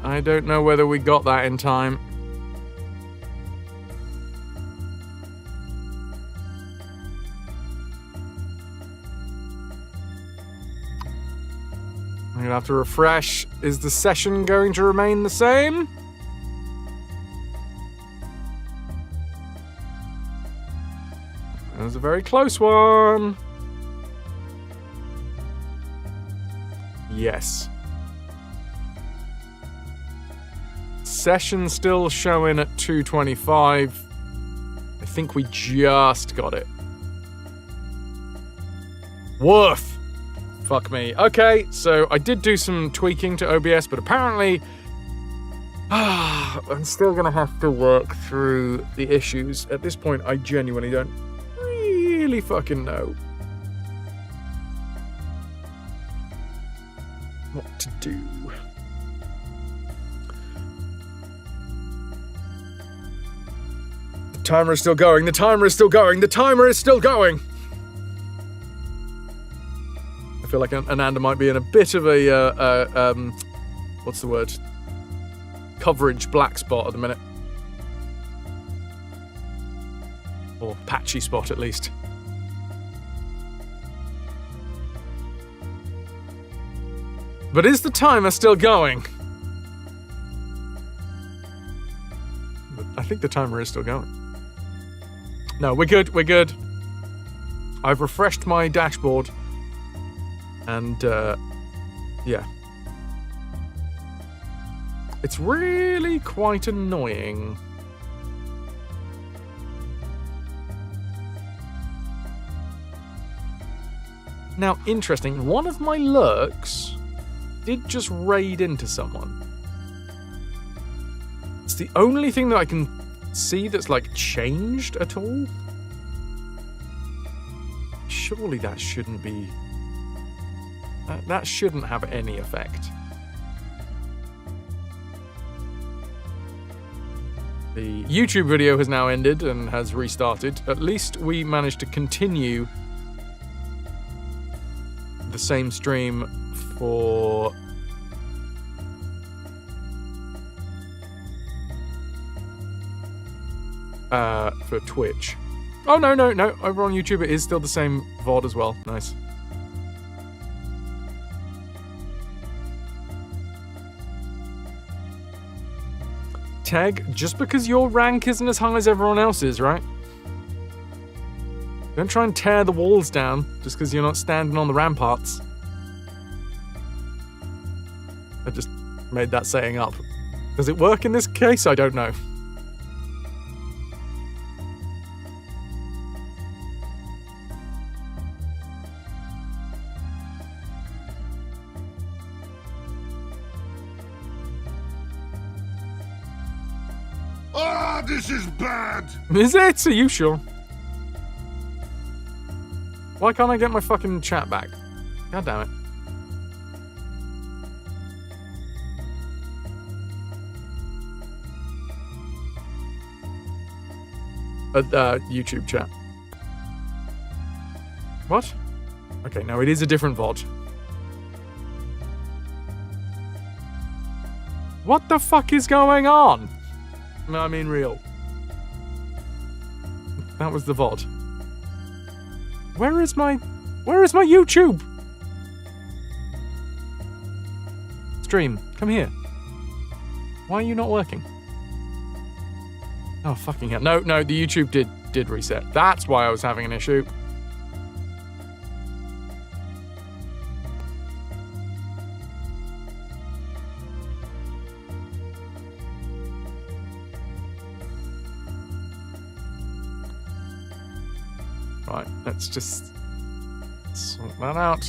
I don't know whether we got that in time. I'm gonna have to refresh. Is the session going to remain the same? That was a very close one. Yes. Session still showing at 2:25. I think we just got it. Woof! Fuck me. Okay, so I did do some tweaking to OBS, but apparently I'm still gonna have to work through the issues. At this point, I genuinely don't really fucking know what to do. The timer is still going. The timer is still going. The timer is still going. I feel like Ananda might be in a bit of a what's the word? Coverage black spot at the minute, or patchy spot at least. But is the timer still going? I think the timer is still going. No, we're good, we're good. I've refreshed my dashboard. And, yeah. It's really quite annoying. Now, interesting, one of my lurks did just raid into someone. It's the only thing that I can see that's, like, changed at all. Surely that shouldn't be... that shouldn't have any effect. The YouTube video has now ended and has restarted. At least we managed to continue the same stream for Twitch. Oh, no. Over on YouTube, it is still the same VOD as well. Nice. Teg, just because your rank isn't as high as everyone else's, right? Don't try and tear the walls down just because you're not standing on the ramparts. I just made that saying up. Does it work in this case? I don't know. This is bad! Is it? Are you sure? Why can't I get my fucking chat back? God damn it. YouTube chat. What? Okay, no, it is a different VOD. What the fuck is going on? No, I mean real. That was the VOD. Where is my YouTube? Stream, come here. Why are you not working? Oh, fucking hell. No, the YouTube did reset. That's why I was having an issue. Right, let's just sort that out.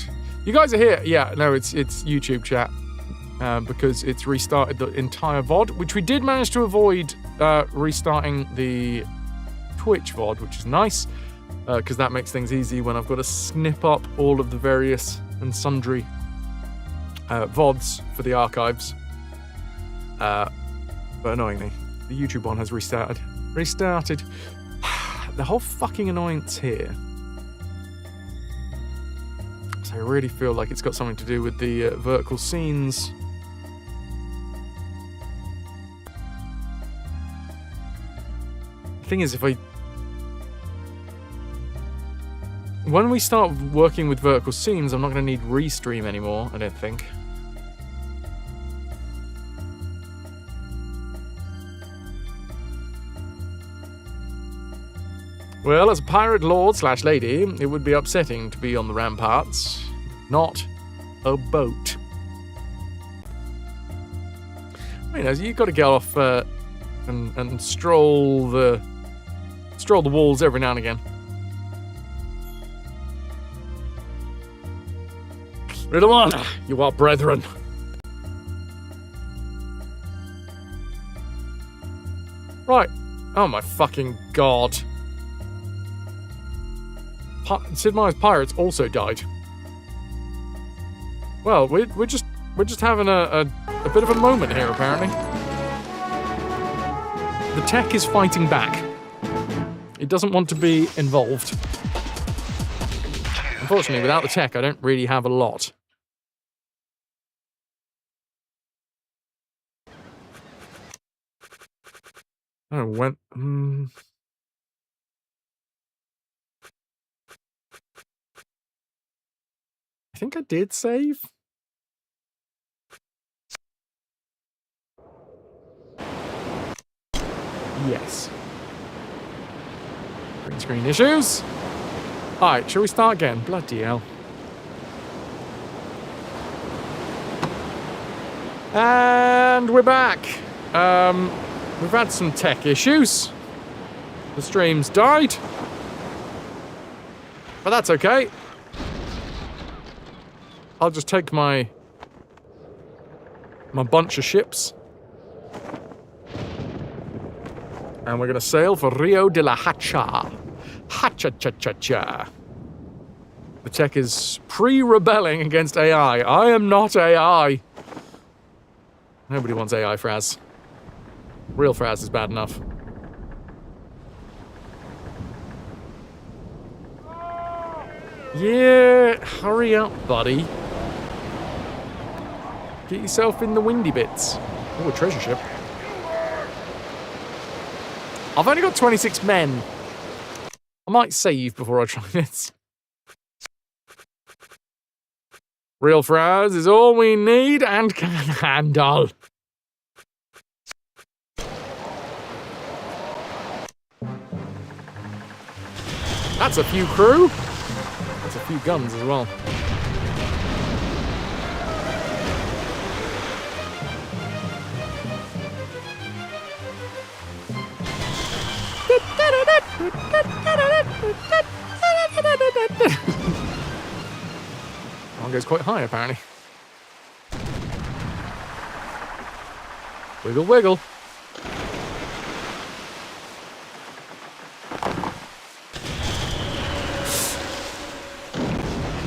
You guys are here. Yeah, no, it's YouTube chat. Because it's restarted the entire VOD, which we did manage to avoid restarting the Twitch VOD, which is nice, because that makes things easy when I've got to snip up all of the various and sundry VODs for the archives. But annoyingly, the YouTube one has restarted. The whole fucking annoyance here. I was I really feel like it's got something to do with the vertical scenes. The thing is, when we start working with vertical scenes, I'm not going to need restream anymore, I don't think. Well, as a pirate lord / lady, it would be upsetting to be on the ramparts, not a boat. You know, you've got to get off and stroll the walls every now and again. Little one, you are brethren. Right. Oh my fucking god. Sid Meier's pirates also died. Well, we're just having a bit of a moment here, apparently. The tech is fighting back. It doesn't want to be involved. Unfortunately, without the tech, I don't really have a lot. Oh, when... I think I did save. Yes. Green screen issues. Alright, shall we start again? Bloody hell. And we're back. We've had some tech issues. The stream's died. But that's okay. I'll just take my bunch of ships. And we're going to sail for Rio de la Hacha. Hacha-cha-cha-cha. The tech is pre-rebelling against AI. I am not AI. Nobody wants AI Fraz. Real Fraz is bad enough. Yeah, hurry up, buddy. Get yourself in the windy bits. Oh, a treasure ship. I've only got 26 men. I might save before I try this. Real Fraz is all we need and can handle. That's a few crew. That's a few guns as well. One goes quite high, apparently. Wiggle, wiggle.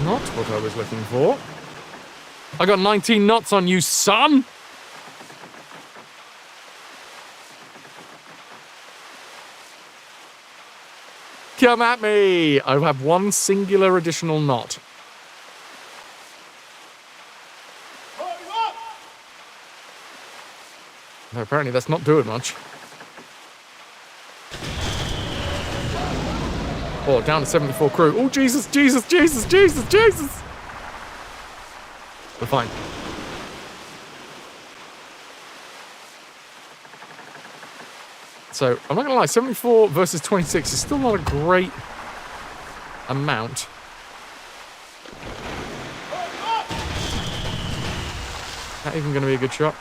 Not what I was looking for. I got 19 knots on you, son! Come at me! I have one singular additional knot. No, apparently that's not doing much. Oh, down to 74 crew. Oh, Jesus, Jesus, Jesus, Jesus, Jesus! We're fine. So, I'm not gonna lie, 74 versus 26 is still not a great amount. Not even gonna be a good shot.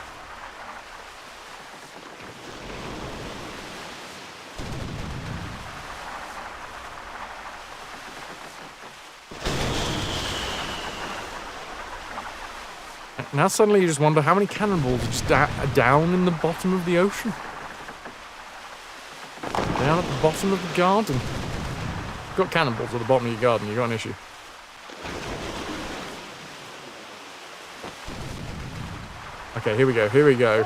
Now suddenly you just wonder how many cannonballs are just down in the bottom of the ocean. Down at the bottom of the garden. You've got cannonballs at the bottom of your garden, you've got an issue. Okay, here we go, here we go.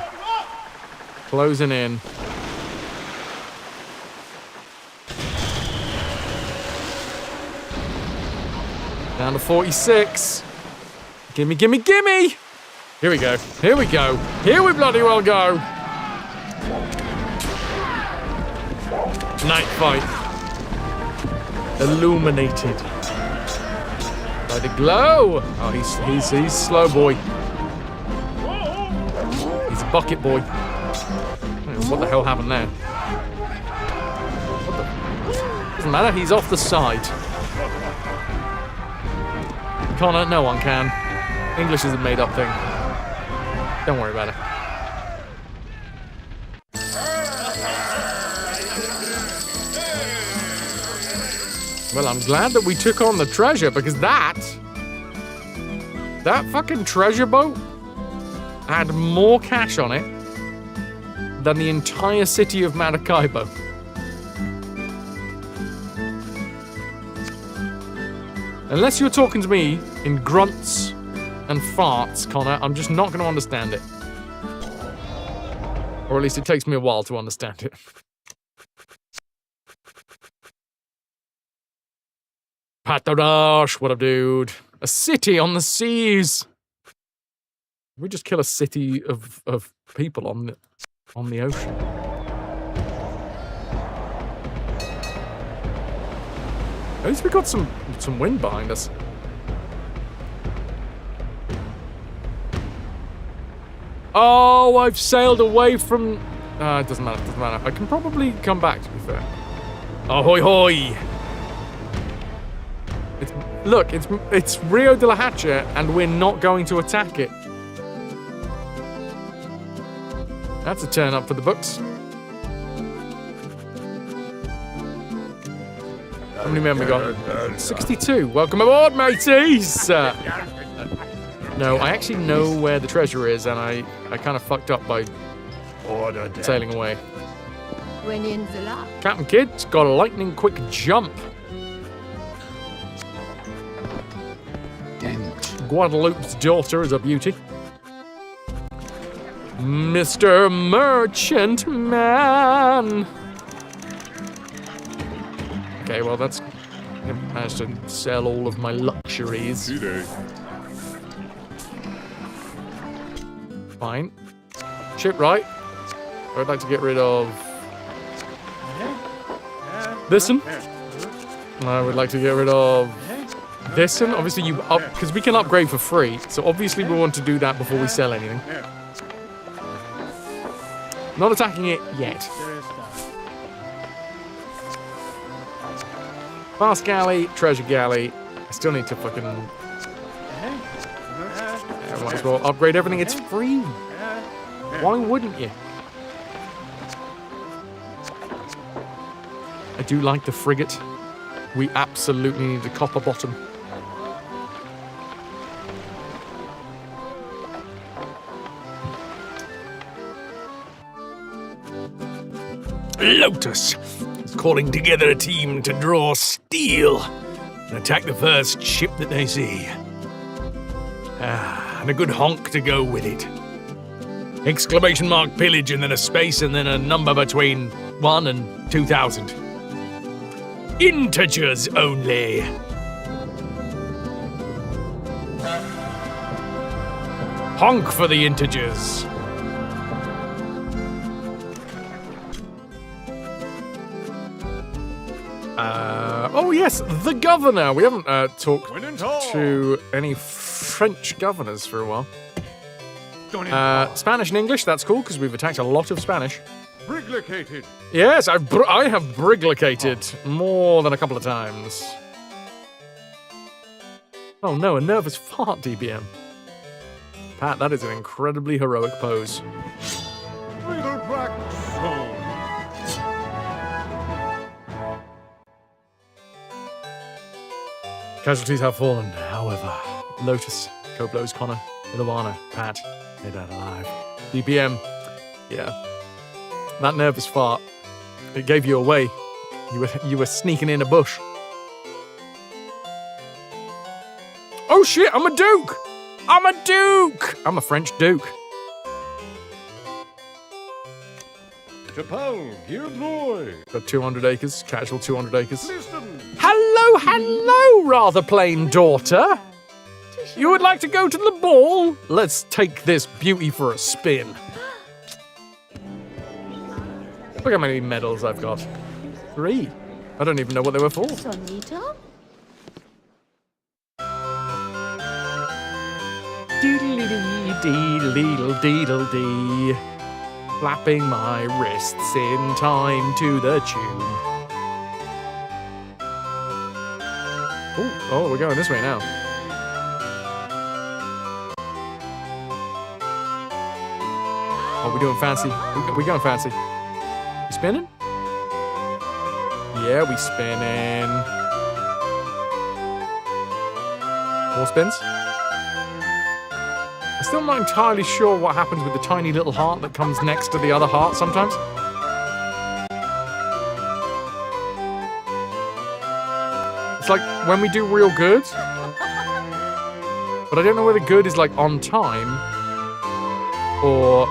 Closing in. Down to 46. Gimme, gimme, gimme! Here we go. Here we go. Here we bloody well go. Night fight. Illuminated by the glow. Oh, he's slow boy. He's a bucket boy. What the hell happened there? Doesn't matter. He's off the side. Connor, no one can. English is a made-up thing. Don't worry about it. Well, I'm glad that we took on the treasure, because that fucking treasure boat had more cash on it than the entire city of Maracaibo. Unless you're talking to me in grunts and farts, Connor, I'm just not going to understand it. Or at least it takes me a while to understand it. Patadash, what up, dude? A city on the seas. We just kill a city of people on the ocean. At least we got some wind behind us. Oh, I've sailed away from... it doesn't matter, I can probably come back, to be fair. Ahoy hoy! It's Rio de la Hacha, and we're not going to attack it. That's a turn up for the books. How many men we got? 62. Welcome aboard, mateys! No, I actually know where the treasure is, and I kind of fucked up by sailing away. Captain Kidd's got a lightning quick jump. Guadalupe's daughter is a beauty. Mr. Merchant Man. Okay, well, I managed to sell all of my luxuries. Fine. Shipwright. I'd like to get rid of this one. I would like to get rid of this one. Obviously, because we can upgrade for free. So obviously, we want to do that before we sell anything. Not attacking it yet. Fast galley, treasure galley. I still need to fucking... I might as well upgrade everything. It's free. Why wouldn't you? I do like the frigate. We absolutely need a copper bottom. Lotus is calling together a team to draw steel and attack the first ship that they see. And a good honk to go with it. Exclamation mark pillage and then a space and then a number between 1 and 2,000. Integers only. Honk for the integers. Oh yes, the governor. We haven't talked to any French governors for a while. Spanish and English, that's cool, because we've attacked a lot of Spanish. Briglicated. Yes, I have briglicated more than a couple of times. Oh no, a nervous fart, DBM. Pat, that is an incredibly heroic pose. Casualties have fallen, however. Lotus, Koblos, Connor, Ilwana, Pat, they're dead alive. DPM, yeah. That nervous fart, it gave you away. You were sneaking in a bush. Oh shit, I'm a duke! I'm a duke! I'm a French duke. Chappelle, here boy. Got 200 acres, casual 200 acres. Listen. Hello! Hello, rather plain daughter. You would like to go to the ball? Let's take this beauty for a spin. Look how many medals I've got. 3. I don't even know what they were for. Sonita? Deedle-deedle-deedle-dee. Flapping my wrists in time to the tune. Oh, we're going this way now. Oh, we're doing fancy. We're going fancy. You spinning? Yeah, we spinning. More spins? I'm still not entirely sure what happens with the tiny little heart that comes next to the other heart sometimes. It's like when we do real good, but I don't know whether good is like on time or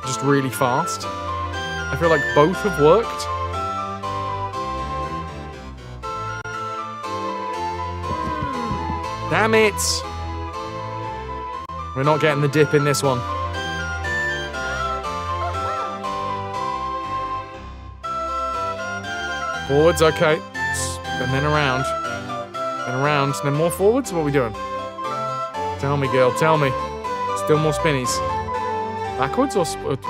just really fast. I feel like both have worked. Damn it! We're not getting the dip in this one. Forwards, okay. And then around. Then around. Then more forwards? What are we doing? Tell me, girl, tell me. Still more spinnies. Backwards or... What?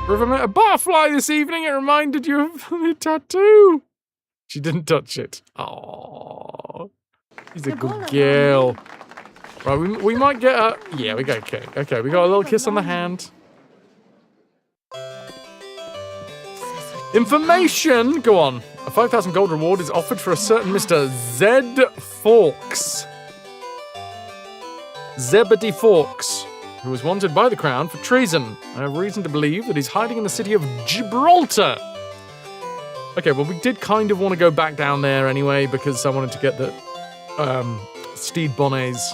If I met a barfly this evening, it reminded you of the tattoo. She didn't touch it. Oh, she's a good girl. Right, we might get a... Yeah, we got okay. Okay, we got a little kiss on the hand. Information! Go on. A 5,000 gold reward is offered for a certain Mr. Zed Fawkes. Zebedee Fawkes, who was wanted by the Crown for treason. I have reason to believe that he's hiding in the city of Gibraltar. Okay, well, we did kind of want to go back down there anyway, because I wanted to get the Stede Bonnet's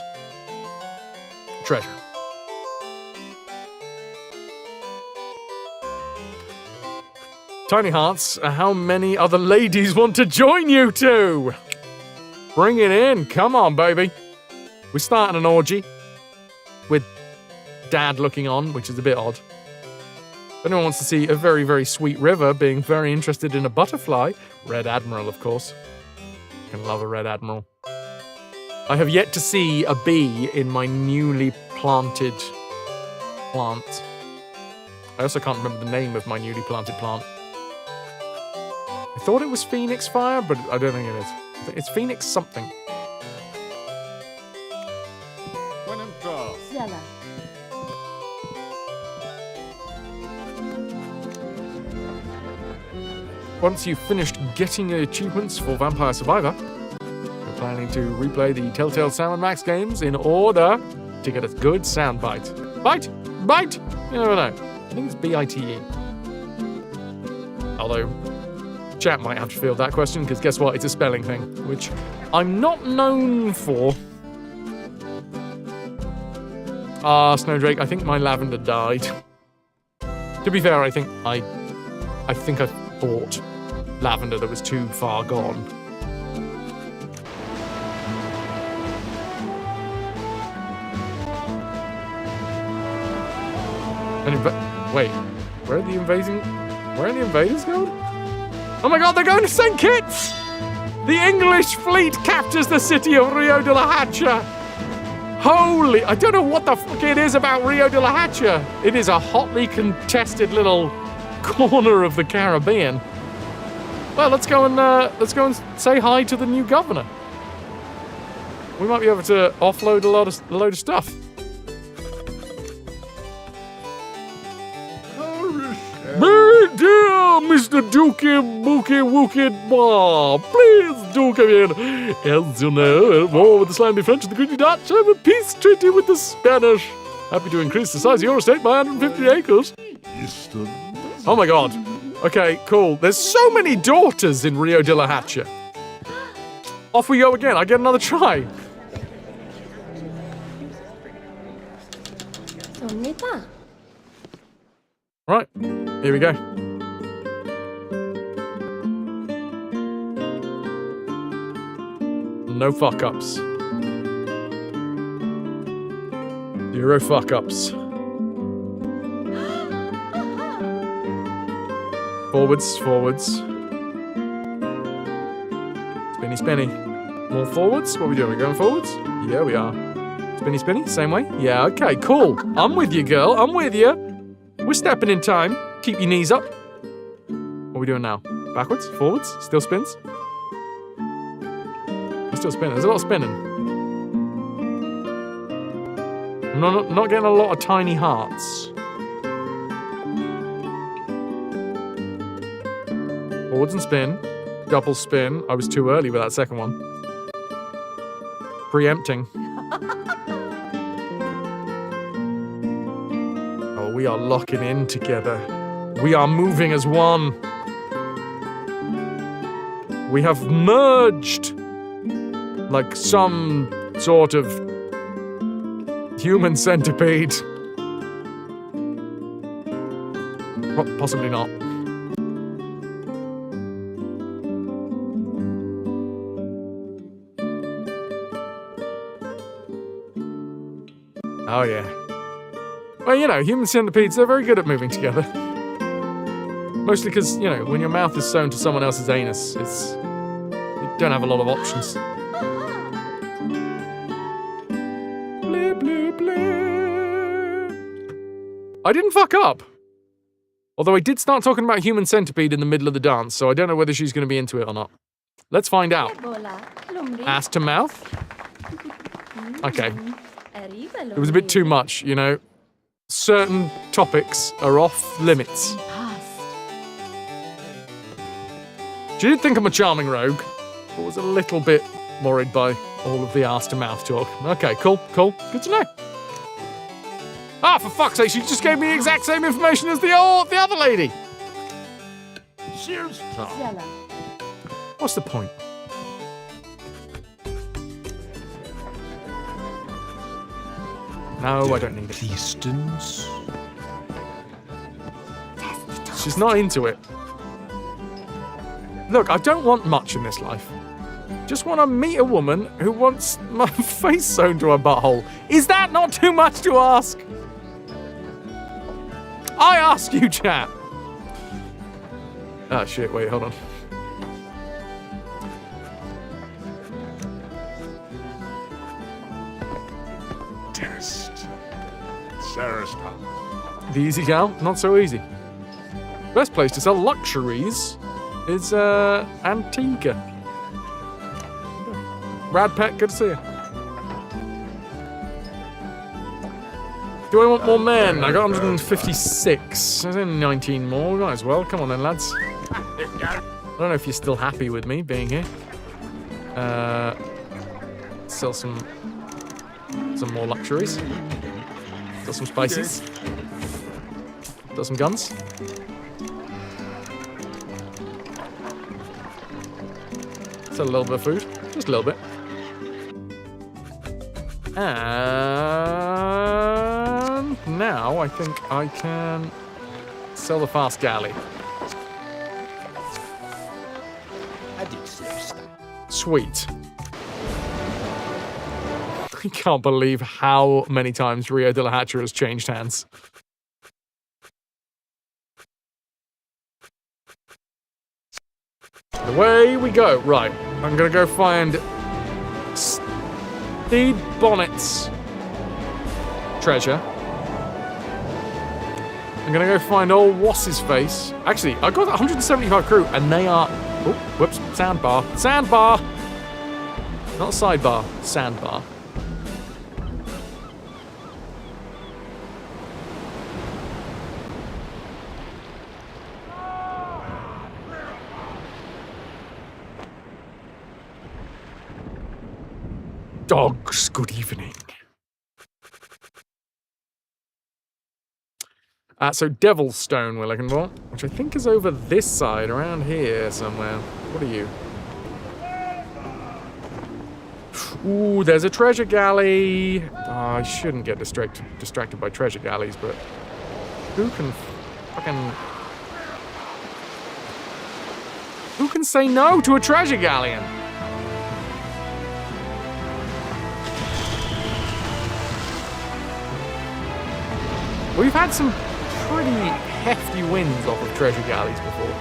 treasure. Tiny Hearts, how many other ladies want to join you two? Bring it in. Come on, baby. We're starting an orgy with Dad looking on, which is a bit odd. If anyone wants to see a very, very sweet river being very interested in a butterfly, Red Admiral, of course. I can love a Red Admiral. I have yet to see a bee in my newly planted plant. I also can't remember the name of my newly planted plant. I thought it was Phoenix Fire, but I don't think it is. It's Phoenix something. Zella. Once you've finished getting your achievements for Vampire Survivor, we're planning to replay the Telltale Sam & Max games in order to get a good sound bite. Bite? Bite? You never know. I think it's B-I-T-E. Although, chat might have to field that question, because guess what? It's a spelling thing, which I'm not known for. Snowdrake, I think my lavender died. To be fair, I think I bought lavender that was too far gone. Wait, where are the invaders going? Oh my god, they're going to St. Kitts! The English fleet captures the city of Rio de la Hacha. Holy, I don't know what the fuck it is about Rio de la Hacha. It is a hotly contested little corner of the Caribbean. Well, let's go and say hi to the new governor. We might be able to offload a load of stuff. My dear Mr. Dookie Bookie Wookie Bob, please do come in. As you know, at war with the slimy French and the greedy Dutch, I have a peace treaty with the Spanish. Happy to increase the size of your estate by 150 acres. Oh my god. Okay, cool. There's so many daughters in Rio de la Hacha. Off we go again. I get another try. Right, here we go. No fuck-ups. 0 fuck-ups. Forwards, forwards. Spinny, spinny. More forwards? What are we doing? We're going forwards? Yeah, we are. Spinny, spinny? Same way? Yeah, okay, cool. I'm with you, girl. I'm with you. We're stepping in time. Keep your knees up. What are we doing now? Backwards? Forwards? Still spins? We're still spinning. There's a lot of spinning. I'm not getting a lot of tiny hearts. Forwards and spin. Double spin. I was too early with that second one. Preempting. Oh, we are locking in together. We are moving as one. We have merged like some sort of human centipede. Possibly not. Oh, yeah. Well, you know, human centipedes, they're very good at moving together. Mostly because, you know, when your mouth is sewn to someone else's anus, you don't have a lot of options. Blip, blip, blip. I didn't fuck up. Although I did start talking about human centipede in the middle of the dance, so I don't know whether she's going to be into it or not. Let's find out. Ass to mouth. Okay. It was a bit too much, you know. Certain topics are off limits. She did think I'm a charming rogue, but was a little bit worried by all of the ass to mouth talk. Okay, cool, cool. Good to know. Ah, for fuck's sake, she just gave me the exact same information as the other lady. What's the point? No, I don't need it. Distance. She's not into it. Look, I don't want much in this life. Just want to meet a woman who wants my face sewn to her butthole. Is that not too much to ask? I ask you, chat. Ah, shit, wait, hold on. The easy gal, not so easy. Best place to sell luxuries is Antigua. Rad Pet, good to see you. Do I want more men? I got 156. There's only 19 more. We might as well. Come on then, lads. I don't know if you're still happy with me being here. Sell some more luxuries. Got some spices. Got some guns. Sell a little bit of food. Just a little bit. And now I think I can sell the fast galley. Sweet. I can't believe how many times Rio de la Hacha has changed hands. Away we go. Right, I'm gonna go find Stede Bonnet's treasure. I'm gonna go find old Wass's face. Actually, I got 175 crew, and they are... Oh, whoops, sandbar. Sandbar! Not sidebar, sandbar. Dogs, good evening. So Devil's Stone we're looking for, which I think is over this side, around here somewhere. What are you? Ooh, there's a treasure galley. Oh, I shouldn't get distracted by treasure galleys, but who can fucking... Who can say no to a treasure galleon? We've had some pretty hefty wins off of treasure galleys before.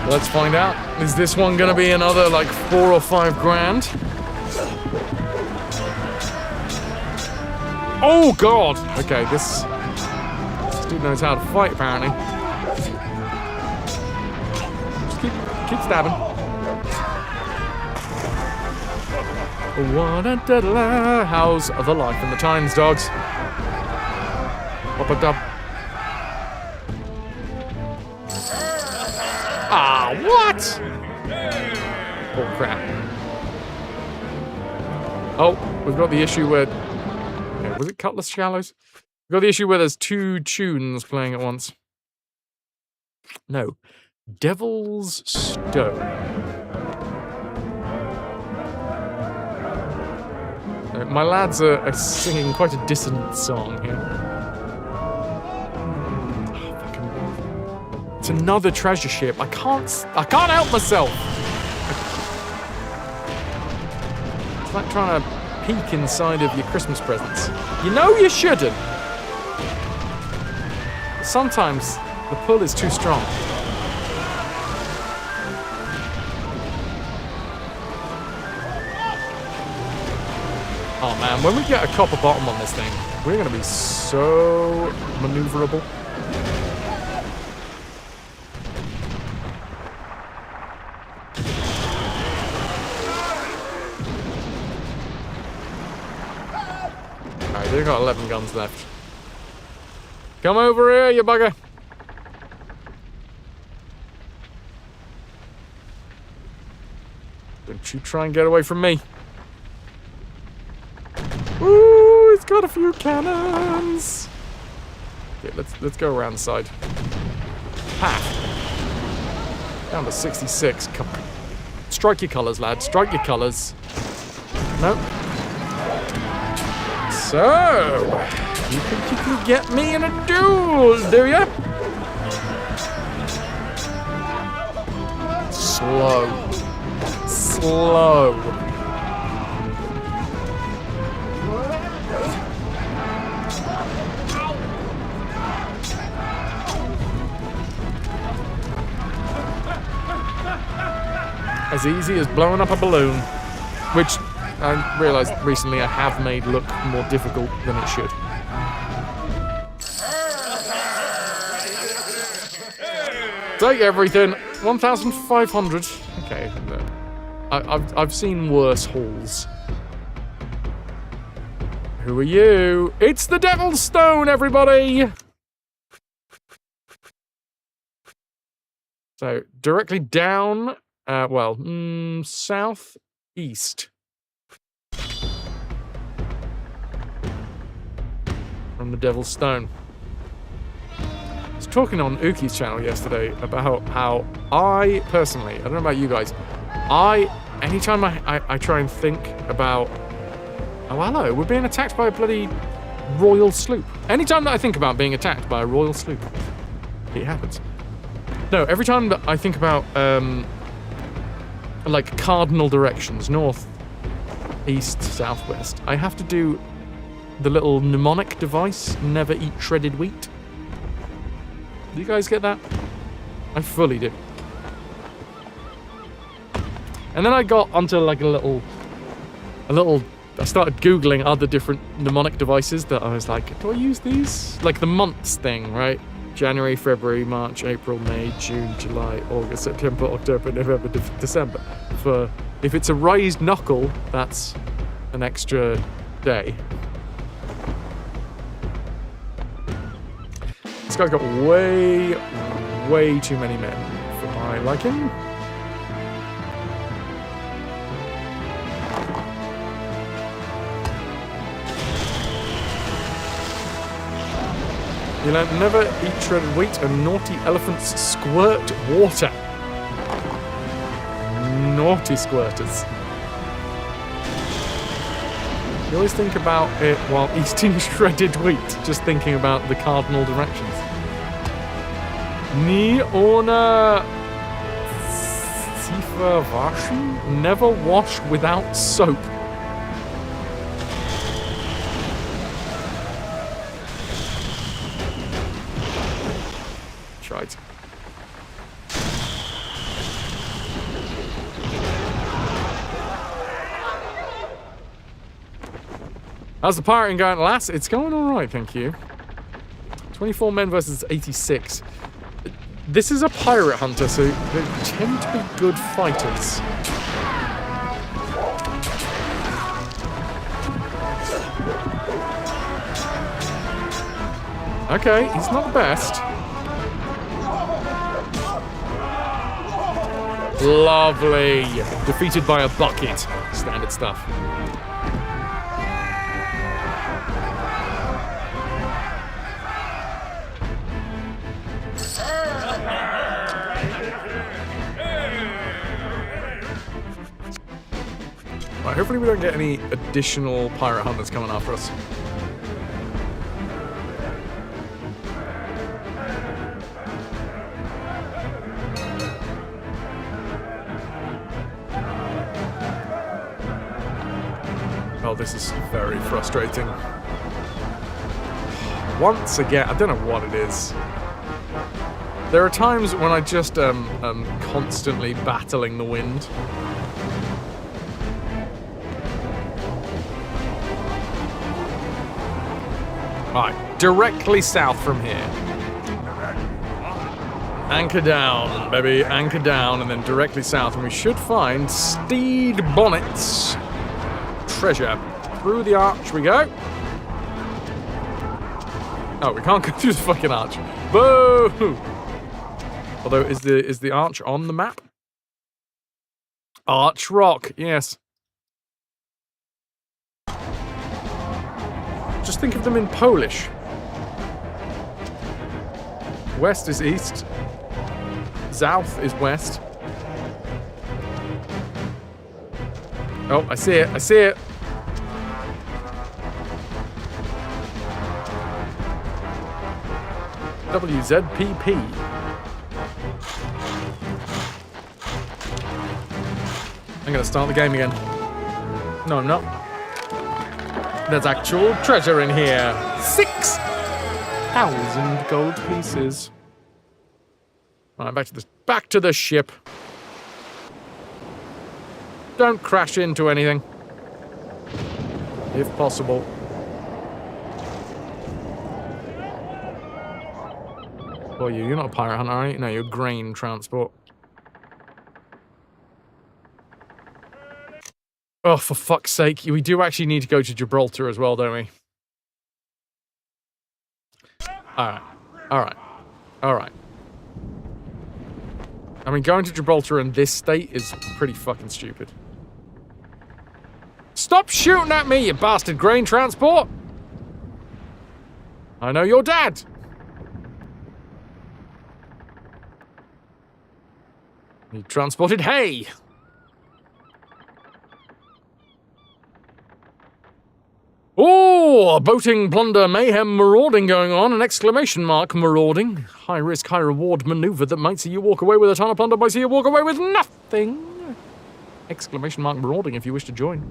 Let's find out. Is this one gonna be another like 4 or 5 grand? Oh god! Okay, this dude knows how to fight apparently. Just keep stabbing. How's the life in the Times, dogs? Up. Ah, what? Oh, crap. Oh, we've got the issue where... Okay, was it Cutlass Shallows? We've got the issue where there's 2 tunes playing at once. No. Devil's Stone. My lads are singing quite a dissonant song here. It's another treasure ship. I can't help myself. It's like trying to peek inside of your Christmas presents. You know you shouldn't. Sometimes the pull is too strong. Oh man, when we get a copper bottom on this thing, we're gonna be so maneuverable. Alright, they've got 11 guns left. Come over here, you bugger! Don't you try and get away from me. Ooh, it's got a few cannons. Okay, let's go around the side. Ha! Down to 66. Come on. Strike your colours, lad. Strike your colours. Nope. So, you think you can get me in a duel, do ya? Slow. As easy as blowing up a balloon, which I realised recently I have made look more difficult than it should. Take everything. 1,500. Okay. I've seen worse hauls. Who are you? It's the Devil's Stone, everybody! So, directly down, southeast. From the Devil's Stone. I was talking on Uki's channel yesterday about how I, personally, I don't know about you guys, anytime I try and think about, oh hello, we're being attacked by a bloody royal sloop. Anytime that I think about being attacked by a royal sloop, it happens. No, every time that I think about, like cardinal directions, north, east, southwest, I have to do the little mnemonic device, never eat shredded wheat. Do you guys get that? I fully do. And then I got onto like a little, I started Googling other different mnemonic devices that I was like, do I use these? Like the months thing, right? January, February, March, April, May, June, July, August, September, October, November, December. For, if it's a raised knuckle, that's an extra day. This guy's got way too many men for my liking. You learn never eat shredded wheat and naughty elephants squirt water. Naughty squirters. You always think about it while eating shredded wheat, just thinking about the cardinal directions. Nie ohne tiefer waschen? Never wash without soap. Shite. How's the pirating going, lass? It's going alright, thank you. 24 men versus 86. This is a pirate hunter, so they tend to be good fighters. Okay, he's not the best. Lovely. Defeated by a bucket. Standard stuff. Right, hopefully we don't get any additional pirate hunters coming after us. Oh, this is very frustrating. Once again, I don't know what it is. There are times when I just am constantly battling the wind. Right, directly south from here. Anchor down, baby, anchor down, and then directly south, and we should find Steed Bonnet's treasure. Through the arch we go. Oh, we can't go through the fucking arch. Boo! Although, is the arch on the map? Arch Rock, yes. Just think of them in Polish. West is east. South is west. Oh, I see it, I see it. WZPP. I'm gonna start the game again. No, I'm not. There's actual treasure in here. 6,000 gold pieces. All right, back to the ship. Don't crash into anything, if possible. Well, you're not a pirate hunter, are you? No, you're grain transport. Oh, for fuck's sake. We do actually need to go to Gibraltar as well, don't we? Alright. Alright. Alright. I mean, going to Gibraltar in this state is pretty fucking stupid. Stop shooting at me, you bastard grain transport! I know your dad! He transported hay! Oh, boating, plunder, mayhem, marauding going on. An exclamation mark, marauding. High risk, high reward maneuver that might see you walk away with a ton of plunder, might see you walk away with nothing. Exclamation mark, marauding if you wish to join.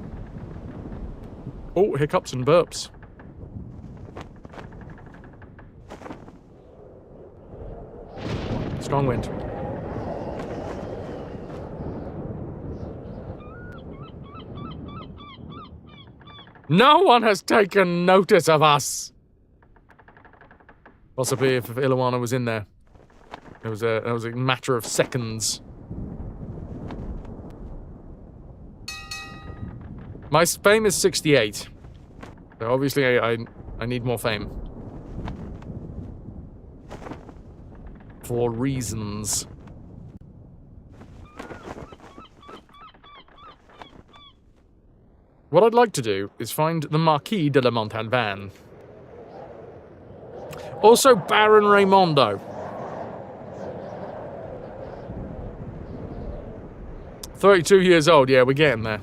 Oh, hiccups and burps. Strong wind. No one has taken notice of us. Possibly if Illawarra was in there. It was a matter of seconds. My fame is 68. So obviously I need more fame. For reasons. What I'd like to do is find the Marquis de la Montalban. Also, Baron Raimondo. 32 years old. Yeah, we're getting there.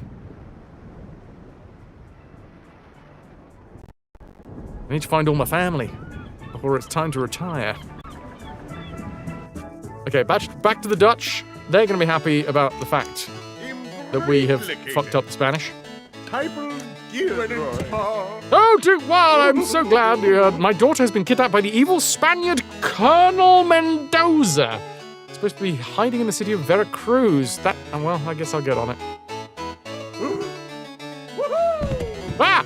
I need to find all my family before it's time to retire. Okay, back to the Dutch. They're going to be happy about the fact that we have fucked up the Spanish. Oh, dude, wow, I'm so glad. My daughter has been kidnapped by the evil Spaniard Colonel Mendoza. Supposed to be hiding in the city of Veracruz. Well, I guess I'll get on it. Ah!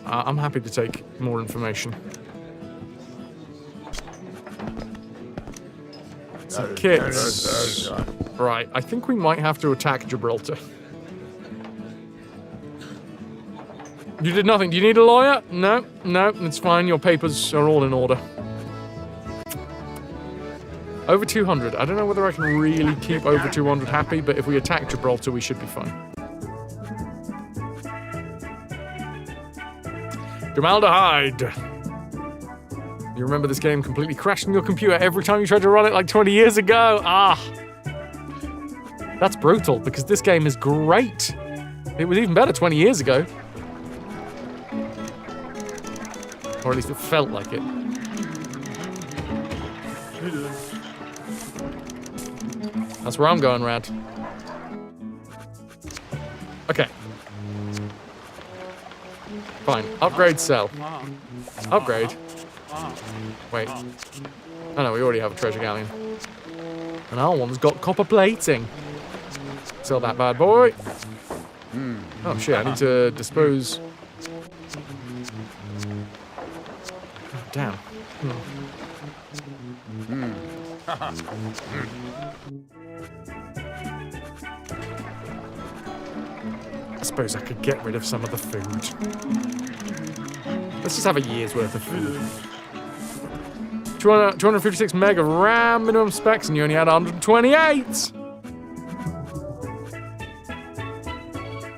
I'm happy to take more information. Some kids. Right, I think we might have to attack Gibraltar. You did nothing. Do you need a lawyer? No, it's fine. Your papers are all in order. Over 200. I don't know whether I can really keep over 200 happy, but if we attack Gibraltar, we should be fine. Formaldehyde. You remember this game completely crashing your computer every time you tried to run it like 20 years ago? Ah. That's brutal, because this game is great. It was even better 20 years ago. Or at least it felt like it. That's where I'm going, Rad. Okay. Fine. Upgrade cell. Upgrade. Wait. Oh no, we already have a treasure galleon. And our one's got copper plating. Sell that bad boy. Oh shit, I need to dispose. Oh, damn. I suppose I could get rid of some of the food. Let's just have a year's worth of food. 256 meg of RAM minimum specs, and you only had 128.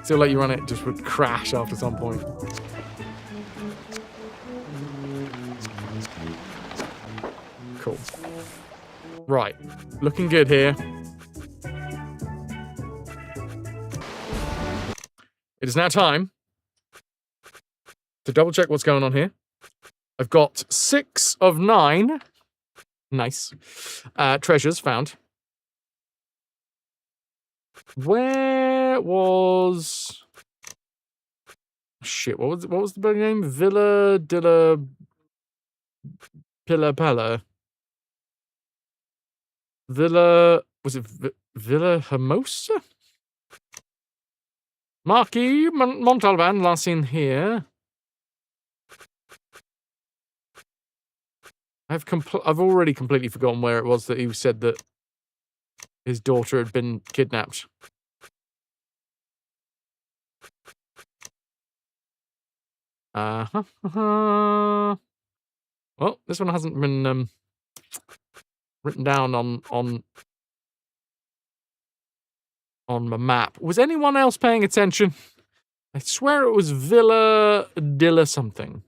Still let you run it, just would crash after some point. Cool. Right, looking good here. It is now time to double check what's going on here. I've got 6 of 9. Nice. Treasures found. Where was... Shit, what was the building name? Villa Dilla Pilla Pella. Villa... Was it Villa Hermosa? Marquis Montalban, last seen here. I've already completely forgotten where it was that he said that his daughter had been kidnapped. Well, this one hasn't been written down on my map. Was anyone else paying attention? I swear it was Villa Dilla something.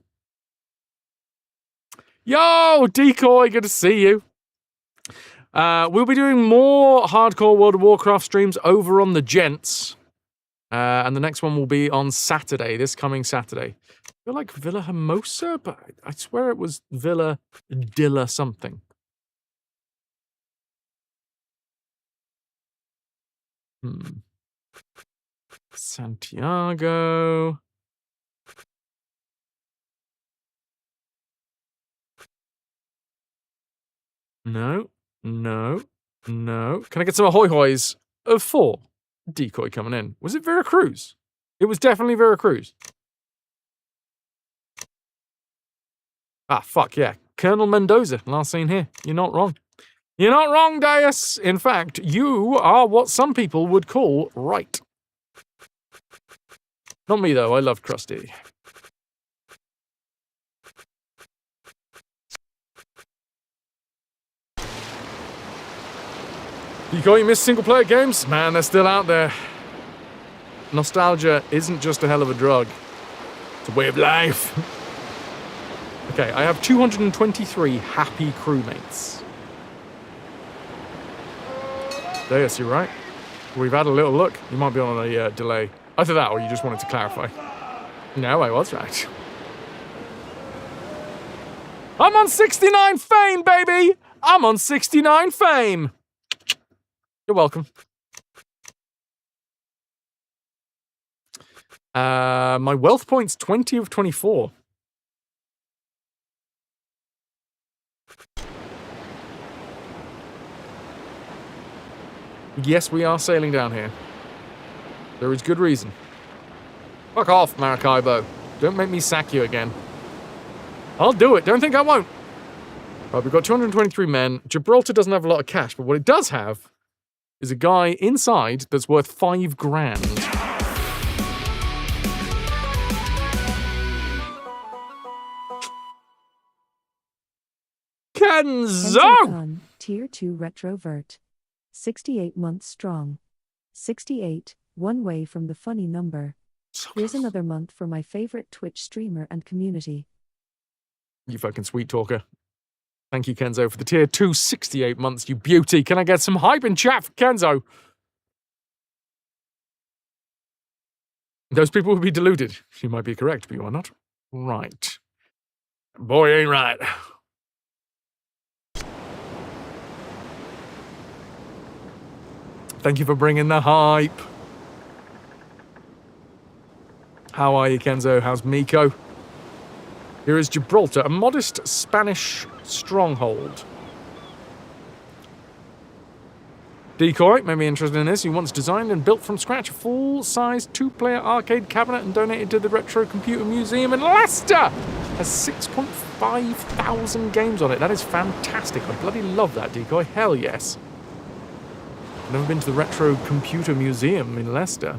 Yo, Decoy, good to see you. We'll be doing more hardcore World of Warcraft streams over on the Gents. And the next one will be on Saturday, this coming Saturday. I feel like Villa Hermosa, but I swear it was Villa Dilla something. Santiago. No. Can I get some ahoy hoys of 4? Decoy coming in. Was it Veracruz? It was definitely Veracruz. Ah, fuck yeah. Colonel Mendoza, last seen here. You're not wrong. You're not wrong, Dias. In fact, you are what some people would call right. Not me, though. I love Krusty. You miss single-player games? Man, they're still out there. nostalgia isn't just a hell of a drug. It's a way of life. Okay, I have 223 happy crewmates. Yes, you're right. We've had a little look. You might be on a delay. Either that or you just wanted to clarify. No, I was right. I'm on 69 fame, baby! I'm on 69 fame! You're welcome. My wealth points 20 of 24. Yes, we are sailing down here. There is good reason. Fuck off, Maracaibo. Don't make me sack you again. I'll do it. Don't think I won't. Right, we've got 223 men. Gibraltar doesn't have a lot of cash, but what it does have is a guy inside that's worth 5 grand. Kenzo! Tier 2 RetroVert. 68 months strong. 68, one way from the funny number. Here's another month for my favorite Twitch streamer and community. You fucking sweet talker. Thank you, Kenzo, for the tier 2, 68 months, you beauty. Can I get some hype in chat for Kenzo? Those people would be deluded. You might be correct, but you are not right. Boy, ain't right. Thank you for bringing the hype. How are you, Kenzo? How's Miko? Here is Gibraltar, a modest Spanish stronghold. Decoy may be interested in this. He once designed and built from scratch a full-size 2-player arcade cabinet and donated to the Retro Computer Museum in Leicester. Has 6.5 thousand games on it. That is fantastic. I bloody love that, Decoy. Hell yes. I've never been to the Retro Computer Museum in Leicester.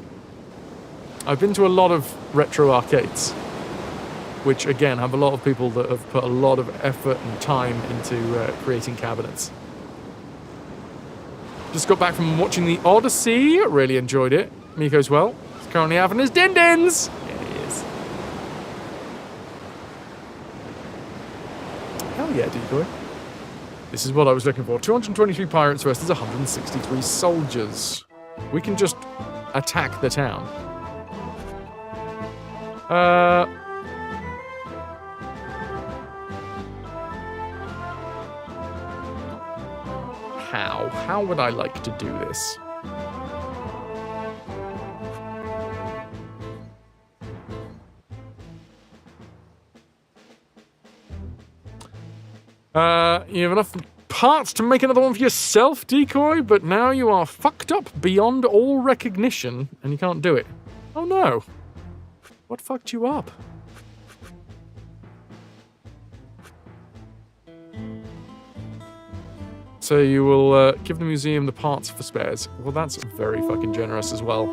I've been to a lot of retro arcades, which again have a lot of people that have put a lot of effort and time into creating cabinets. Just got back from watching the Odyssey, really enjoyed it. Miko's well. He's currently having his din-dins. Yeah, he is. Hell yeah, Decoy. This is what I was looking for. 223 pirates versus 163 soldiers. We can just attack the town. How would I like to do this? You have enough parts to make another one for yourself, Decoy, but now you are fucked up beyond all recognition, and you can't do it. Oh no. What fucked you up? So you will give the museum the parts for spares. Well, that's very fucking generous as well.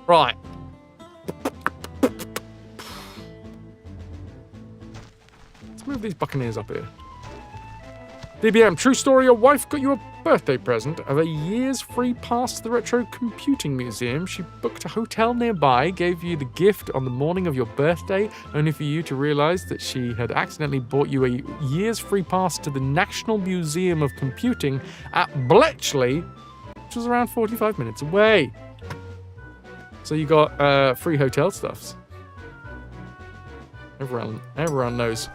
Right. Let's move these buccaneers up here. DBM, true story, your wife got you a birthday present of a year's free pass to the Retro Computing Museum. She booked a hotel nearby, gave you the gift on the morning of your birthday, only for you to realize that she had accidentally bought you a year's free pass to the National Museum of Computing at Bletchley, which was around 45 minutes away. So you got free hotel stuffs. Everyone knows.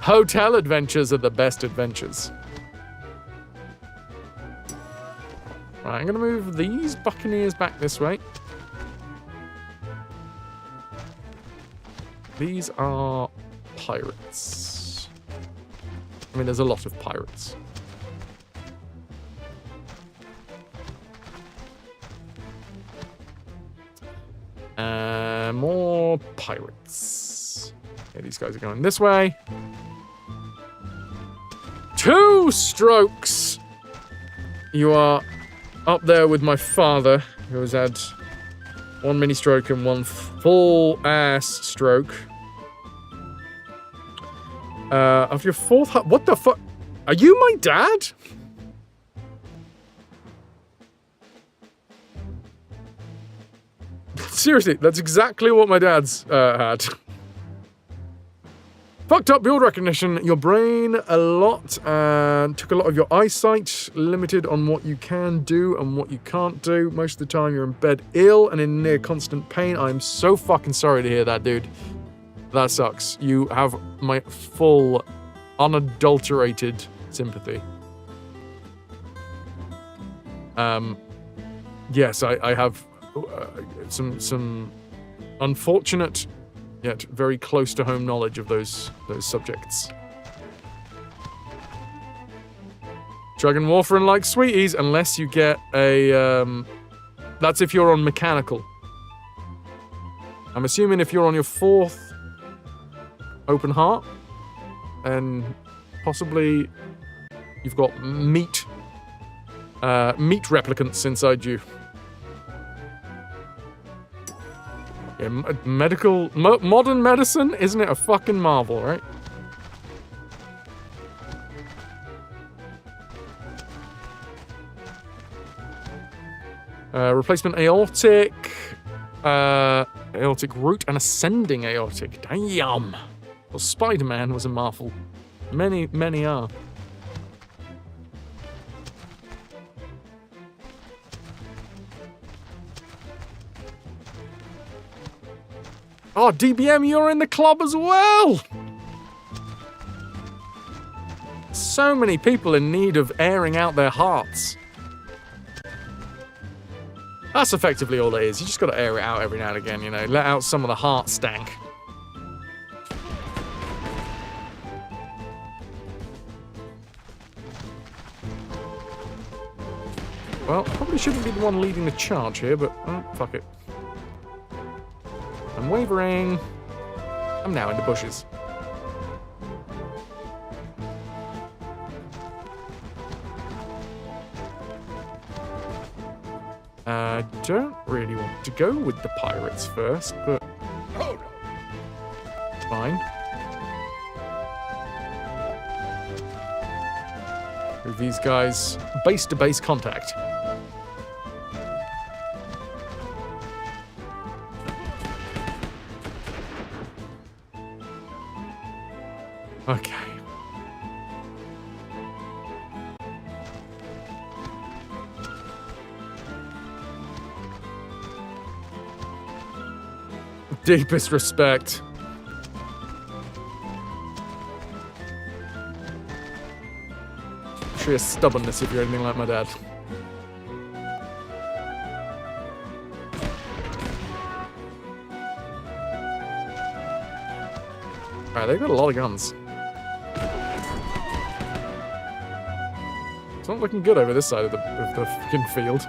Hotel adventures are the best adventures. Right, I'm going to move these buccaneers back this way. These are pirates. I mean, there's a lot of pirates. More pirates. Okay, these guys are going this way. 2 strokes! You are up there with my father, who has had 1 mini stroke and 1 full ass stroke. Of your 4th... What the fuck? Are you my dad? Seriously, that's exactly what my dad's had. Fucked up build recognition, your brain a lot, and took a lot of your eyesight, limited on what you can do and what you can't do. Most of the time you're in bed ill and in near constant pain. I'm so fucking sorry to hear that, dude. That sucks. You have my full, unadulterated sympathy. Yes, I have some unfortunate yet very close to home knowledge of those subjects. Dragon Warfarin like sweeties, unless you get a that's if you're on mechanical. I'm assuming if you're on your 4th open heart, and possibly you've got meat replicants inside you. Yeah, modern medicine, isn't it a fucking marvel, right? Replacement aortic, aortic root, and ascending aortic. Damn. Well, Spider-Man was a marvel. Many are. Oh, DBM, you're in the club as well! So many people in need of airing out their hearts. That's effectively all it is. You just gotta air it out every now and again, you know. Let out some of the heart stank. Well, I probably shouldn't be the one leading the charge here, but fuck it. I'm wavering. I'm now in the bushes. I don't really want to go with the pirates first, but fine. With these guys, base-to-base contact. Okay. Deepest respect. Sheer stubbornness if you're anything like my dad. Alright, they've got a lot of guns. It's not looking good over this side of the fucking field.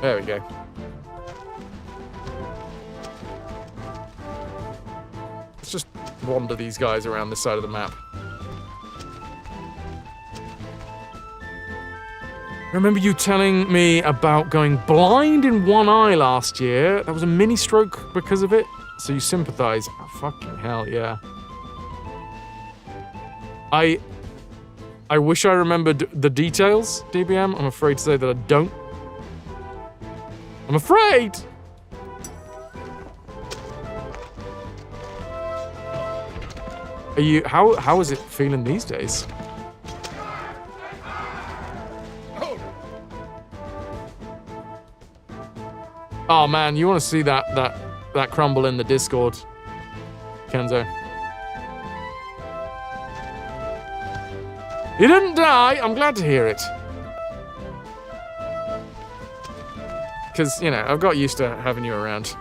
There we go. Let's just wander these guys around this side of the map. Remember you telling me about going blind in one eye last year? That was a mini stroke because of it? So you sympathize. Oh, fucking hell, yeah. I wish I remembered the details, DBM. I'm afraid to say that I don't. I'm afraid! Are you... How is it feeling these days? Oh man, you want to see that crumble in the Discord, Kenzo. You didn't die! I'm glad to hear it. Because, you know, I've got used to having you around.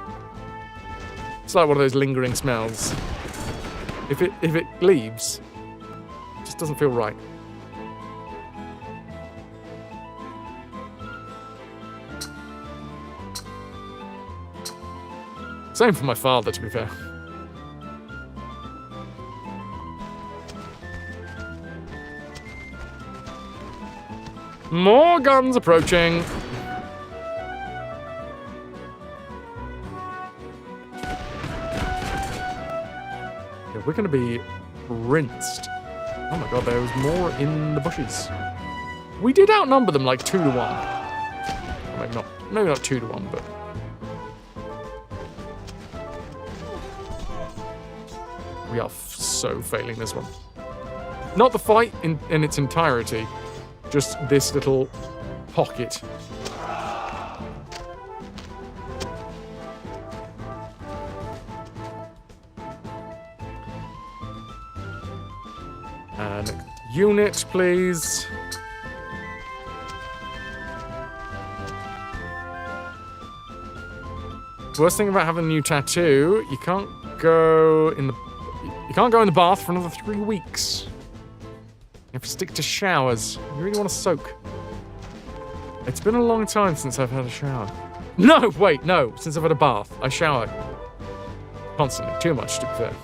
It's like one of those lingering smells. If it leaves, it just doesn't feel right. Same for my father, to be fair. More guns approaching. Yeah, we're going to be rinsed. Oh my god, there was more in the bushes. We did outnumber them like 2 to 1. Or maybe not 2 to 1, but... We are so failing this one. Not the fight in its entirety, just this little pocket. And unit, please. Worst thing about having a new tattoo, you can't go in the bath for another 3 weeks. You have to stick to showers. You really want to soak. It's been a long time since I've had a shower. No, wait, no. Since I've had a bath. I shower constantly. Too much, to be fair.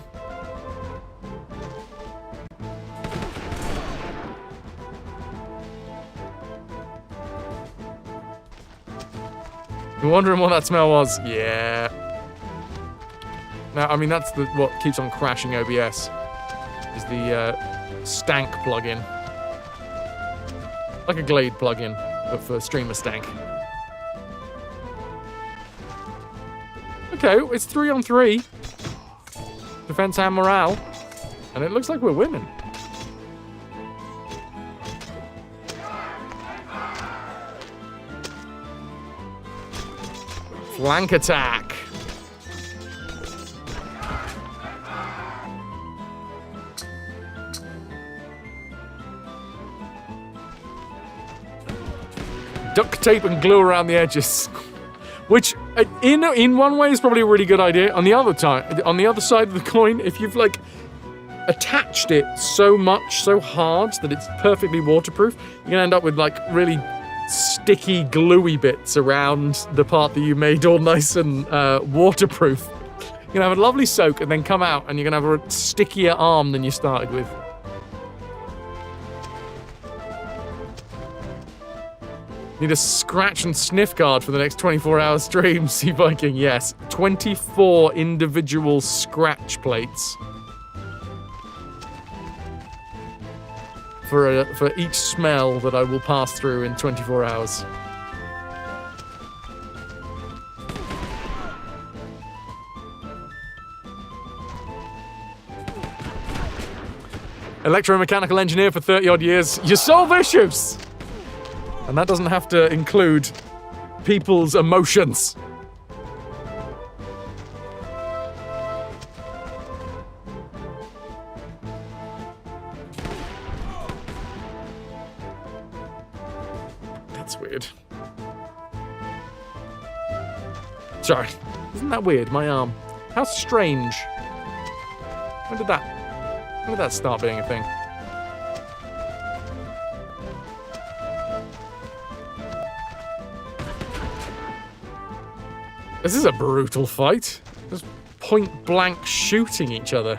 You're wondering what that smell was? Yeah. Now, I mean, that's what keeps on crashing OBS. Is the stank plugin. Like a Glade plugin, but for streamer stank. Okay, it's 3-on-3. Defense and morale. And it looks like we're winning. Flank attack. Duct tape and glue around the edges. Which, in one way, is probably a really good idea. On the other side of the coin, if you've, like, attached it so much, so hard, that it's perfectly waterproof, you're gonna end up with, like, really sticky, gluey bits around the part that you made all nice and waterproof. You're gonna have a lovely soak and then come out and you're gonna have a stickier arm than you started with. Need a scratch and sniff guard for the next 24-hour stream, Sea Viking, yes. 24 individual scratch plates. For each smell that I will pass through in 24 hours. Electromechanical engineer for 30-odd years. You solve issues! And that doesn't have to include people's emotions. That's weird. Sorry. Isn't that weird, my arm? How strange. When did that start being a thing? This is a brutal fight. Just point blank shooting each other.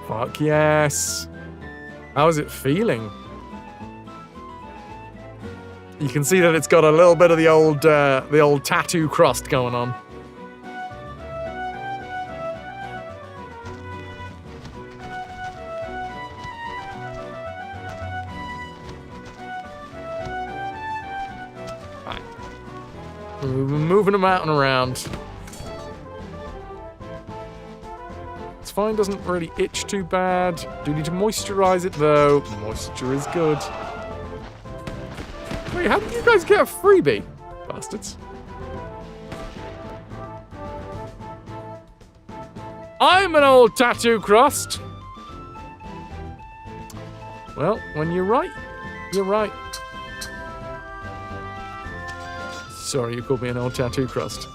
Fuck yes. How is it feeling? You can see that it's got a little bit of the old tattoo crust going on. We've been moving them out and around. It's fine, doesn't really itch too bad. Do need to moisturize it though. Moisture is good. Wait, how did you guys get a freebie? Bastards. I'm an old tattoo crust. Well, when you're right, you're right. Sorry, you called me an old tattoo crust.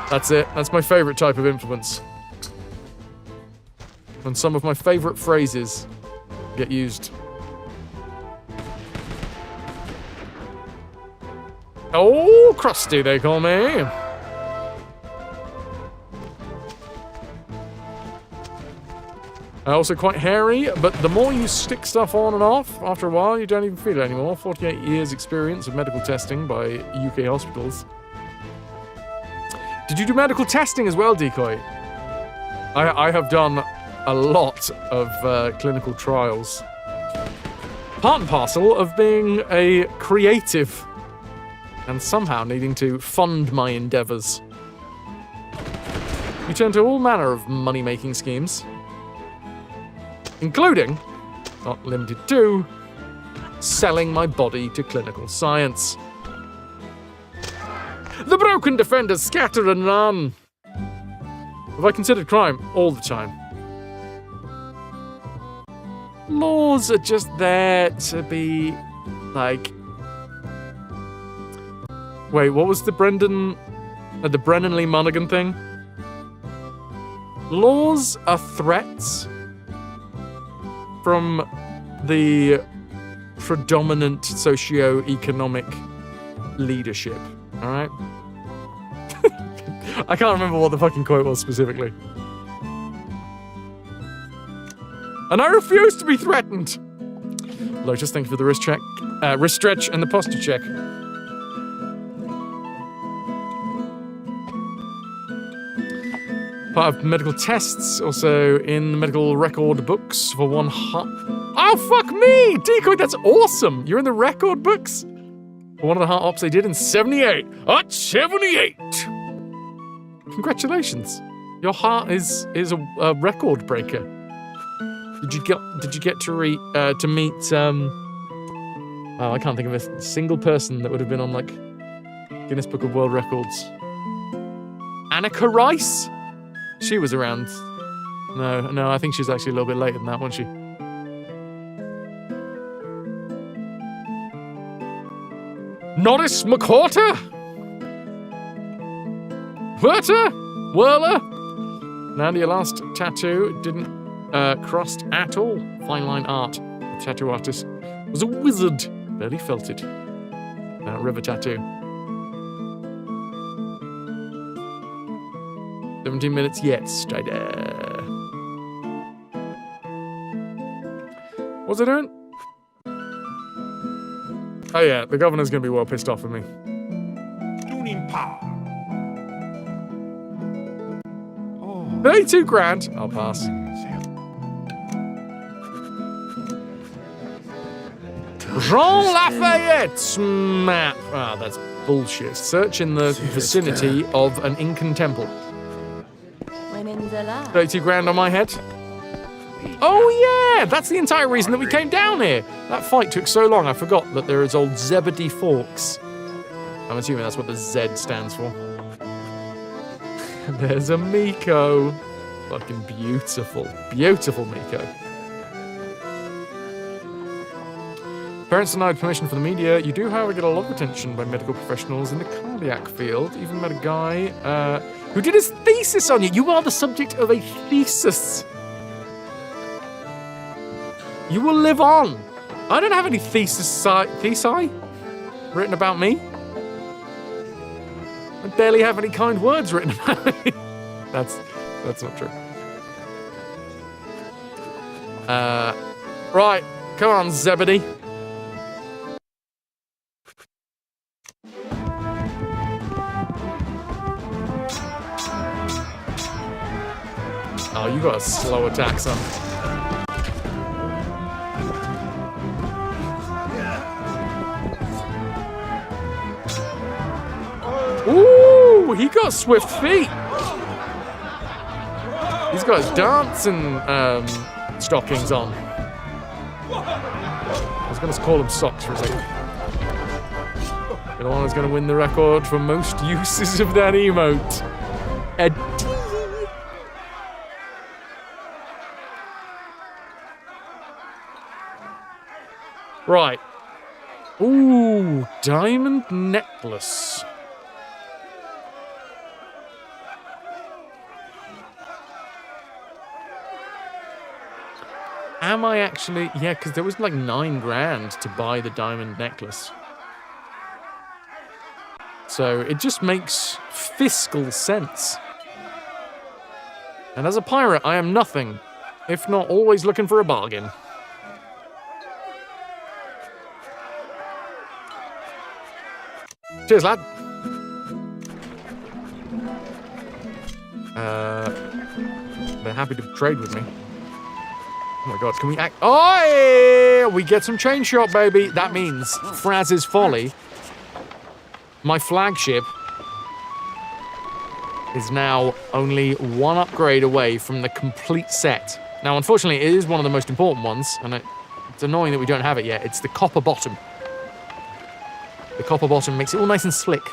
That's it. That's my favorite type of influence. When some of my favorite phrases get used. Oh, crusty, they call me. Also quite hairy, but the more you stick stuff on and off, after a while, you don't even feel it anymore. 48 years experience of medical testing by UK hospitals. Did you do medical testing as well, Decoy? I have done a lot of clinical trials. Part and parcel of being a creative and somehow needing to fund my endeavours. You turn to all manner of money-making schemes, including, not limited to, selling my body to clinical science. The broken defenders scatter and run. Have I considered crime all the time? Laws are just there to be, like... Wait, what was the Brennan Lee Monaghan thing? Laws are threats from the predominant socio-economic leadership, alright? I can't remember what the fucking quote was specifically. And I refuse to be threatened! Lotus, thank you for the wrist stretch and the posture check. Part of medical tests, also in the medical record books for one heart. Oh, fuck me! Decoy, that's awesome! You're in the record books? For one of the heart ops they did in 78. At 78! Congratulations. Your heart is a record breaker. Did you get to meet oh, I can't think of a single person that would have been on like Guinness Book of World Records. Annika Rice? She was around. No, I think she's actually a little bit later than that, wasn't she? Norris McWhorter? Whirler? Now your last tattoo didn't crossed at all. Fine line art. The tattoo artist was a wizard. Barely felt it. River tattoo. 17 minutes yet, Strider. What's it doing? Oh yeah, the governor's gonna be well pissed off with me. 32 grand. I'll pass. Jean Lafayette's map. Ah, that's bullshit. Search in the vicinity of an Incan temple. 32 grand on my head. Oh yeah, that's the entire reason that we came down here. That fight took so long, I forgot that there is old Zebedee Forks. I'm assuming that's what the Z stands for. There's a Miko. Fucking beautiful. Beautiful Miko. Parents denied permission for the media. You do, however, get a lot of attention by medical professionals in the cardiac field. Even met a guy who did his thesis on you. You are the subject of a thesis. You will live on. I don't have any thesi written about me. I barely have any kind words written about me. That's not true. Right, come on, Zebedee. Oh, you got a slow attack, son. Ooh, he got swift feet. He's got his dancing stockings on. I was going to call them socks for a second. The one who's going to win the record for most uses of that emote. Right. Ooh, diamond necklace. Am I actually... Yeah, because there was like 9 grand to buy the diamond necklace. So it just makes fiscal sense. And as a pirate, I am nothing if not always looking for a bargain. Cheers, lad. They're happy to trade with me. Oh my god, can we act? Oh, we get some chain shot, baby. That means Fraz's Folly, my flagship, is now only one upgrade away from the complete set. Now, unfortunately, it is one of the most important ones, and it's annoying that we don't have it yet. It's the copper bottom. The copper bottom makes it all nice and slick.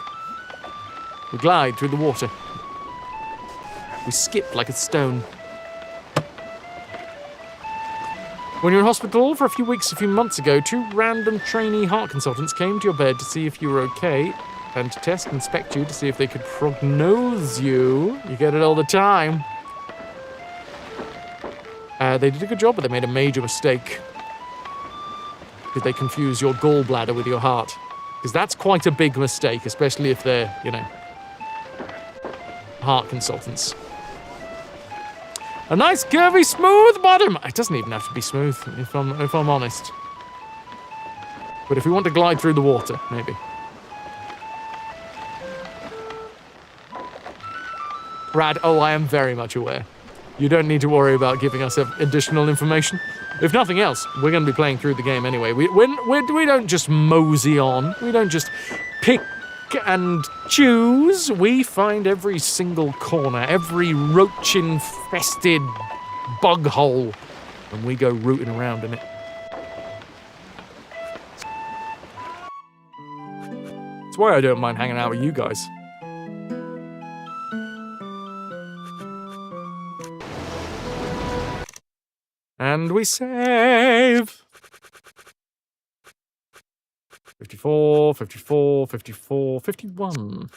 We glide through the water. We skip like a stone. When you were in hospital for a few weeks, a few months ago, 2 random trainee heart consultants came to your bed to see if you were okay and to test and inspect you to see if they could prognose you. You get it all the time. They did a good job, but they made a major mistake. Did they confuse your gallbladder with your heart? Because that's quite a big mistake, especially if they're, you know, heart consultants. A nice, curvy, smooth bottom. It doesn't even have to be smooth, if I'm honest. But if we want to glide through the water, maybe. Rad, oh, I am very much aware. You don't need to worry about giving us additional information. If nothing else, we're going to be playing through the game anyway. We don't just mosey on. We don't just pick and choose. We find every single corner, every roach-infested bug hole, and we go rooting around in it. That's why I don't mind hanging out with you guys. And we save. 54, 54, 54, 51.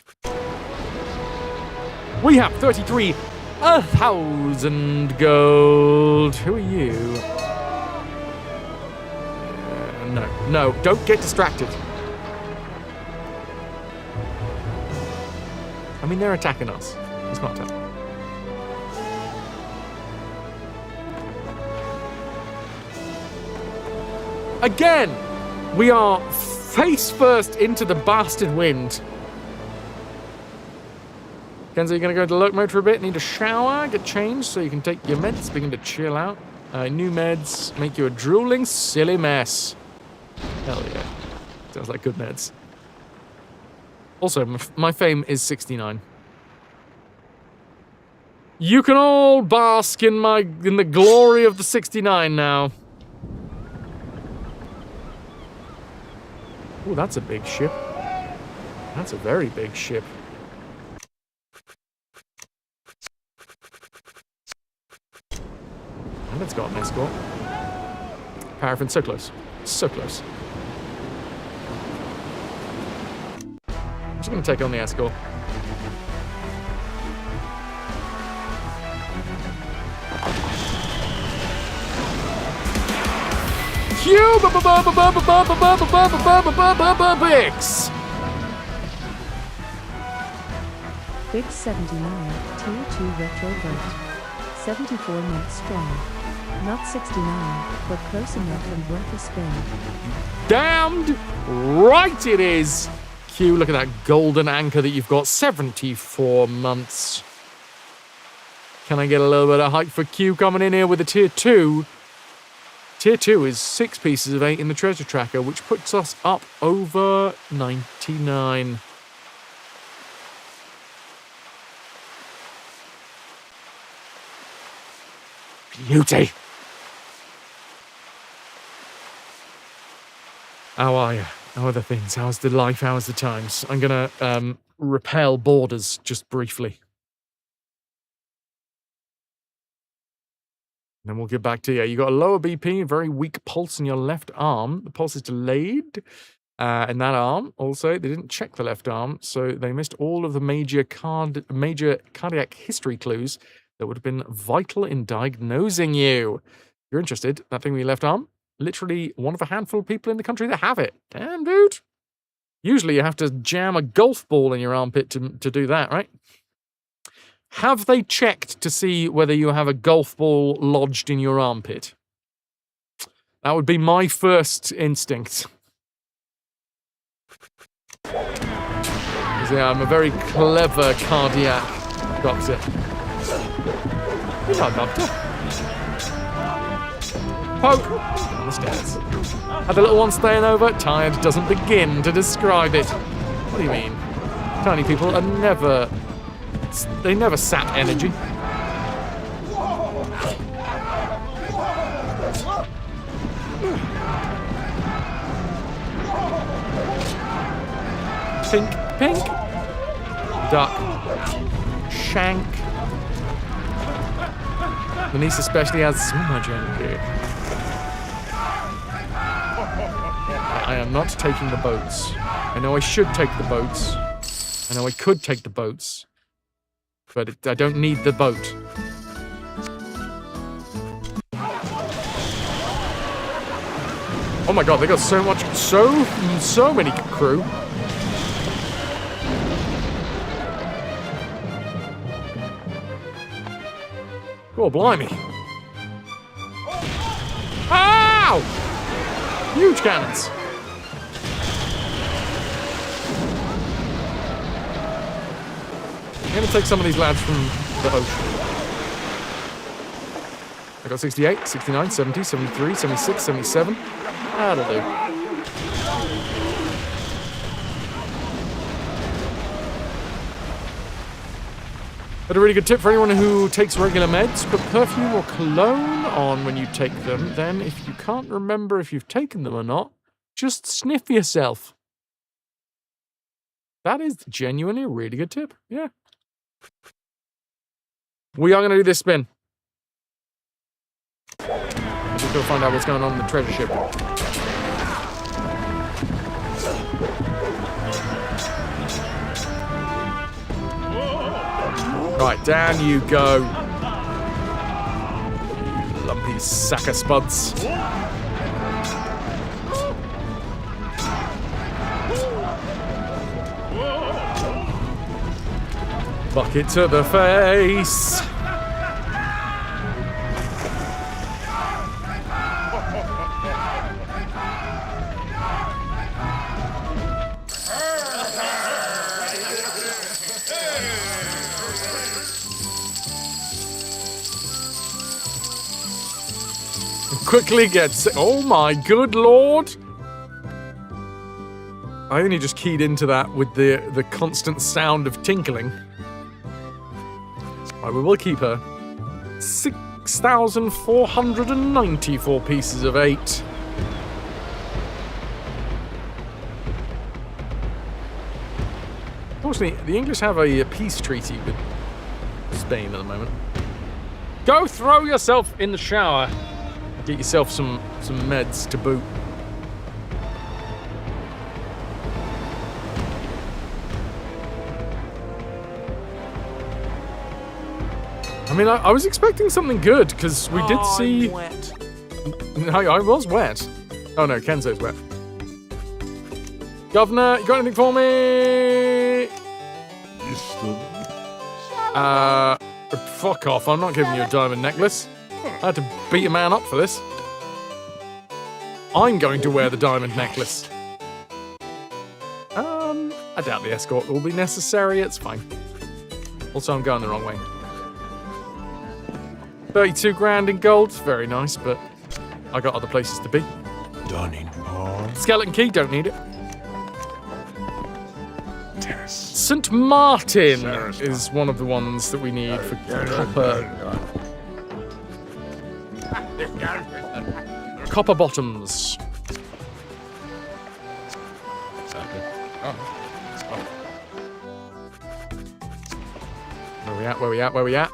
We have 33,000 gold. Who are you? No, don't get distracted. I mean, they're attacking us. It's not attacking. Again, we are face first into the bastard wind. Kenzo, you're going to go into lurk mode for a bit, need a shower, get changed so you can take your meds, begin to chill out. New meds make you a drooling, silly mess. Hell yeah. Sounds like good meds. Also, my fame is 69. You can all bask in the glory of the 69 now. Oh, that's a big ship. That's a very big ship. And it's got an escort. Paraffin, so close. So close. I'm just going to take on the escort. Bix! Big 79, Tier 2 RetroVution. 74 months strong. Not 69, but close enough and worth a spin. Damned right it is! Q, look at that golden anchor that you've got. 74 months. Can I get a little bit of hype for Q coming in here with a Tier 2? Tier 2 is 6 pieces of 8 in the treasure tracker, which puts us up over 99. Beauty! How are you? How are the things? How's the life? How's the times? I'm gonna repel borders just briefly. Then we'll get back to you. You got a lower BP, very weak pulse in your left arm. The pulse is delayed in that arm. Also, they didn't check the left arm, so they missed all of the major cardiac history clues that would have been vital in diagnosing you. If you're interested, that thing with your left arm, literally one of a handful of people in the country that have it. Damn, dude. Usually you have to jam a golf ball in your armpit to do that, right? Have they checked to see whether you have a golf ball lodged in your armpit? That would be my first instinct. Yeah, I'm a very clever cardiac doctor. You're not a doctor. Poke! On the stairs. Had the little one staying over? Tired doesn't begin to describe it. What do you mean? Tiny people are never... They never sap energy. Pink, pink. Duck. Shank. The niece especially has so much energy. I am not taking the boats. I know I should take the boats. I know I could take the boats. But I don't need the boat. Oh my god, they got so much, so many crew. Oh, blimey. Ow! Huge cannons. I'm going to take some of these lads from the ocean. I got 68, 69, 70, 73, 76, 77. That'll do. But a really good tip for anyone who takes regular meds, put perfume or cologne on when you take them. Then, if you can't remember if you've taken them or not, just sniff yourself. That is genuinely a really good tip. Yeah. We are going to do this spin. I'm just going to find out what's going on in the treasure ship. Right, down you go. You lumpy sack of spuds. Bucket to the face. Quickly gets... Oh my good lord! I only just keyed into that with the constant sound of tinkling. Right, we will keep her. 6,494 pieces of 8. Unfortunately, the English have a peace treaty with Spain at the moment. Go throw yourself in the shower. Get yourself some meds to boot. I mean, I was expecting something good, because we did see... I'm wet. I was wet. Oh no, Kenzo's wet. Governor, you got anything for me? Fuck off, I'm not giving you a diamond necklace. I had to beat a man up for this. I'm going to wear the diamond necklace. I doubt the escort will be necessary, it's fine. Also, I'm going the wrong way. 32 grand in gold, very nice, but I got other places to be. Dunning Hall. Skeleton key, don't need it. St. Martin is one of the ones that we need for copper bottoms. Where we at? Where we at? Where we at?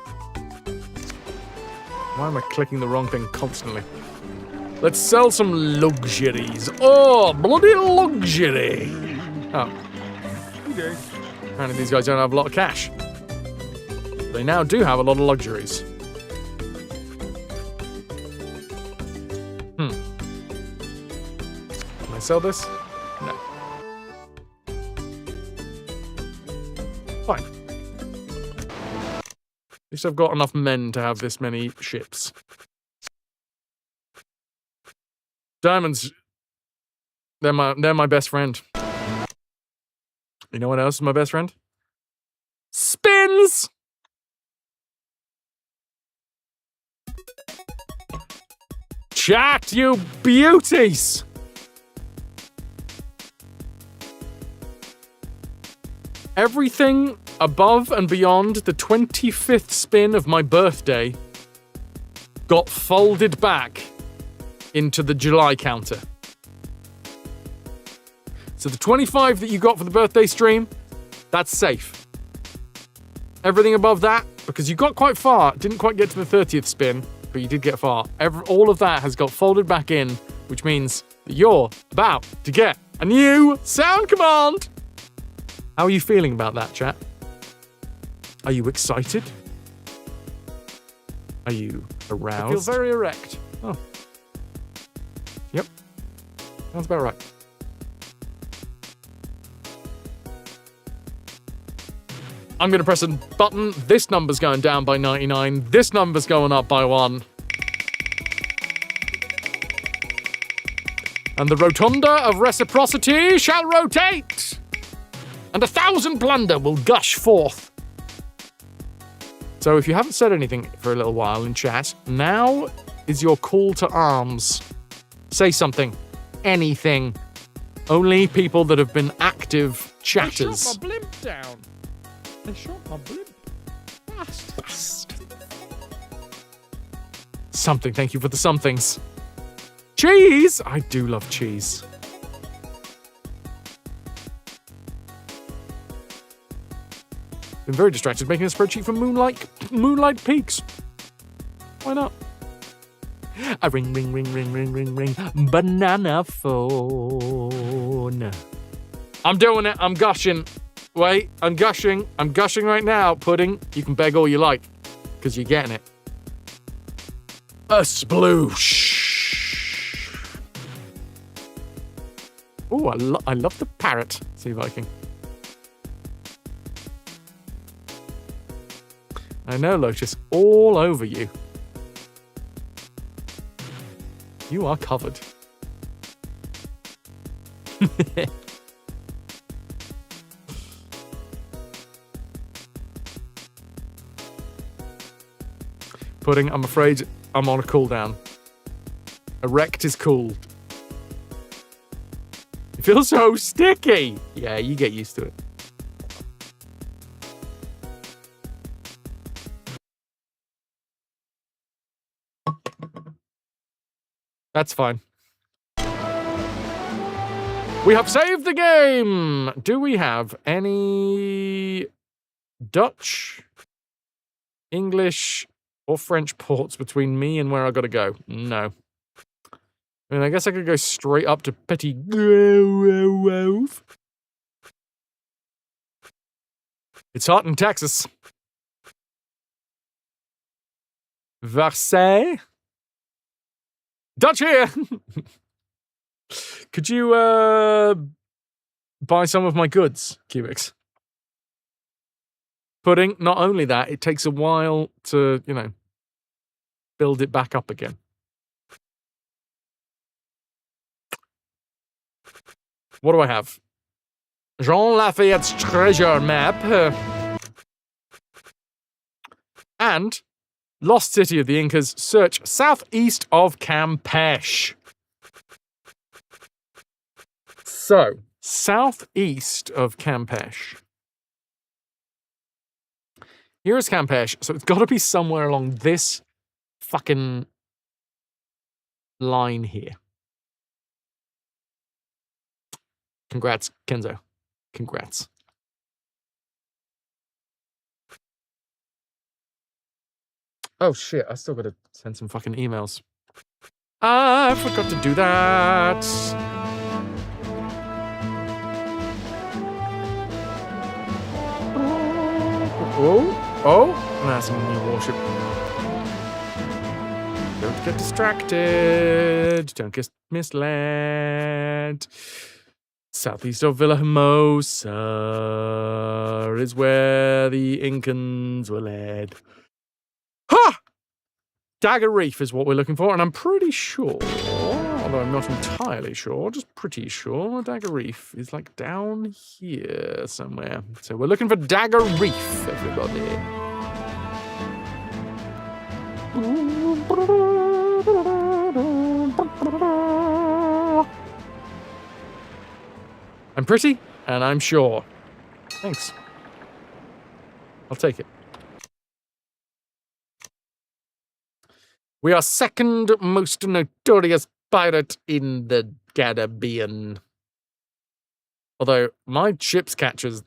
Why am I clicking the wrong thing constantly? Let's sell some luxuries. Oh, bloody luxury! Oh. Okay. Apparently these guys don't have a lot of cash. They now do have a lot of luxuries. Can I sell this? No. Fine. At least I've got enough men to have this many ships. Diamonds, they're my best friend. You know what else is my best friend? Spins! Chat, you beauties! Everything above and beyond the 25th spin of my birthday got folded back into the July counter. So the 25 that you got for the birthday stream, that's safe. Everything above that, because you got quite far, didn't quite get to the 30th spin, but you did get far. All of that has got folded back in, which means that you're about to get a new sound command. How are you feeling about that, chat? Are you excited? Are you aroused? I feel very erect. Oh. Yep. Sounds about right. I'm going to press a button. This number's going down by 99. This number's going up by 1. And the rotunda of reciprocity shall rotate. And 1,000 plunder will gush forth. So if you haven't said anything for a little while in chat, now is your call to arms. Say something. Anything. Only people that have been active chatters. I shot my blimp down. I shot my blimp. Fast. Something. Thank you for the somethings. Cheese! I do love cheese. Been very distracted making a spreadsheet for Moonlight Peaks. Why not? A ring, ring, ring, ring, ring, ring, ring. Banana phone. I'm doing it. I'm gushing. Wait, I'm gushing. I'm gushing right now. Pudding, you can beg all you like, because you're getting it. A sploosh. Oh, I love the parrot, Sea Viking. I know, Lotus, all over you. You are covered. Pudding, I'm afraid I'm on a cooldown. Erect is cooled. It feels so sticky. Yeah, you get used to it. That's fine. We have saved the game! Do we have any Dutch, English, or French ports between me and where I gotta go? No. I mean, I guess I could go straight up to Petit Grove. It's hot in Texas. Versailles. Dutch here! Could you, buy some of my goods, Cubics? Pudding, not only that, it takes a while to, build it back up again. What do I have? Jean Lafayette's treasure map. And Lost City of the Incas. Search southeast of Campeche. So, southeast of Campeche. Here is Campeche. So it's got to be somewhere along this fucking line here. Congrats, Kenzo. Congrats. Oh shit, I still gotta send some fucking emails. I forgot to do that. Oh, that's a new warship. Don't get distracted. Don't get misled. Southeast of Villa Hermosa it is where the Incans were led. Ha! Dagger Reef is what we're looking for, and I'm pretty sure, although I'm not entirely sure, just pretty sure, Dagger Reef is like down here somewhere. So we're looking for Dagger Reef, everybody. I'm pretty, and I'm sure. Thanks. I'll take it. We are second most notorious pirate in the Caribbean. Although my ships captured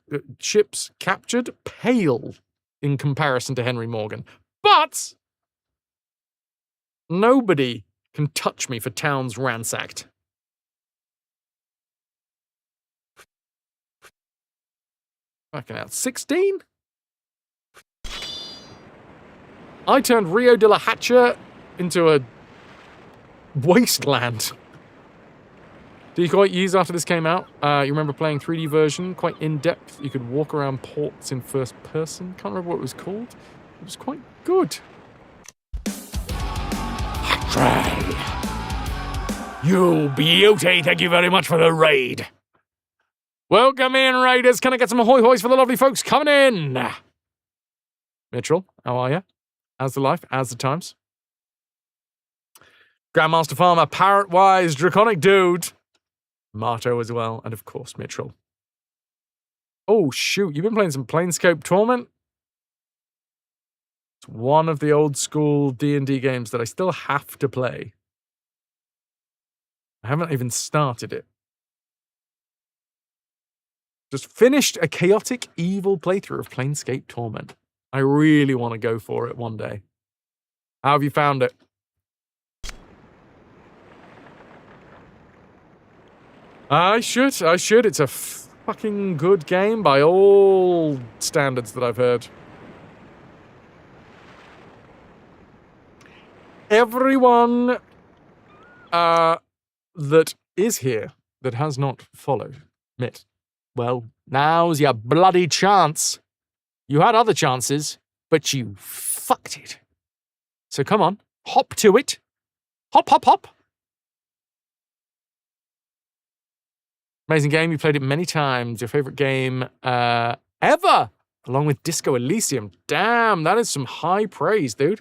pale in comparison to Henry Morgan. But nobody can touch me for towns ransacked. Fucking out. 16? I turned Rio de la Hacha into a wasteland. Decoy used after this came out. You remember playing 3D version, quite in-depth. You could walk around ports in first person. Can't remember what it was called. It was quite good. You beauty, thank you very much for the raid. Welcome in, raiders. Can I get some ahoy-hoys for the lovely folks coming in? Mitchell, how are you? How's the life? How's the times? Grandmaster Farmer, Parrot-Wise, Draconic Dude. Marto as well, and of course, Mitchell. Oh, shoot, you've been playing some Planescape Torment? It's one of the old-school D&D games that I still have to play. I haven't even started it. Just finished a chaotic, evil playthrough of Planescape Torment. I really want to go for it one day. How have you found it? I should. It's a fucking good game by all standards that I've heard. Everyone that is here that has not followed Mitt, well, now's your bloody chance. You had other chances, but you fucked it. So come on, hop to it. Hop, hop, hop. Amazing game. You played it many times. Your favorite game ever, along with Disco Elysium. Damn, that is some high praise, dude.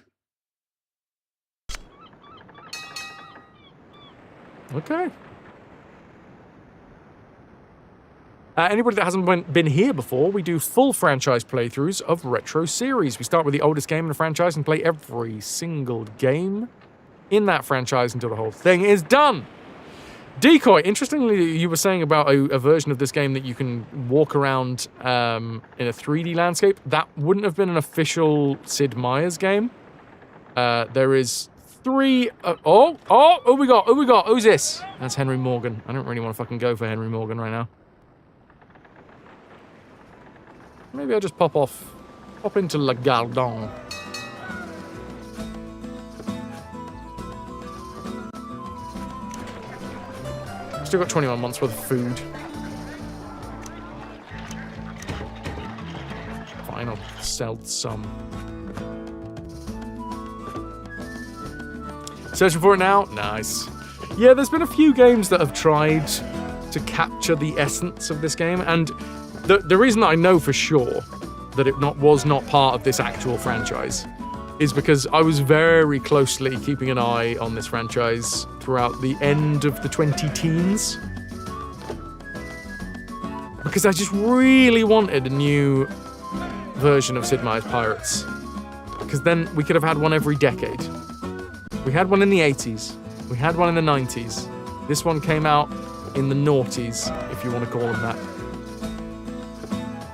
Okay. Anybody that hasn't been here before, we do full franchise playthroughs of Retro Series. We start with the oldest game in the franchise and play every single game in that franchise until the whole thing is done. Decoy, interestingly, you were saying about a version of this game that you can walk around in a 3D landscape. That wouldn't have been an official Sid Meier's game. There is 3... who we got? Who's this? That's Henry Morgan. I don't really want to fucking go for Henry Morgan right now. Maybe I'll just pop into Le Gardon. Still got 21 months worth of food. Fine, I'll sell some. Searching for it now? Nice. Yeah, there's been a few games that have tried to capture the essence of this game, and the reason that I know for sure that it was not part of this actual franchise is because I was very closely keeping an eye on this franchise throughout the end of the 20-teens. Because I just really wanted a new version of Sid Meier's Pirates. Because then we could have had one every decade. We had one in the 80s. We had one in the 90s. This one came out in the noughties, if you want to call them that.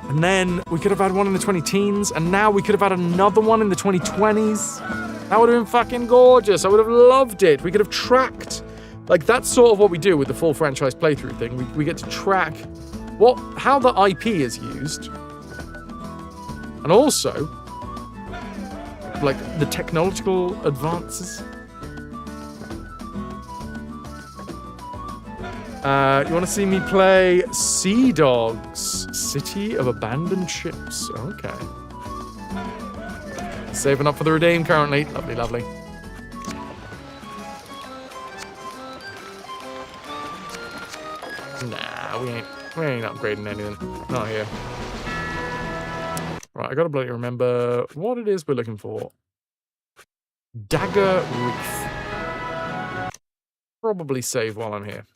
And then we could have had one in the 20-teens, and now we could have had another one in the 2020s. That would have been fucking gorgeous. I would have loved it. We could have tracked. Like, that's sort of what we do with the full franchise playthrough thing. We get to track how the IP is used. And also, like, the technological advances. You want to see me play Sea Dogs, City of Abandoned Ships. Okay. Saving up for the redeem currently. Lovely, lovely. Nah, we ain't upgrading anything. Not here. Right, I gotta bloody remember what it is we're looking for. Dagger Reef. Probably save while I'm here.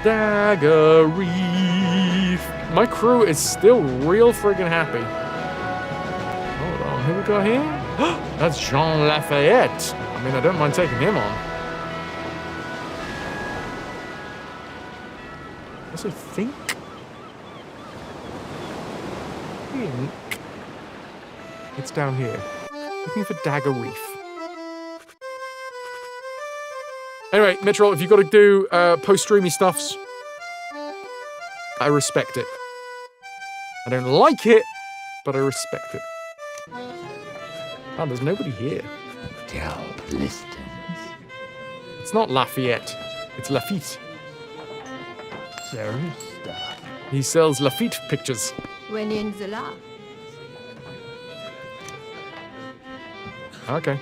Dagger Reef. My crew is still real friggin' happy. Hold on, who we got here? That's Jean Lafayette. I mean, I don't mind taking him on. What's it think? It's down here. Looking for Dagger Reef. Anyway, Mitchell, if you've got to do post-streamy stuffs, I respect it. I don't like it, but I respect it. Oh, there's nobody here. Tell listens. It's not Lafayette. It's Lafitte. Sarista. He sells Lafitte pictures. When in the lab. Okay.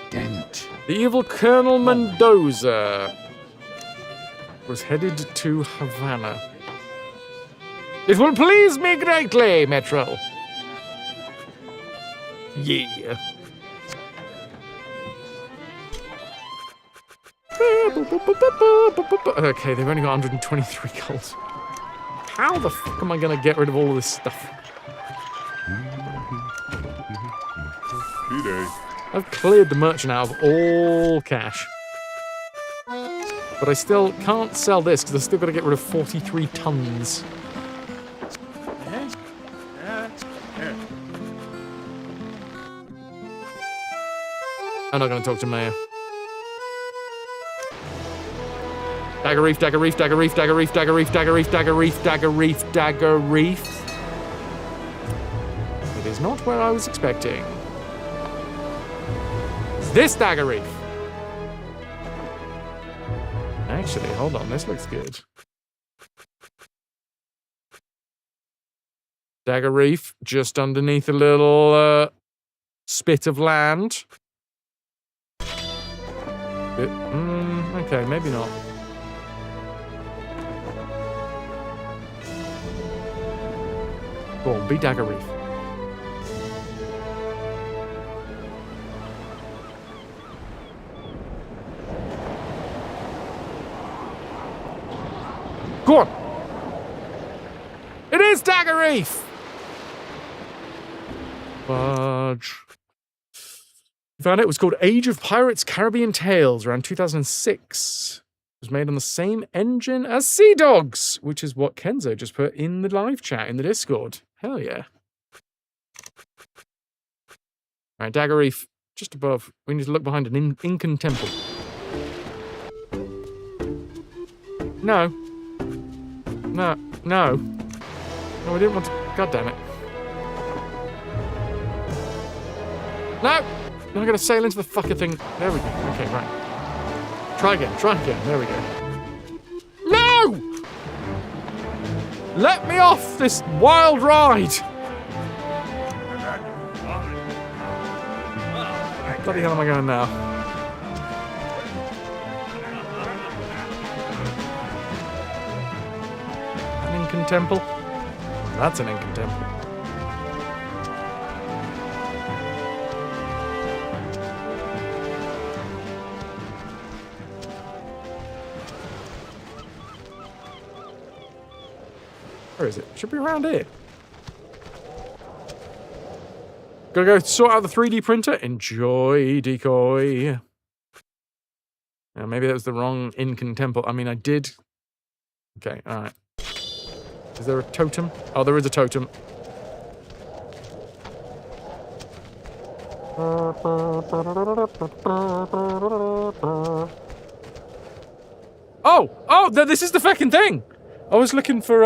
Dent. The evil Colonel Mendoza was headed to Havana. It will please me greatly, Metro. Yeah. Okay, they've only got 123 gold. How the fuck am I gonna get rid of all of this stuff? I've cleared the merchant out of all cash. But I still can't sell this because I've still got to get rid of 43 tons. I'm not going to talk to Meier. Dagger Reef, Dagger Reef, Dagger Reef, Dagger Reef, Dagger Reef, Dagger Reef, Dagger Reef, Dagger Reef, Dagger Reef. It is not where I was expecting. It's this Dagger Reef. Actually, hold on, this looks good. Dagger Reef, just underneath a little spit of land. Okay, maybe not. Go on, be Dagger Reef. Go on! It is Dagger Reef! Fudge. Found it was called Age of Pirates Caribbean Tales around 2006. It was made on the same engine as Sea Dogs, which is what Kenzo just put in the live chat in the Discord. Hell yeah. Alright, Dagger Reef, just above. We need to look behind an Incan temple. No. No, no. No, we didn't want to. God damn it. No! No, I'm gonna sail into the fucking thing. There we go. Okay, right. Try again, try again. There we go. No! Let me off this wild ride! Bloody hell am I going now? An Incan temple? That's an Incan temple. Where is it? Should be around here. Gotta go sort out the 3D printer. Enjoy, decoy. Yeah, maybe that was the wrong Incan temple. I mean, I did. Okay, alright. Is there a totem? Oh, there is a totem. Oh, this is the fucking thing. I was looking for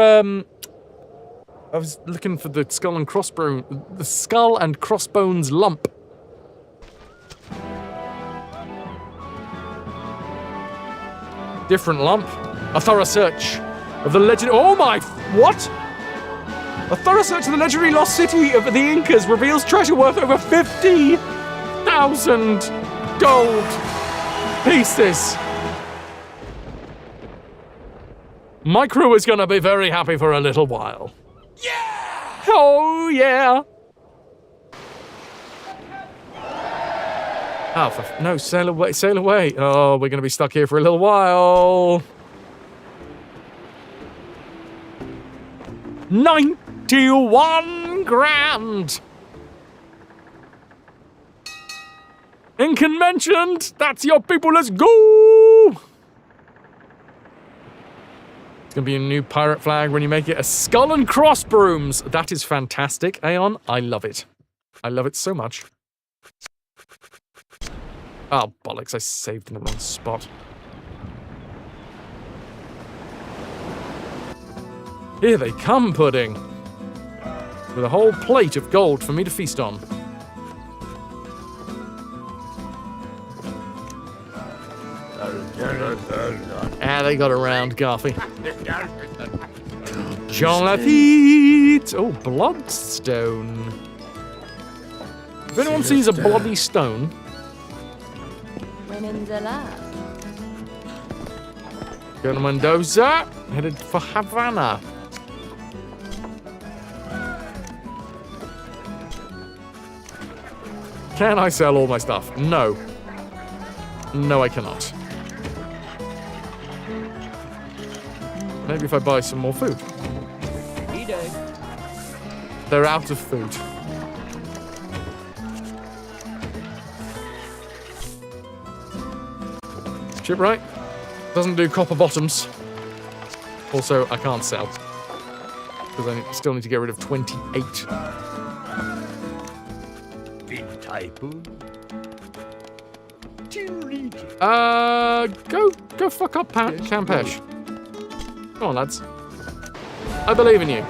the skull and crossbones lump. Different lump. A thorough search of the legend. Oh my. What? A thorough search of the legendary lost city of the Incas reveals treasure worth over 50,000 gold pieces. My crew is going to be very happy for a little while. Yeah! Oh, yeah! Oh, no, sail away, sail away. Oh, we're going to be stuck here for a little while. 91 grand! Incan mentioned! That's your people, let's go! It's gonna be a new pirate flag when you make it a skull and cross brooms. That is fantastic, Aeon. I love it. I love it so much. Oh, bollocks, I saved in the wrong spot. Here they come, pudding. With a whole plate of gold for me to feast on. Ah, they got around, Garfy. Jean Lafitte! Oh, bloodstone. If anyone sees a bloody stone... Colonel Mendoza, headed for Havana. Can I sell all my stuff? No. No, I cannot. Maybe if I buy some more food. They're out of food. Shipwright doesn't do copper bottoms. Also, I can't sell. Because I still need to get rid of 28. Go fuck up, Campeche. Come on, lads. I believe in you.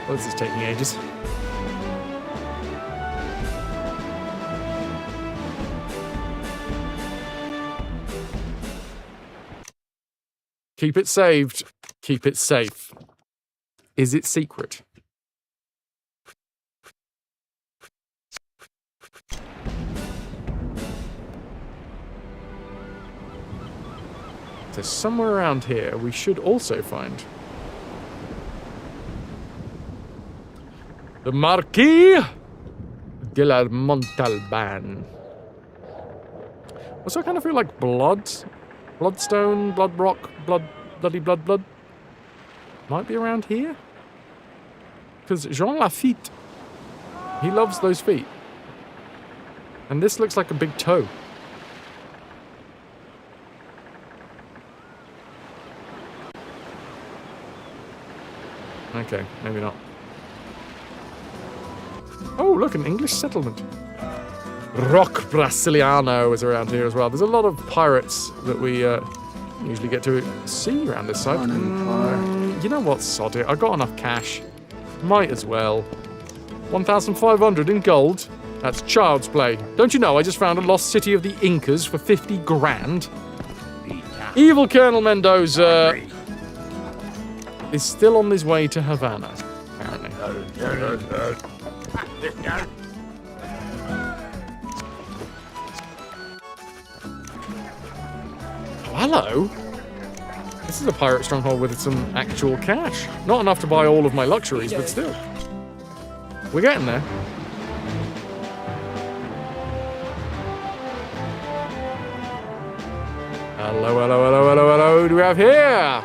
Well, this is taking ages. Keep it saved. Keep it safe. Is it secret? So somewhere around here we should also find the Marquis de la Montalban. Also, I kind of feel like Bloodstone, Blood Rock, Blood. Might be around here? Because Jean Lafitte, he loves those feet. And this looks like a big toe. Okay, maybe not. Oh, look, an English settlement. Rock Brasiliano is around here as well. There's a lot of pirates that we usually get to see around this side. You know what, sod it. I got enough cash. Might as well. 1,500 in gold. That's child's play. Don't you know I just found a lost city of the Incas for 50 grand? Evil Colonel Mendoza is still on his way to Havana, apparently. Hello? This is a pirate stronghold with some actual cash. Not enough to buy all of my luxuries, but still. We're getting there. Hello. Who do we have here?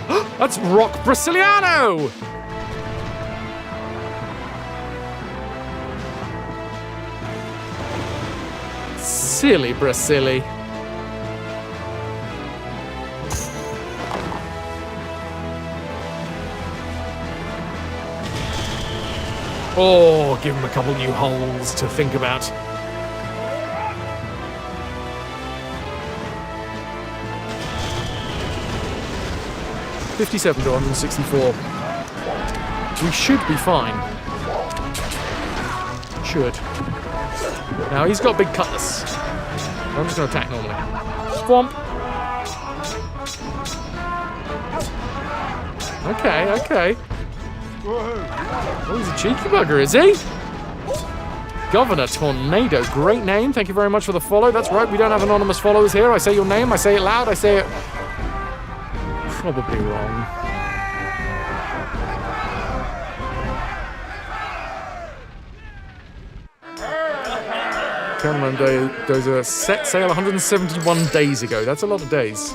Oh. That's Rock Brasiliano! Silly Brasili. Oh, give him a couple new holes to think about. 57 to 164. We should be fine. Should. Now, he's got a big cutlass. I'm just going to attack normally. Swamp. Okay, okay. Oh, he's a cheeky bugger, is he? Governor Tornado, great name. Thank you very much for the follow. That's right, we don't have anonymous followers here. I say your name, I say it loud, I say it probably wrong. Cameron Dozer set sail 171 days ago. That's a lot of days.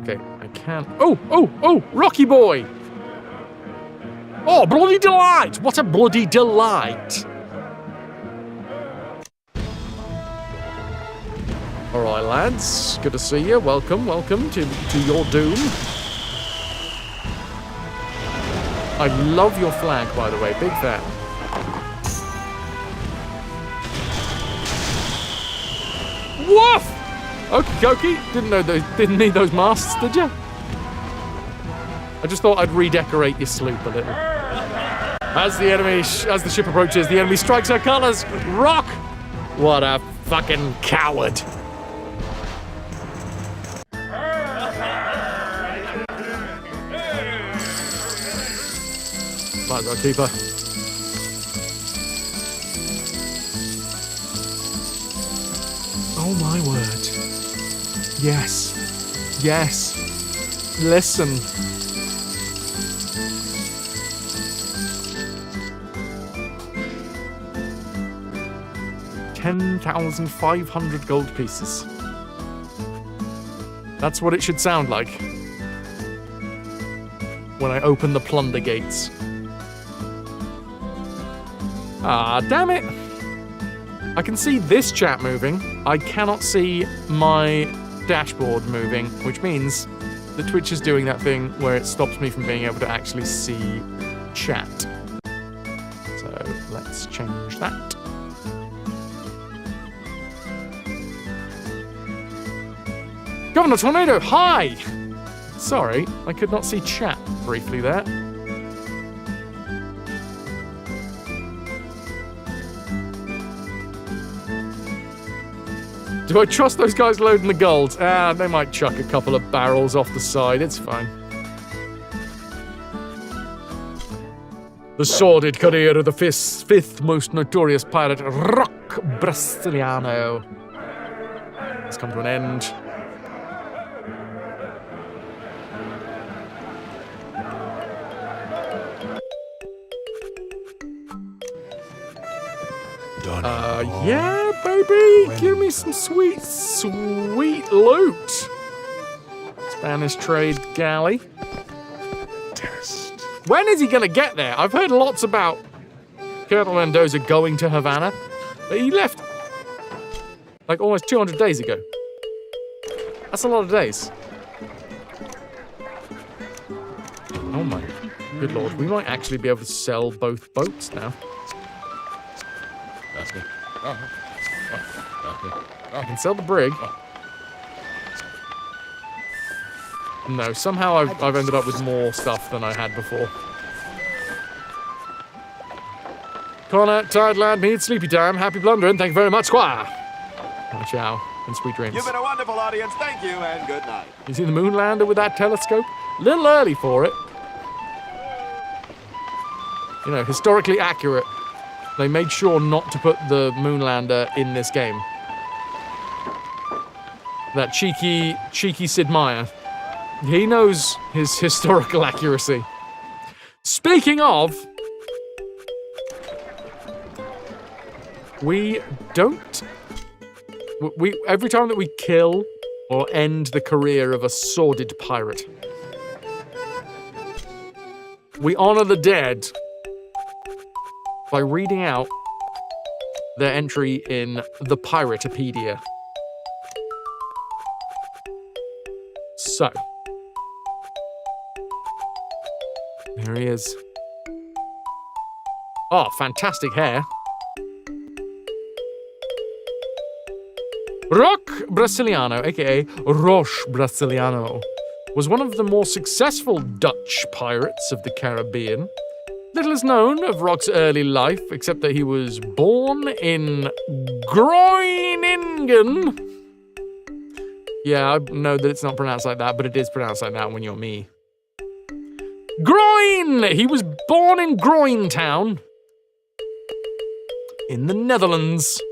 Okay, I can't. Oh, Rocky Boy! Oh, bloody delight! What a bloody delight! All right, lads. Good to see you. Welcome to your doom. I love your flag, by the way. Big fan. Woof! Okie dokie. Didn't need those masts, did you? I just thought I'd redecorate your sloop a little. As the ship approaches, the enemy strikes her colors. Rock! What a fucking coward. Might as well keep her. Oh my word. Yes. Yes. Listen. $10,500 gold pieces. That's what it should sound like when I open the plunder gates. Ah, damn it! I can see this chat moving. I cannot see my dashboard moving, which means the Twitch is doing that thing where it stops me from being able to actually see chat. So let's change that. Governor Tornado, hi! Sorry, I could not see chat briefly there. Do I trust those guys loading the gold? They might chuck a couple of barrels off the side. It's fine. The sordid career of the fifth most notorious pirate, Rock Brasiliano, has come to an end. Yeah, baby! Give me some sweet, sweet loot! Spanish trade galley. Test. When is he gonna get there? I've heard lots about Colonel Mendoza going to Havana, but he left like almost 200 days ago. That's a lot of days. Oh my good lord, we might actually be able to sell both boats now. I can sell the brig. No, somehow I've ended up with more stuff than I had before. Connor, tired lad, needs sleepy time. Happy plundering. Thank you very much, Squire. Ciao, and sweet dreams. You've been a wonderful audience. Thank you, and good night. You see the moon lander with that telescope? A little early for it. You know, historically accurate. They made sure not to put the moonlander in this game. That cheeky Sid Meier. He knows his historical accuracy. Speaking of, we every time that we kill or end the career of a sordid pirate, we honor the dead by reading out their entry in the Piratepedia. So, there he is. Oh, fantastic hair. Roque Brasiliano, aka Roche Brasiliano, was one of the more successful Dutch pirates of the Caribbean. Little is known of Rock's early life, except that he was born in Groningen. Yeah, I know that it's not pronounced like that, but it is pronounced like that when you're me. Groin! He was born in Groin Town, in the Netherlands,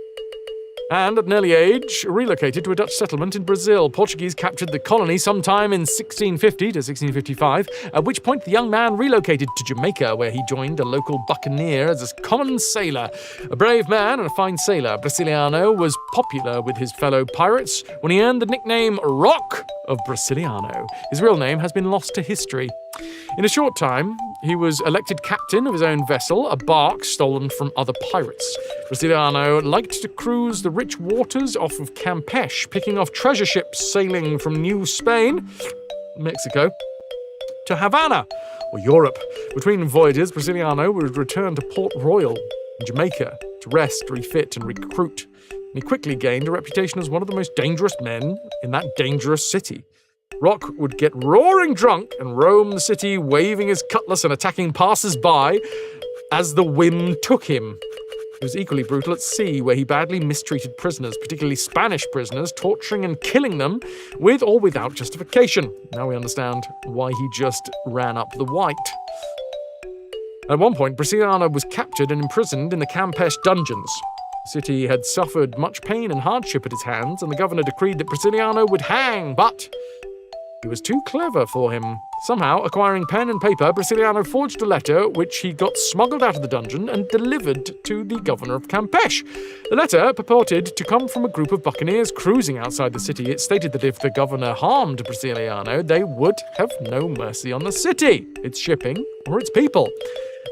and at an early age relocated to a Dutch settlement in Brazil. Portuguese captured the colony sometime in 1650 to 1655, at which point the young man relocated to Jamaica, where he joined a local buccaneer as a common sailor. A brave man and a fine sailor, Brasiliano was popular with his fellow pirates when he earned the nickname Rock of Brasiliano. His real name has been lost to history. In a short time, he was elected captain of his own vessel, a bark stolen from other pirates. Brasiliano liked to cruise the rich waters off of Campeche, picking off treasure ships sailing from New Spain, Mexico, to Havana, or Europe. Between voyages, Brasiliano would return to Port Royal in Jamaica to rest, refit, and recruit. And he quickly gained a reputation as one of the most dangerous men in that dangerous city. Rock would get roaring drunk and roam the city, waving his cutlass and attacking passers-by as the whim took him. He was equally brutal at sea, where he badly mistreated prisoners, particularly Spanish prisoners, torturing and killing them with or without justification. Now we understand why he just ran up the white. At one point, Brasiliano was captured and imprisoned in the Campeche dungeons. The city had suffered much pain and hardship at his hands, and the governor decreed that Brasiliano would hang, but he was too clever for him. Somehow, acquiring pen and paper, Brasiliano forged a letter which he got smuggled out of the dungeon and delivered to the governor of Campeche. The letter purported to come from a group of buccaneers cruising outside the city. It stated that if the governor harmed Brasiliano, they would have no mercy on the city, its shipping, or its people.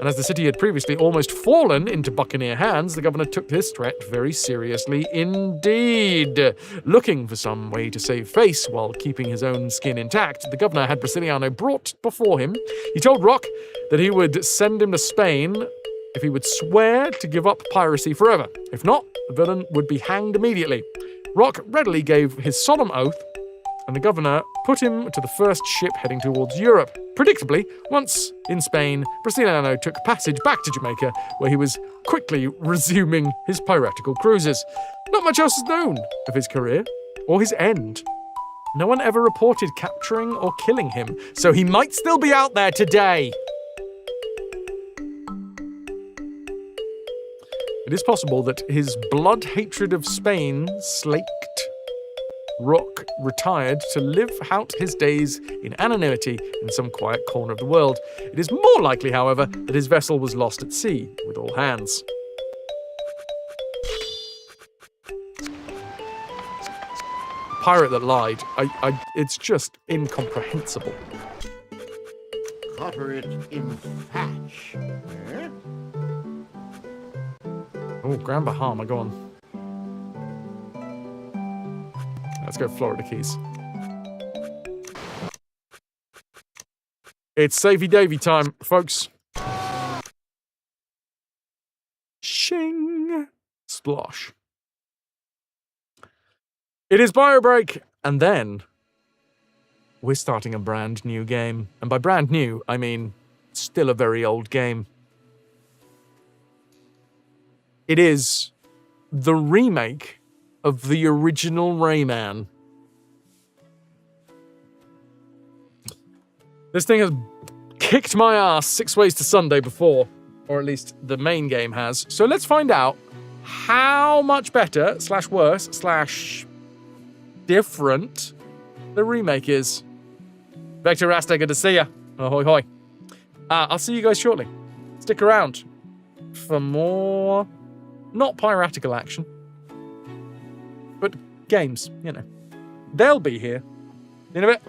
And as the city had previously almost fallen into buccaneer hands, the governor took this threat very seriously indeed. Looking for some way to save face while keeping his own skin intact, the governor had Brasiliano brought before him. He told Rock that he would send him to Spain if he would swear to give up piracy forever. If not, the villain would be hanged immediately. Rock readily gave his solemn oath, and the governor put him to the first ship heading towards Europe. Predictably, once in Spain, Brasiliano took passage back to Jamaica, where he was quickly resuming his piratical cruises. Not much else is known of his career, or his end. No one ever reported capturing or killing him, so he might still be out there today. It is possible that his blood hatred of Spain slaked, Rock retired to live out his days in anonymity in some quiet corner of the world. It is more likely, however, that his vessel was lost at sea with all hands. Pirate that lied. It's just incomprehensible. Cutter it in patch. Eh? Oh, Grand Bahama, go on. Let's go Florida Keys. It's Savey Davy time, folks. Shing. Splosh. It is bio break, and then we're starting a brand new game. And by brand new, I mean still a very old game. It is the remake of the original Rayman. This thing has kicked my ass 6 ways to Sunday before, or at least the main game has. So let's find out how much better, / worse, / different the remake is. Vector Rasta, good to see ya. Ahoy hoy. I'll see you guys shortly. Stick around for more, not piratical action, but games, you know. They'll be here in a bit.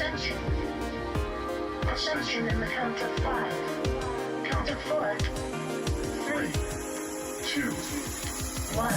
Attention. Attention in the count of 5. Count of 4. 3, 2, 1.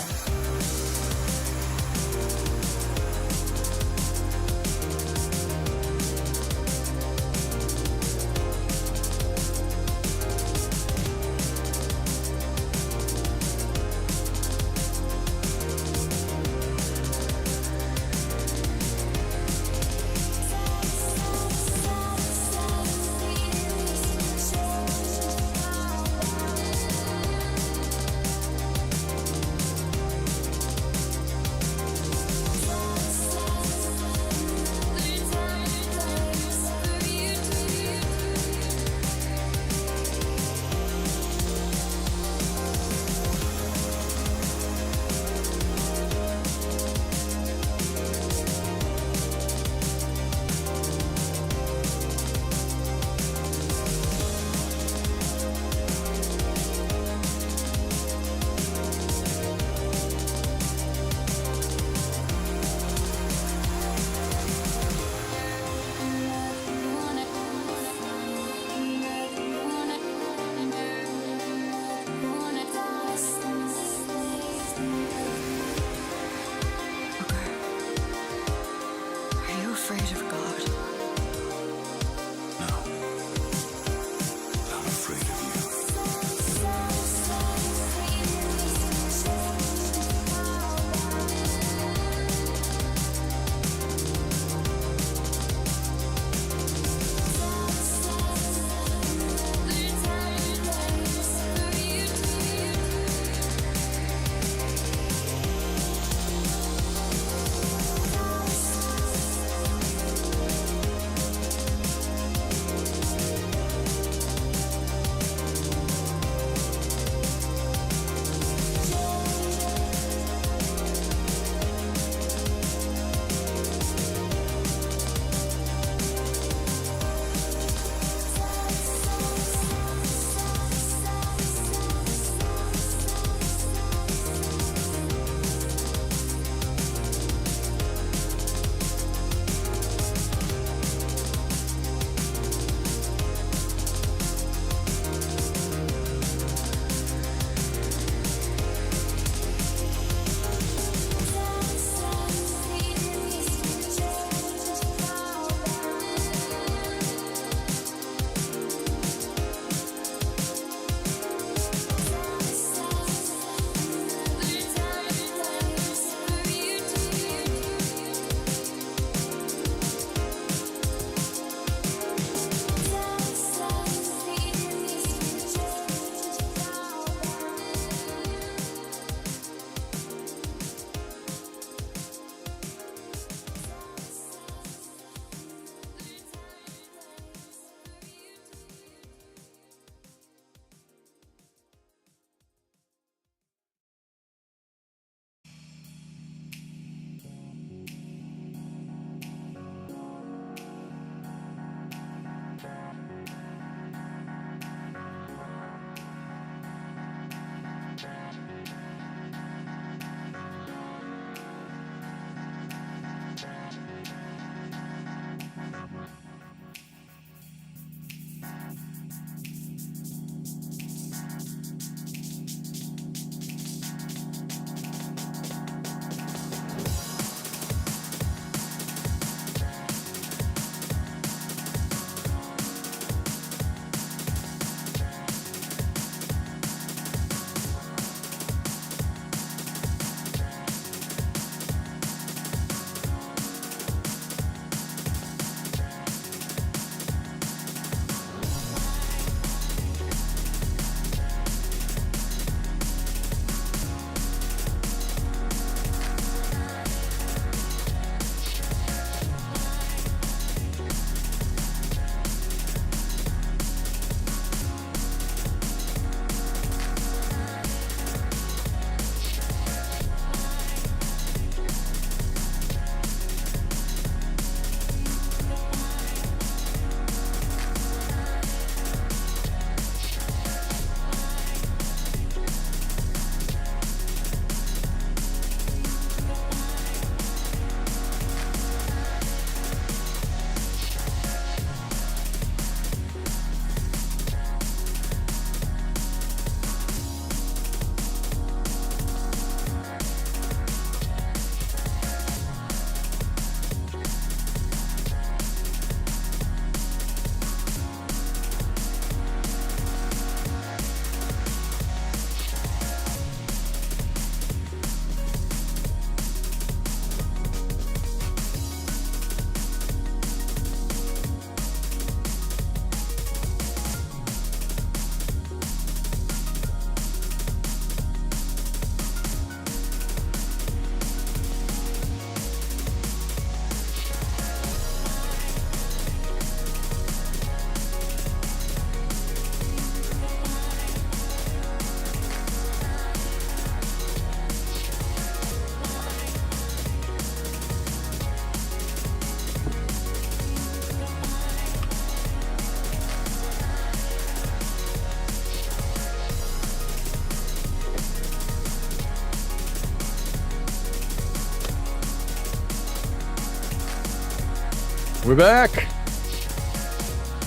We're back.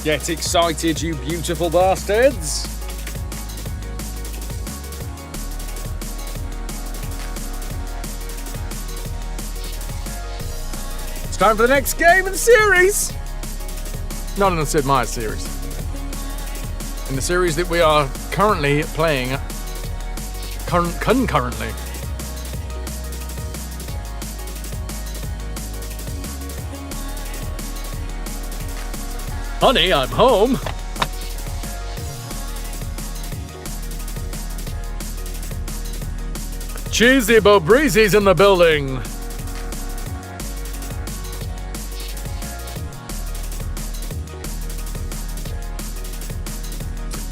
Get excited, you beautiful bastards. It's time for the next game in the series. Not in the Sid Meier series. In the series that we are currently playing concurrently. Honey, I'm home. Cheesy Bo Breezy's in the building.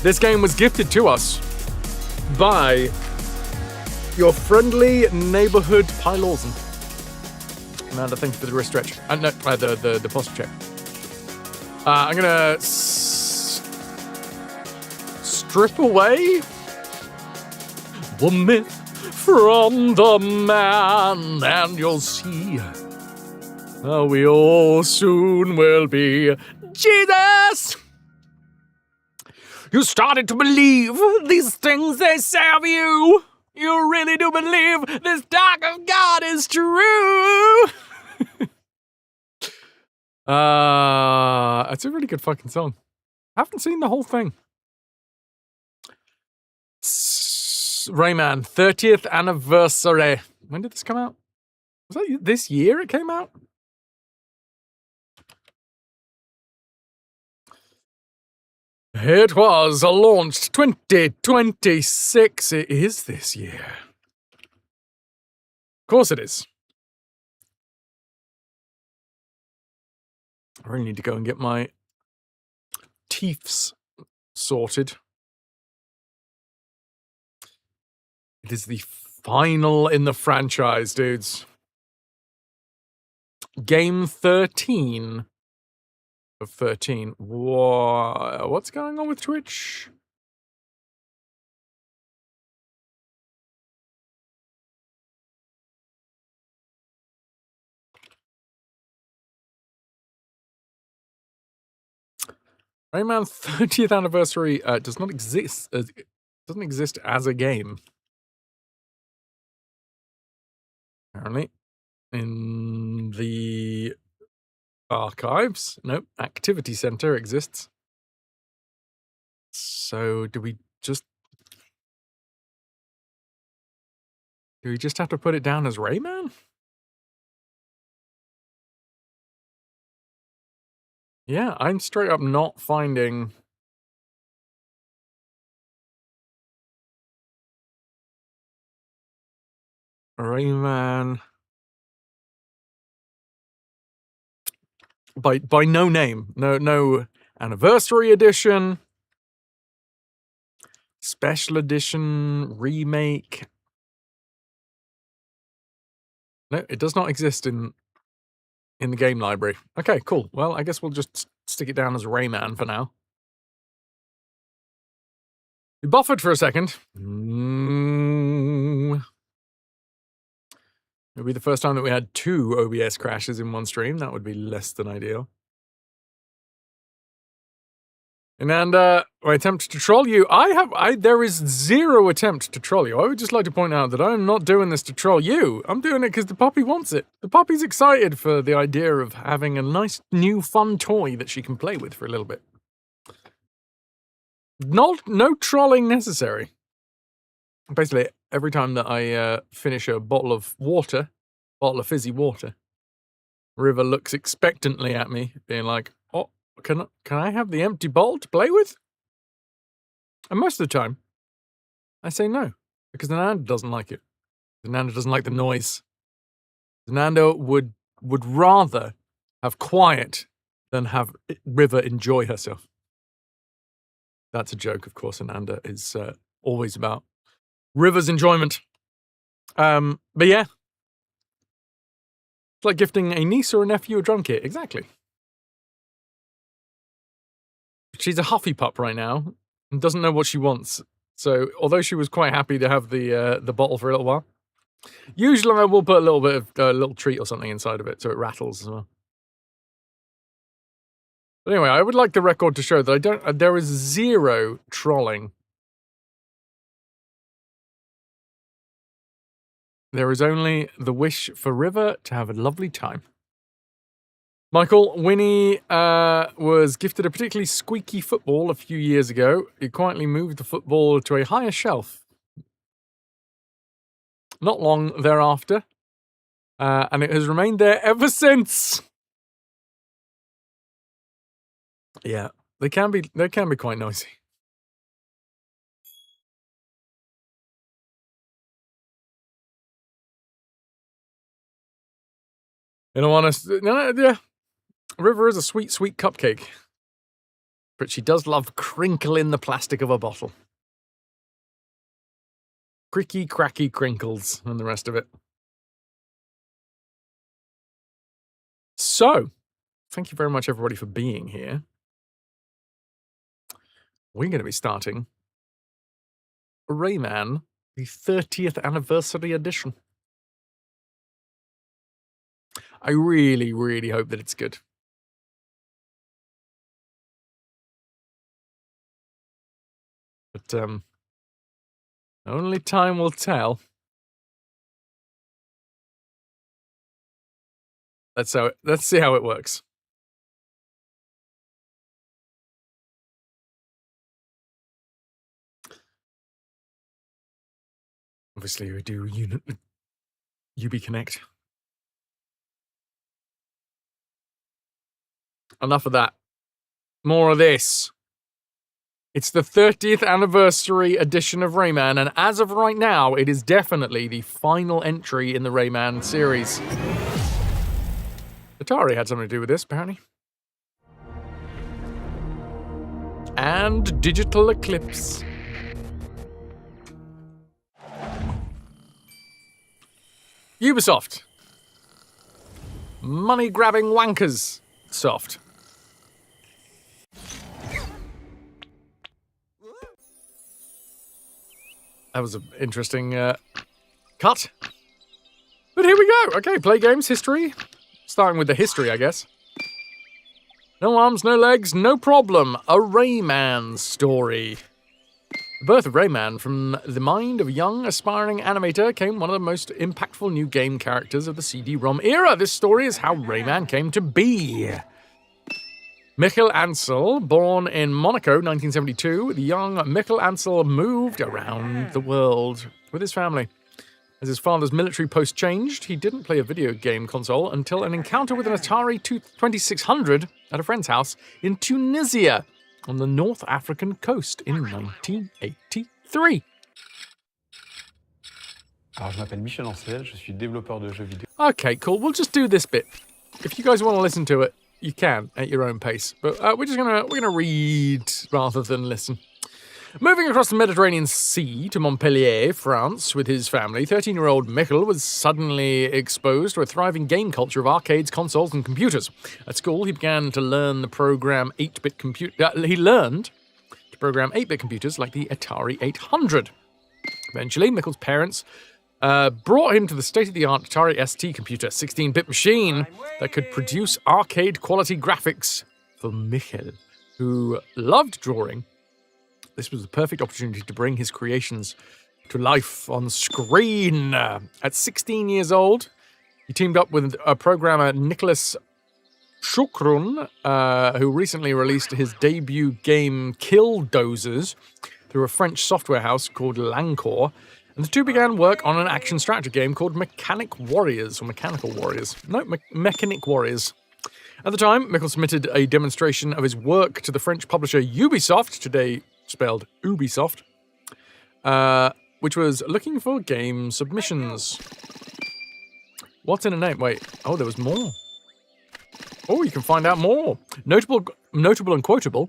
This game was gifted to us by your friendly neighborhood Pi Lawson. Amanda, thank you for the wrist stretch. No, the posture check. I'm gonna strip away the myth from the man, and you'll see how we all soon will be Jesus! You started to believe these things they say of you. You really do believe this talk of God is true. It's a really good fucking song. I haven't seen the whole thing. Rayman, 30th anniversary. When did this come out? Was that this year it came out? It was launched 2026. It is this year. Of course it is. I really need to go and get my teeths sorted. It is the final in the franchise, dudes. Game 13 of 13. What's going on with Twitch? Rayman 30th anniversary does not exist. Doesn't exist as a game. Apparently, in the archives, nope. Activity Center exists. So do we just have to put it down as Rayman? Yeah, I'm straight up not finding Rayman by no name. No anniversary edition, special edition, remake. No, it does not exist in the game library. Okay, cool. Well, I guess we'll just stick it down as Rayman for now. We buffered for a second. It would be the first time that we had 2 OBS crashes in one stream. That would be less than ideal. And my attempt to troll you. There is 0 attempt to troll you. I would just like to point out that I'm not doing this to troll you. I'm doing it because the puppy wants it. The puppy's excited for the idea of having a nice new fun toy that she can play with for a little bit. No trolling necessary. Basically, every time that I finish a bottle of fizzy water, River looks expectantly at me, being like, "Oh, can I have the empty bottle to play with?" And most of the time, I say no, because the Nanda doesn't like it. The Nanda doesn't like the noise. The Nanda would rather have quiet than have River enjoy herself. That's a joke, of course. Ananda is always about River's enjoyment. But yeah. It's like gifting a niece or a nephew a drum kit. Exactly. She's a huffy pup right now and doesn't know what she wants. So, although she was quite happy to have the bottle for a little while, usually I will put a little bit of a little treat or something inside of it so it rattles as well. But anyway, I would like the record to show that I don't. There is zero trolling. There is only the wish for River to have a lovely time. Michael, Winnie was gifted a particularly squeaky football a few years ago. He quietly moved the football to a higher shelf. Not long thereafter, and it has remained there ever since. Yeah, they can be quite noisy. In all honesty, yeah, River is a sweet, sweet cupcake, but she does love crinkling the plastic of a bottle. Cricky, cracky crinkles and the rest of it. So, thank you very much, everybody, for being here. We're going to be starting Rayman, the 30th anniversary edition. I really, really hope that it's good. But only time will tell. Let's see how it works. Obviously, we do UB Connect. Enough of that. More of this. It's the 30th anniversary edition of Rayman, and as of right now, it is definitely the final entry in the Rayman series. Atari had something to do with this, apparently. And Digital Eclipse. Ubisoft. Money-grabbing wankers. Soft. That was an interesting cut. But here we go. Okay, play games, history. Starting with the history, I guess. No arms, no legs, no problem. A Rayman story. The birth of Rayman from the mind of a young, aspiring animator came one of the most impactful new game characters of the CD-ROM era. This story is how Rayman came to be. Michael Ansel, born in Monaco, 1972, the young Michael Ansel moved around the world with his family. As his father's military post changed, he didn't play a video game console until an encounter with an Atari 2600 at a friend's house in Tunisia on the North African coast in 1983. Alors, je m'appelle Michel Ancel, je suis développeur de jeux vidéo. Okay, cool. We'll just do this bit. If you guys want to listen to it, you can at your own pace. But we're gonna read rather than listen. Moving across the Mediterranean Sea to Montpellier, France, with his family, 13-year-old Michael was suddenly exposed to a thriving game culture of arcades, consoles, and computers. At school, he began to learn the program 8-bit computer. He learned to program 8-bit computers like the Atari 800. Eventually, Michael's parents brought him to the state-of-the-art Atari ST computer, 16-bit machine that could produce arcade-quality graphics for Michael, who loved drawing. This was the perfect opportunity to bring his creations to life on screen. At 16 years old, he teamed up with a programmer, Nicolas Choucroun, who recently released his debut game Killdozers through a French software house called Lancourt, and the two began work on an action strategy game called Mechanic Warriors. At the time, Michael submitted a demonstration of his work to the French publisher Ubisoft, today spelled Ubisoft, which was looking for game submissions. What's in a name? Wait, oh, there was more. Oh, you can find out more. Notable and quotable.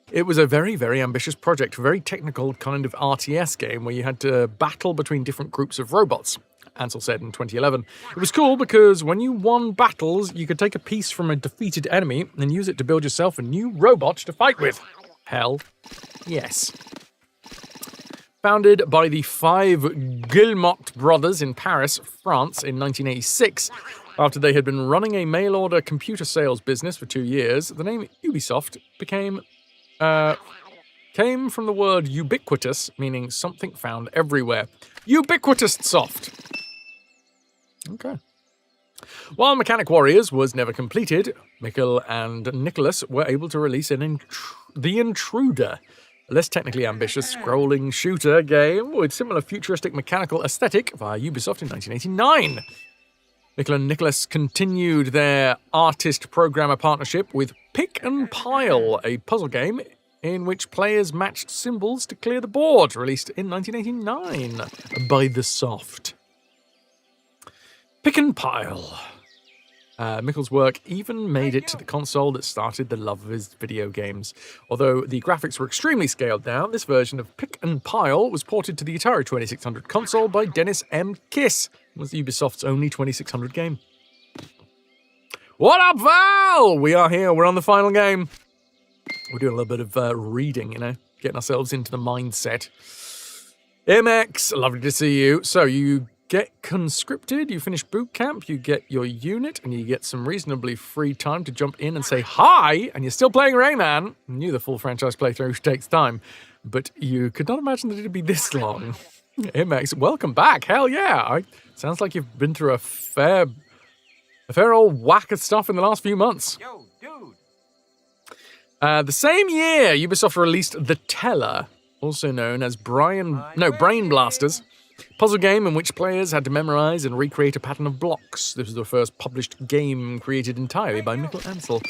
It was a very, very ambitious project, a very technical kind of RTS game where you had to battle between different groups of robots, Ansel said in 2011. It was cool because when you won battles, you could take a piece from a defeated enemy and use it to build yourself a new robot to fight with. Hell yes. Founded by the 5 Guillemot brothers in Paris, France in 1986, After they had been running a mail-order computer sales business for 2 years, the name Ubisoft came from the word ubiquitous, meaning something found everywhere. Ubiquitous soft. Okay. While Mechanic Warriors was never completed, Mikkel and Nicholas were able to release The Intruder, a less technically ambitious scrolling shooter game with similar futuristic mechanical aesthetic via Ubisoft in 1989. Mikkel and Nicholas continued their artist-programmer partnership with Pick and Pile, a puzzle game in which players matched symbols to clear the board, released in 1989 by The Soft. Pick and Pile. Mikkel's work even made it to the console that started the love of his video games. Although the graphics were extremely scaled down, this version of Pick and Pile was ported to the Atari 2600 console by Dennis M. Kiss. It was Ubisoft's only 2600 game. What up, Val? We are here. We're on the final game. We're doing a little bit of reading, getting ourselves into the mindset. MX, lovely to see you. So you get conscripted, you finish boot camp, you get your unit, and you get some reasonably free time to jump in and say hi, and you're still playing Rayman. I knew the full franchise playthrough takes time, but you could not imagine that it'd be this long. MX, welcome back. Hell yeah. Sounds like you've been through a fair old whack of stuff in the last few months. Yo, dude. The same year, Ubisoft released The Teller, also known as Brain Blasters, puzzle game in which players had to memorize and recreate a pattern of blocks. This was the first published game created entirely by Mikkel Ansel.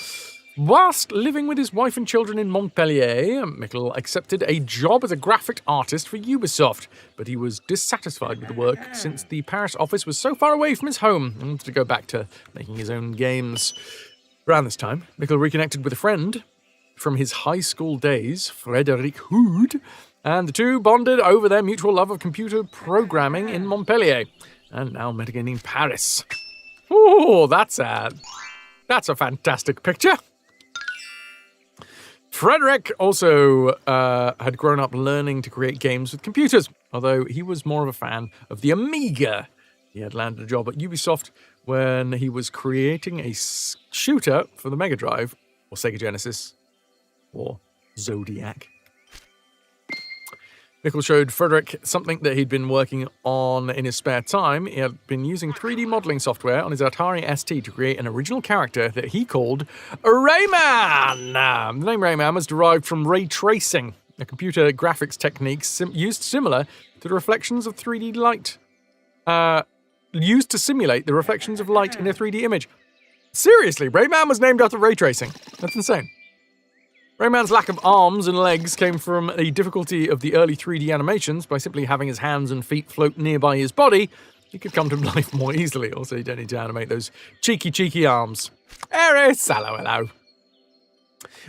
Whilst living with his wife and children in Montpellier, Mikkel accepted a job as a graphic artist for Ubisoft, but he was dissatisfied with the work since the Paris office was so far away from his home and wanted to go back to making his own games. Around this time, Mikkel reconnected with a friend from his high school days, Frederic Hood, and the two bonded over their mutual love of computer programming in Montpellier, and now met again in Paris. Oh, that's a fantastic picture. Frederick also had grown up learning to create games with computers, although he was more of a fan of the Amiga. He had landed a job at Ubisoft when he was creating a shooter for the Mega Drive, or Sega Genesis, or Zodiac. Mikkel showed Frederick something that he'd been working on in his spare time. He had been using 3D modeling software on his Atari ST to create an original character that he called Rayman. The name Rayman was derived from ray tracing, a computer graphics technique used similar to the reflections of 3D light. Used to simulate the reflections of light in a 3D image. Seriously, Rayman was named after ray tracing. That's insane. Rayman's lack of arms and legs came from the difficulty of the early 3D animations. By simply having his hands and feet float nearby his body, he could come to life more easily. Also, you don't need to animate those cheeky arms. Eris, hello.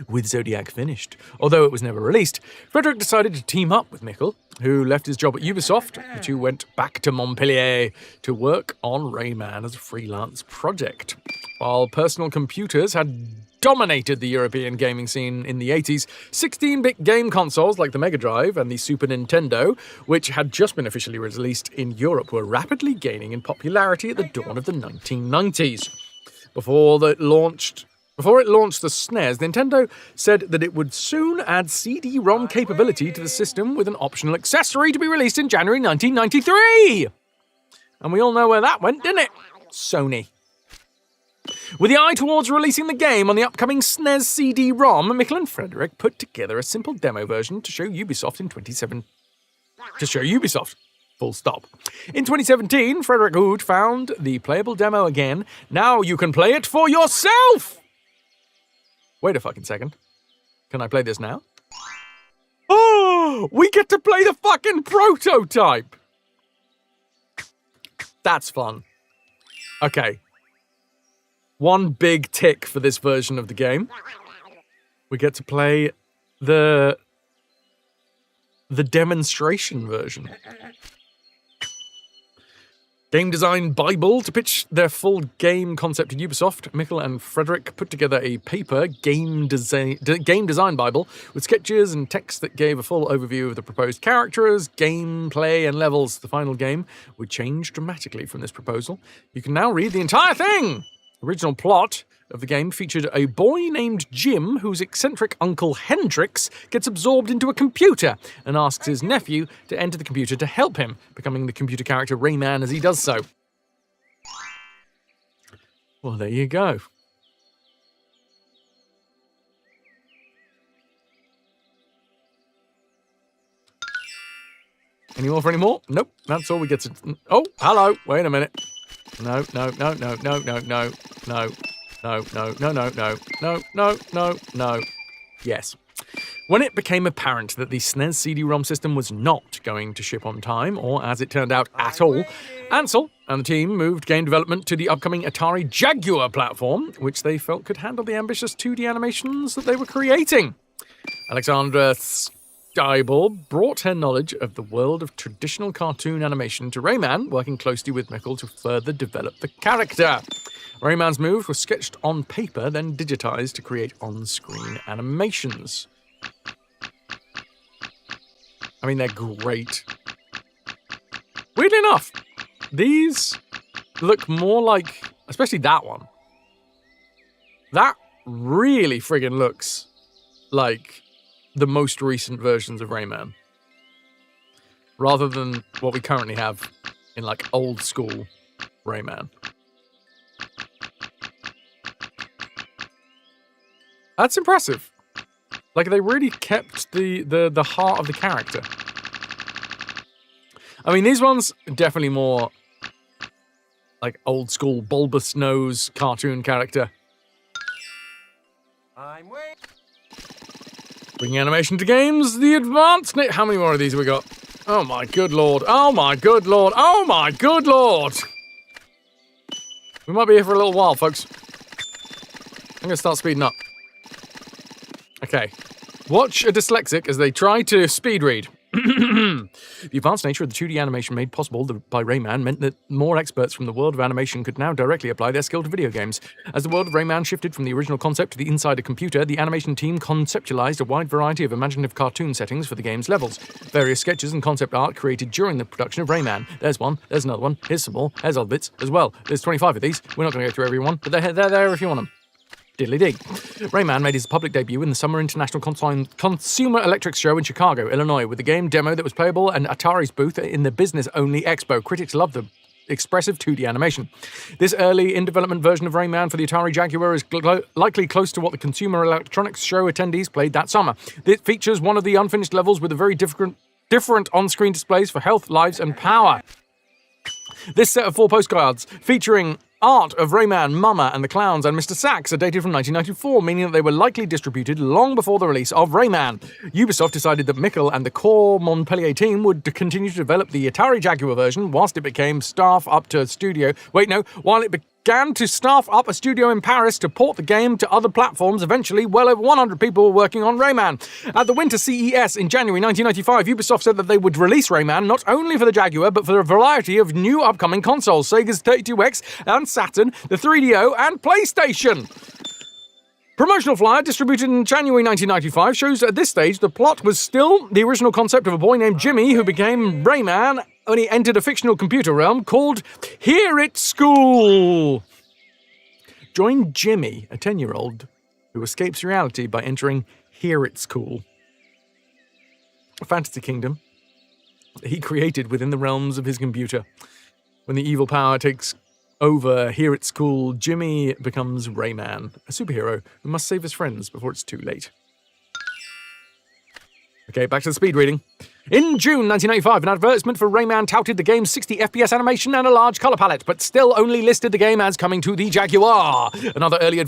With Zodiac finished, although it was never released, Frederick decided to team up with Mikkel, who left his job at Ubisoft. The two went back to Montpellier to work on Rayman as a freelance project. While personal computers had dominated the European gaming scene in the 80s, 16-bit game consoles like the Mega Drive and the Super Nintendo, which had just been officially released in Europe, were rapidly gaining in popularity at the dawn of the 1990s. Before it launched the SNES, Nintendo said that it would soon add CD-ROM capability to the system with an optional accessory to be released in January 1993! And we all know where that went, didn't it? Sony. With the eye towards releasing the game on the upcoming SNES CD-ROM, Mikkel and Frederick put together a simple demo version to show Ubisoft in 2017. To show Ubisoft. Full stop. In 2017, Frederick Hood found the playable demo again. Now you can play it for yourself! Wait a fucking second. Can I play this now? Oh! We get to play the fucking prototype! That's fun. Okay. One big tick for this version of the game. We get to play the demonstration version. Game Design Bible. To pitch their full game concept to Ubisoft, Mikkel and Frederick put together a paper game design Bible with sketches and text that gave a full overview of the proposed characters, gameplay, and levels. The final game would change dramatically from this proposal. You can now read the entire thing! Original plot of the game featured a boy named Jim whose eccentric uncle Hendrix gets absorbed into a computer and asks his nephew to enter the computer to help him, becoming the computer character Rayman as he does so. Well, there you go. Any more for any more? Nope, that's all we get to... Oh, hello, wait a minute. No. Yes. When it became apparent that the SNES CD-ROM system was not going to ship on time, or as it turned out, at all, Ansel and the team moved game development to the upcoming Atari Jaguar platform, which they felt could handle the ambitious 2D animations that they were creating. Alexandra Steibel brought her knowledge of the world of traditional cartoon animation to Rayman, working closely with Mikkel to further develop the character. Rayman's moves were sketched on paper, then digitized to create on-screen animations. I mean, they're great. Weirdly enough, these look more like, especially that one. That really friggin' looks like the most recent versions of Rayman, rather than what we currently have in like old school Rayman. That's impressive. Like, they really kept the heart of the character. I mean, these ones are definitely more like old school bulbous nose cartoon character. I'm waiting. Bringing animation to games, the advanced... How many more of these have we got? Oh my good lord. Oh my good lord. Oh my good lord. We might be here for a little while, folks. I'm going to start speeding up. Okay. Watch a dyslexic as they try to speed read. The advanced nature of the 2D animation made possible by Rayman meant that more experts from the world of animation could now directly apply their skill to video games. As the world of Rayman shifted from the original concept to the inside a computer, the animation team conceptualized a wide variety of imaginative cartoon settings for the game's levels. Various sketches and concept art created during the production of Rayman. There's one, there's another one, here's some more, here's other bits as well. There's 25 of these. We're not going to go through every one, but they're there if you want them. Diddly-dee. Rayman made his public debut in the Summer International Consumer Electrics Show in Chicago, Illinois, with a game demo that was playable and Atari's booth in the business-only expo. Critics loved the expressive 2D animation. This early in-development version of Rayman for the Atari Jaguar is likely close to what the Consumer Electronics Show attendees played that summer. It features one of the unfinished levels with a very different on-screen displays for health, lives, and power. This set of 4 postcards featuring art of Rayman, Mama, and the Clowns, and Mr. Sax are dated from 1994, meaning that they were likely distributed long before the release of Rayman. Ubisoft decided that Mikkel and the core Montpellier team would continue to develop the Atari Jaguar version whilst it became staff up to a studio. While it began to staff up a studio in Paris to port the game to other platforms. Eventually, well over 100 people were working on Rayman. At the Winter CES in January 1995, Ubisoft said that they would release Rayman not only for the Jaguar, but for a variety of new upcoming consoles, Sega's 32X and Saturn, the 3DO, and PlayStation. Promotional flyer distributed in January 1995 shows that at this stage the plot was still the original concept of a boy named Jimmy who became Rayman when he entered a fictional computer realm called Here It's School. Join Jimmy, a 10-year-old who escapes reality by entering Here It's School, a fantasy kingdom that he created within the realms of his computer. When the evil power takes over Here It's School, Jimmy becomes Rayman, a superhero who must save his friends before it's too late. Okay, back to the speed reading. In June 1995, an advertisement for Rayman touted the game's 60 FPS animation and a large colour palette, but still only listed the game as coming to the Jaguar. Another early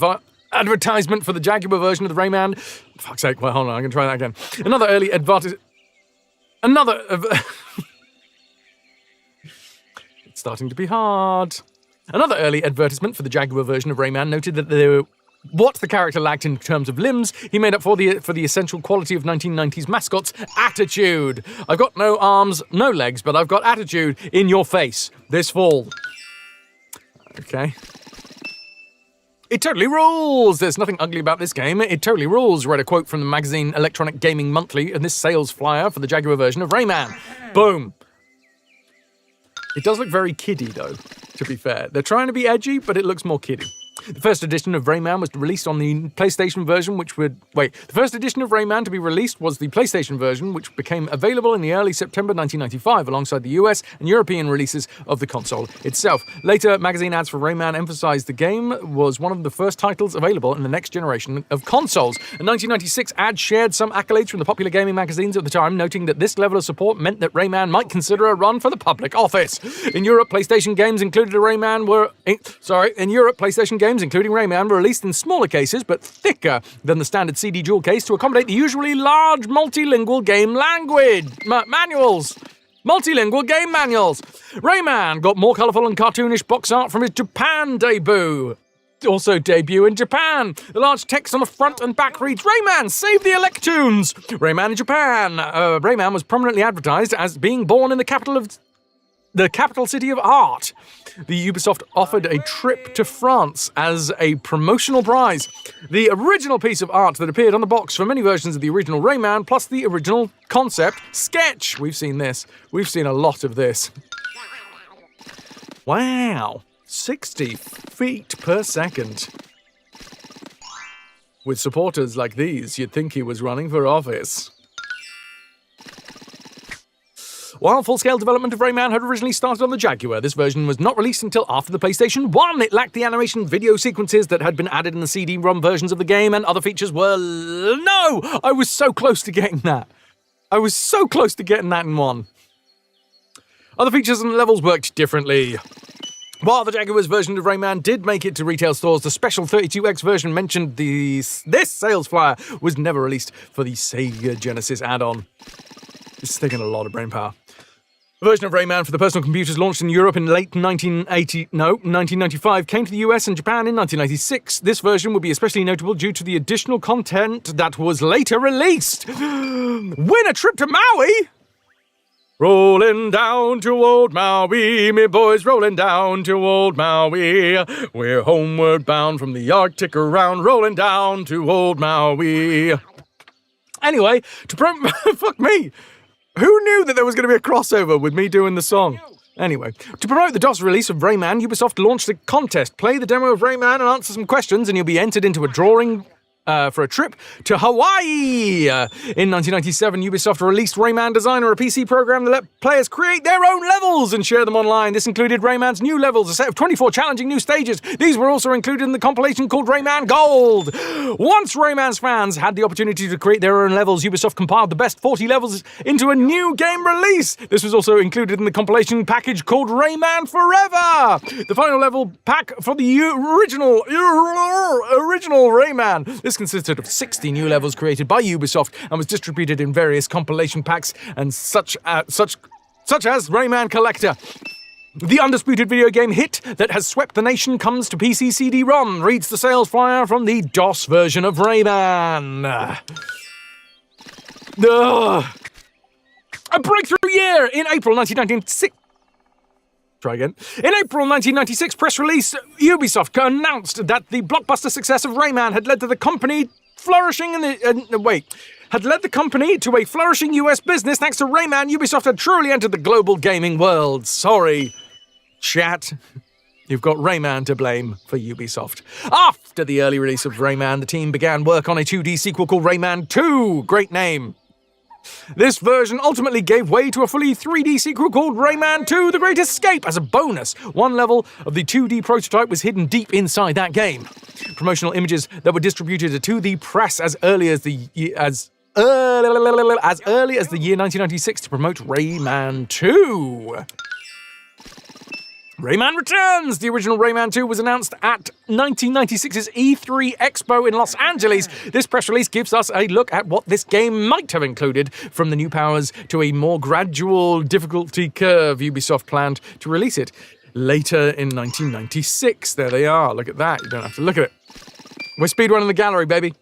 advertisement for the Jaguar version of the Rayman... Fuck's sake, well, hold on, I'm going to try that again. Another early It's starting to be hard. Another early advertisement for the Jaguar version of Rayman noted that what the character lacked in terms of limbs, he made up for the essential quality of 1990s mascots, attitude. I've got no arms, no legs, but I've got attitude in your face this fall. Okay. It totally rules! There's nothing ugly about this game. It totally rules. Read a quote from the magazine Electronic Gaming Monthly in this sales flyer for the Jaguar version of Rayman. Boom. It does look very kiddie, though, to be fair. They're trying to be edgy, but it looks more kiddie. The first edition of Rayman was released on the PlayStation version, the first edition of Rayman to be released was the PlayStation version, which became available in the early September 1995, alongside the US and European releases of the console itself. Later, magazine ads for Rayman emphasized the game was one of the first titles available in the next generation of consoles. A 1996 ad shared some accolades from the popular gaming magazines at the time, noting that this level of support meant that Rayman might consider a run for the public office. In Europe, PlayStation games including Rayman were released in smaller cases, but thicker than the standard CD dual case to accommodate the usually large multilingual game manuals. Multilingual game manuals. Rayman got more colourful and cartoonish box art from his Japan debut. Also debut in Japan. The large text on the front and back reads, Rayman, save the Electoons! Rayman in Japan. Rayman was prominently advertised as being born in the capital city of art. The Ubisoft offered a trip to France as a promotional prize. The original piece of art that appeared on the box for many versions of the original Rayman, plus the original concept sketch. We've seen this. We've seen a lot of this. Wow. 60 feet per second. With supporters like these, you'd think he was running for office. While full-scale development of Rayman had originally started on the Jaguar, this version was not released until after the PlayStation 1. It lacked the animation video sequences that had been added in the CD-ROM versions of the game, and other features were... No! I was so close to getting that. I was so close to getting that in one. Other features and levels worked differently. While the Jaguar's version of Rayman did make it to retail stores, the special 32X version mentioned this sales flyer was never released for the Sega Genesis add-on. This is taking a lot of brainpower. The version of Rayman for the personal computers launched in Europe in late 1995, came to the US and Japan in 1996. This version would be especially notable due to the additional content that was later released. Win a trip to Maui! Rolling down to old Maui, me boys, rolling down to old Maui. We're homeward bound from the Arctic around, rolling down to old Maui. Anyway, fuck me. Who knew that there was going to be a crossover with me doing the song? Anyway, to promote the DOS release of Rayman, Ubisoft launched a contest. Play the demo of Rayman and answer some questions, and you'll be entered into a drawing for a trip to Hawaii. In 1997, Ubisoft released Rayman Designer, a PC program that let players create their own levels and share them online. This included Rayman's new levels, a set of 24 challenging new stages. These were also included in the compilation called Rayman Gold. Once Rayman's fans had the opportunity to create their own levels, Ubisoft compiled the best 40 levels into a new game release. This was also included in the compilation package called Rayman Forever. The final level pack for the original Rayman. This consisted of 60 new levels created by Ubisoft and was distributed in various compilation packs and such as Rayman Collector. The undisputed video game hit that has swept the nation comes to PC CD-ROM, reads the sales flyer from the DOS version of Rayman. A breakthrough year in April 1996. In April 1996 press release, Ubisoft announced that the blockbuster success of Rayman had led to the company flourishing to a flourishing US business. Thanks to Rayman, Ubisoft had truly entered the global gaming world. Sorry, chat. You've got Rayman to blame for Ubisoft. After the early release of Rayman, the team began work on a 2D sequel called Rayman 2. Great name. This version ultimately gave way to a fully 3D sequel called Rayman 2 The Great Escape. As a bonus, one level of the 2D prototype was hidden deep inside that game. Promotional images that were distributed to the press as early as the year 1996 to promote Rayman 2. Rayman Returns! The original Rayman 2 was announced at 1996's E3 Expo in Los Angeles. This press release gives us a look at what this game might have included, from the new powers to a more gradual difficulty curve. Ubisoft planned to release it later in 1996. There they are. Look at that. You don't have to look at it. We're speedrunning the gallery, baby.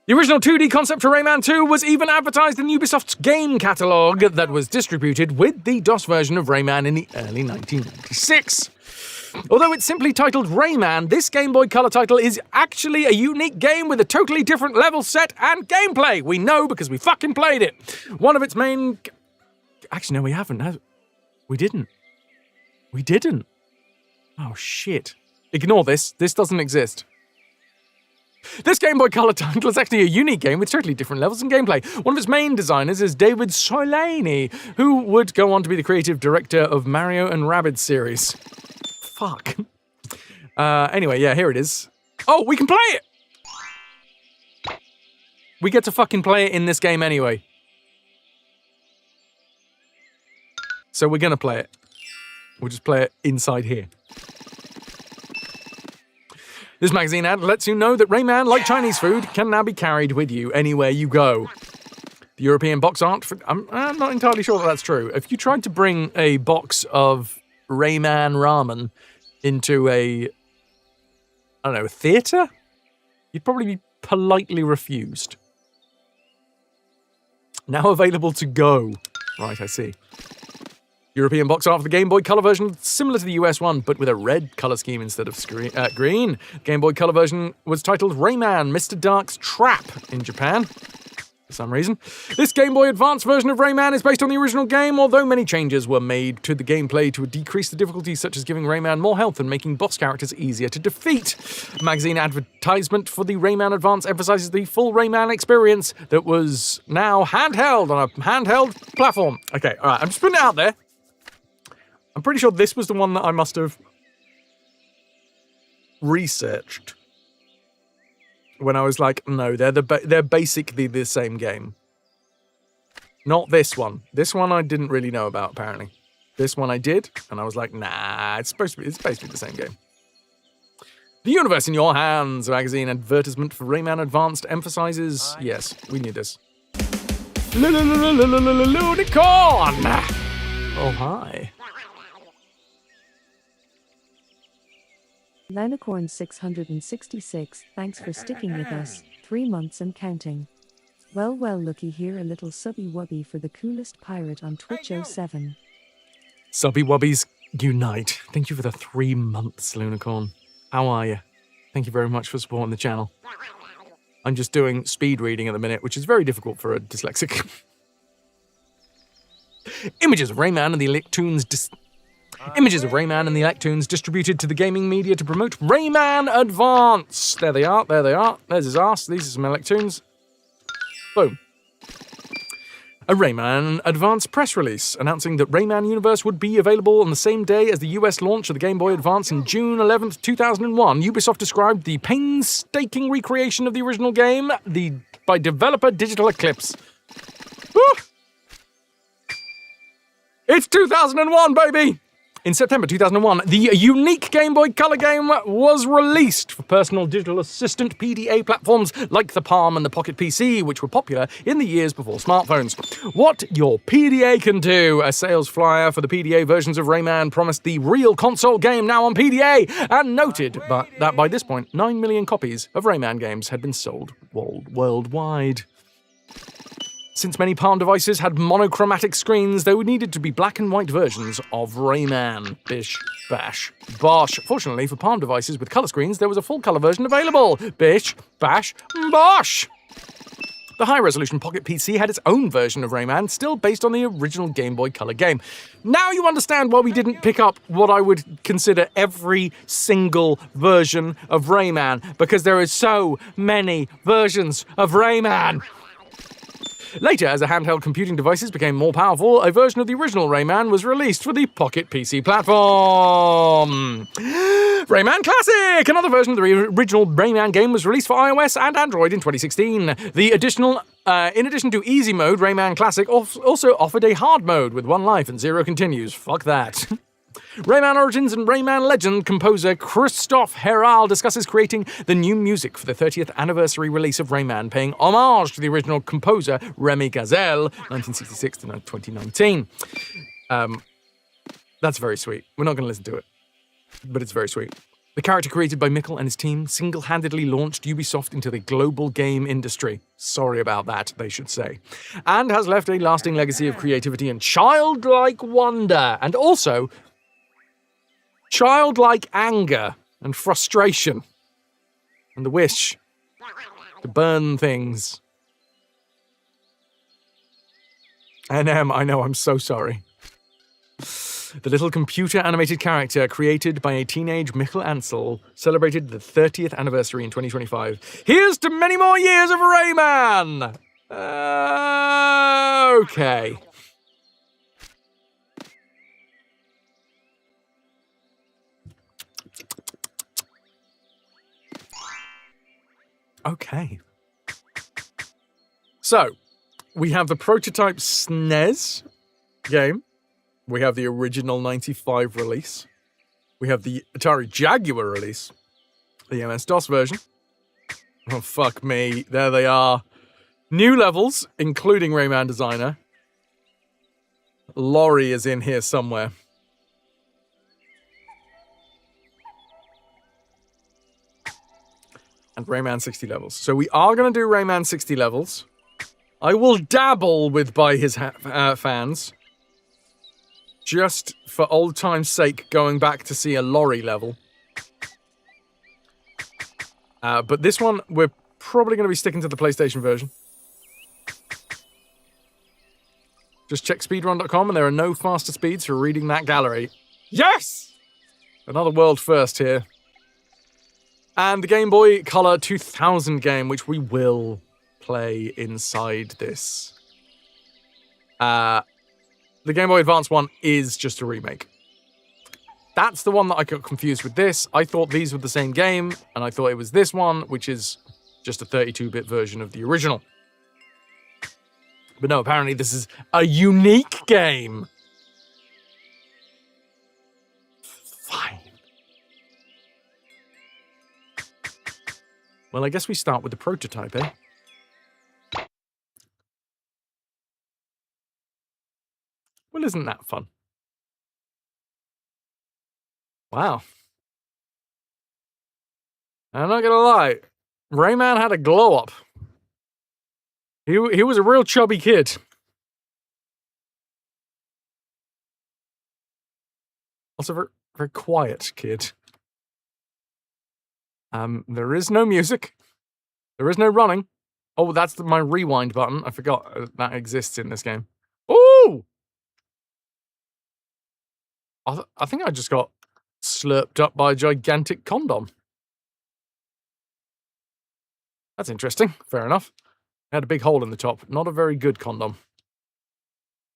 The original 2D concept for Rayman 2 was even advertised in Ubisoft's game catalogue that was distributed with the DOS version of Rayman in the early 1996. Although it's simply titled Rayman, this Game Boy Color title is actually a unique game with a totally different level set and gameplay. We know because we fucking played it. One of its main... Actually, no, we haven't. We didn't. We didn't. Oh, shit. Ignore this. This doesn't exist. This Game Boy Color title is actually a unique game with totally different levels and gameplay. One of its main designers is David Solani, who would go on to be the creative director of Mario and Rabbids series. Fuck. Anyway, yeah, here it is. Oh, we can play it! We get to fucking play it in this game anyway. So we're gonna play it. We'll just play it inside here. This magazine ad lets you know that Rayman, like Chinese food, can now be carried with you anywhere you go. The European box art... I'm not entirely sure that that's true. If you tried to bring a box of Rayman ramen into a theatre, you'd probably be politely refused. Now available to go. Right, I see. European box art for the Game Boy Color version, similar to the US one, but with a red color scheme instead of green. Game Boy Color version was titled Rayman, Mr. Dark's Trap in Japan, for some reason. This Game Boy Advance version of Rayman is based on the original game, although many changes were made to the gameplay to decrease the difficulty, such as giving Rayman more health and making boss characters easier to defeat. A magazine advertisement for the Rayman Advance emphasizes the full Rayman experience that was now handheld on a handheld platform. Okay, alright, I'm just putting it out there. I'm pretty sure this was the one that I must have researched when I was like, no, they're basically the same game. Not this one. This one I didn't really know about, apparently. This one I did, and I was like, nah, it's basically the same game. The Universe in Your Hands magazine advertisement for Rayman Advanced emphasizes... Yes, we need this. Unicorn! Oh, hi. Lanicorn 666, thanks for sticking with us, 3 months and counting. Well, looky here, a little subby wubby for the coolest pirate on Twitch 07. Subby wubbies unite. Thank you for the 3 months, Lunicorn. How are you? Thank you very much for supporting the channel. I'm just doing speed reading at the minute, which is very difficult for a dyslexic. Images of Rayman and the Electoons distributed to the gaming media to promote Rayman Advance. There they are. There's his ass. These are some Electoons. Boom. A Rayman Advance press release announcing that Rayman Universe would be available on the same day as the US launch of the Game Boy Advance in June 11th, 2001. Ubisoft described the painstaking recreation of the original game by developer Digital Eclipse. Woo! It's 2001, baby! In September 2001, the unique Game Boy Color game was released for personal digital assistant PDA platforms like the Palm and the Pocket PC, which were popular in the years before smartphones. What your PDA can do! A sales flyer for the PDA versions of Rayman promised the real console game now on PDA, and noted that by this point, 9 million copies of Rayman games had been sold worldwide. Since many Palm devices had monochromatic screens, there needed to be black and white versions of Rayman. Bish, bash, bosh. Fortunately for Palm devices with color screens, there was a full color version available. Bish, bash, bosh! The high-resolution Pocket PC had its own version of Rayman, still based on the original Game Boy Color game. Now you understand why we didn't pick up what I would consider every single version of Rayman, because there are so many versions of Rayman. Later, as the handheld computing devices became more powerful, a version of the original Rayman was released for the Pocket PC platform. Rayman Classic! Another version of the original Rayman game was released for iOS and Android in 2016. In addition to easy mode, Rayman Classic also offered a hard mode with 1 life and 0 continues. Fuck that. Rayman Origins and Rayman Legend composer Christophe Herald discusses creating the new music for the 30th anniversary release of Rayman, paying homage to the original composer Remy Gazelle, 1966 to 2019. That's very sweet. We're not going to listen to it, but it's very sweet. The character created by Mikkel and his team single-handedly launched Ubisoft into the global game industry. Sorry about that, they should say. And has left a lasting legacy of creativity and childlike wonder. And also, childlike anger and frustration. And the wish to burn things. NM, I know, I'm so sorry. The little computer-animated character created by a teenage Mikkel Ansel celebrated the 30th anniversary in 2025. Here's to many more years of Rayman! Okay. Okay. So, we have the prototype SNES game. We have the original 95 release. We have the Atari Jaguar release. The MS-DOS version. Oh, fuck me. There they are. New levels, including Rayman Designer. Laurie is in here somewhere. And Rayman 60 levels. So we are going to do Rayman 60 levels. I will dabble with By His Fans. Just for old time's sake, going back to see a Laurie level. But this one, we're probably going to be sticking to the PlayStation version. Just check speedrun.com and there are no faster speeds for reading that gallery. Yes! Another world first here. And the Game Boy Color 2000 game, which we will play inside this. The Game Boy Advance one is just a remake. That's the one that I got confused with this. I thought these were the same game, and I thought it was this one, which is just a 32-bit version of the original. But no, apparently this is a unique game. Fine. Well, I guess we start with the prototype, eh? Well, isn't that fun? Wow. I'm not gonna lie, Rayman had a glow up. He was a real chubby kid. Also very, very quiet kid. There is no music. There is no running. Oh, that's my rewind button. I forgot that exists in this game. Ooh! I think I just got slurped up by a gigantic condom. That's interesting. Fair enough. It had a big hole in the top. Not a very good condom.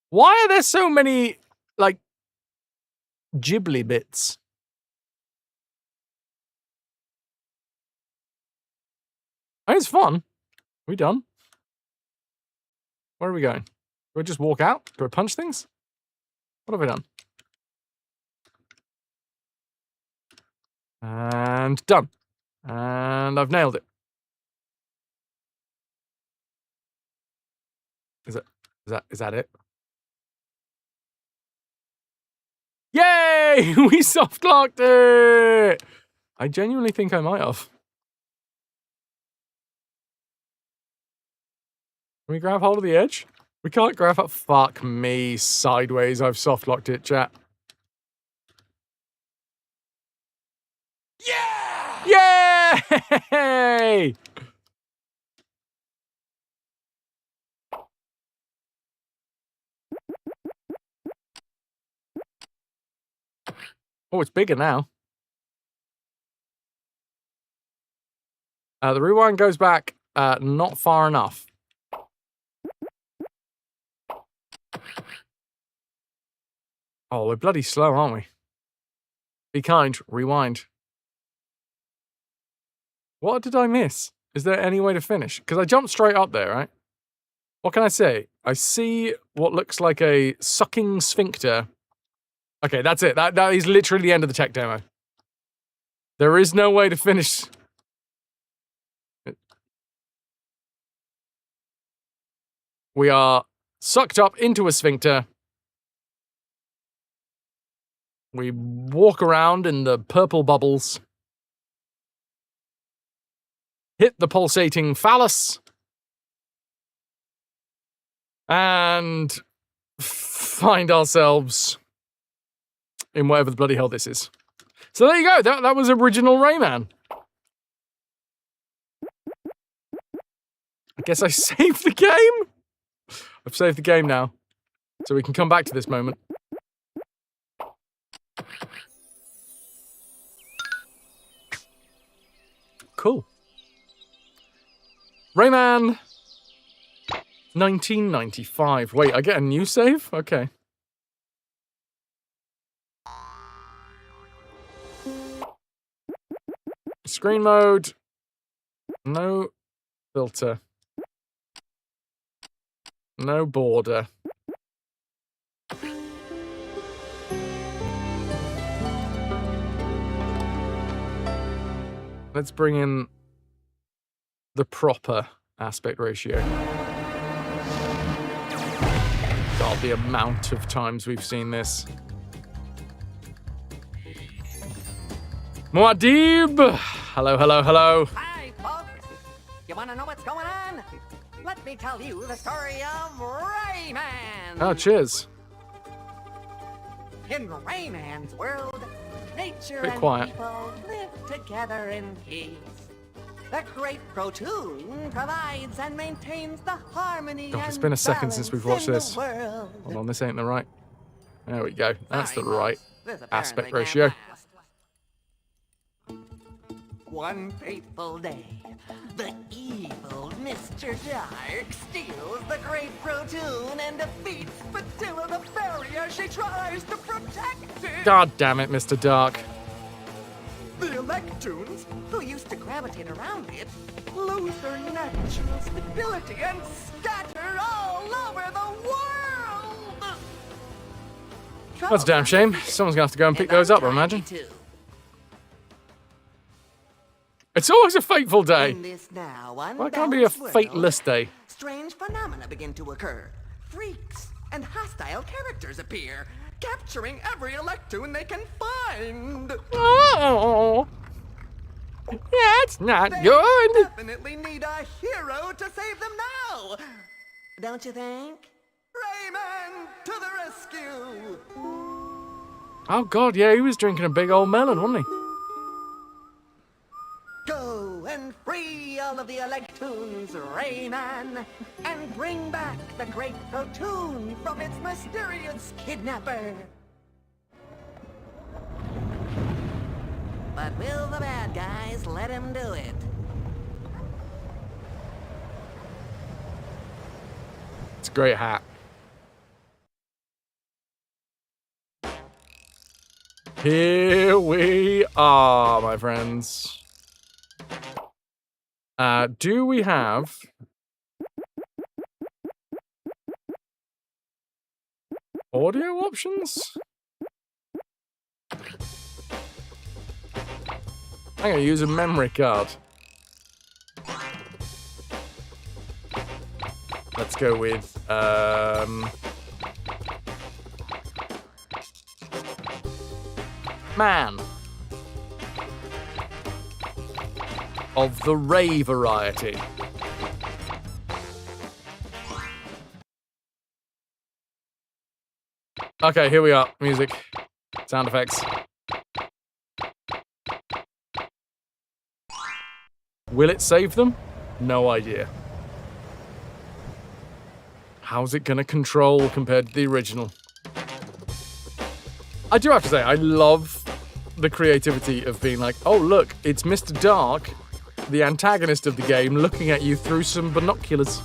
Why are there so many, like, Ghibli bits? Oh, it's fun. Are we done? Where are we going? Do I just walk out? Do I punch things? What have I done? And done. And I've nailed it. Is that it? Yay! We soft locked it! I genuinely think I might have. Can we grab hold of the edge? We can't grab up. Fuck me. Sideways. I've soft locked it, chat. Yeah! Yay! Oh, it's bigger now. The rewind goes back not far enough. Oh, we're bloody slow, aren't we? Be kind. Rewind. What did I miss? Is there any way to finish? Because I jumped straight up there, right? What can I say? I see what looks like a sucking sphincter. Okay, that's it. That is literally the end of the tech demo. There is no way to finish. We are sucked up into a sphincter. We walk around in the purple bubbles. hit the pulsating phallus, and find ourselves in whatever the bloody hell this is. So there you go. That was original Rayman. I guess I saved the game. I've saved the game now, so we can come back to this moment. Cool. Rayman 1995. Wait, I get a new save? Okay. Screen mode. No filter. No border. Let's bring in the proper aspect ratio. God, the amount of times we've seen this. Muad'Dib! Hello, hello, hello. Hi, folks. You want to know what's going on? Let me tell you the story of Rayman. Oh, cheers. In Rayman's world, nature Bit and quiet. people live together in peace. The great Protoon provides and maintains the harmony God, and it's been a second since we've watched balance this. in the world. Hold on, this ain't the right. There we go. That's the Sorry, right folks. This aspect apparently ratio. can't last. One fateful day, the evil Mr. Dark steals the great Protoon and defeats Fatilla the Fairy as she tries to protect it. God damn it, Mr. Dark. The Electoons, who used to gravitate around it, lose their natural stability and scatter all over the world. That's a damn shame. Someone's gonna have to go and pick those up, I imagine. It's always a fateful day. In this now Why can't it be a unbalanced world, fateless day? strange phenomena begin to occur. Freaks and hostile characters appear, capturing every Electoon they can find. Oh, that's not They good. definitely need a hero to save them now. Don't you think? Rayman to the rescue! Oh God, yeah, he was drinking a big old melon, wasn't he? Go and free all of the Electoons, Rayman, and bring back the great Protoon from its mysterious kidnapper. But will the bad guys let him do it? It's a great hat. Here we are, my friends. Do we have audio options? I'm gonna use a memory card. Let's go with man of the Ray variety. Okay, here we are. Music. Sound effects. Will it save them? No idea. How's it gonna control compared to the original? I do have to say, I love the creativity of being like, oh look, it's Mr. Dark, the antagonist of the game, looking at you through some binoculars.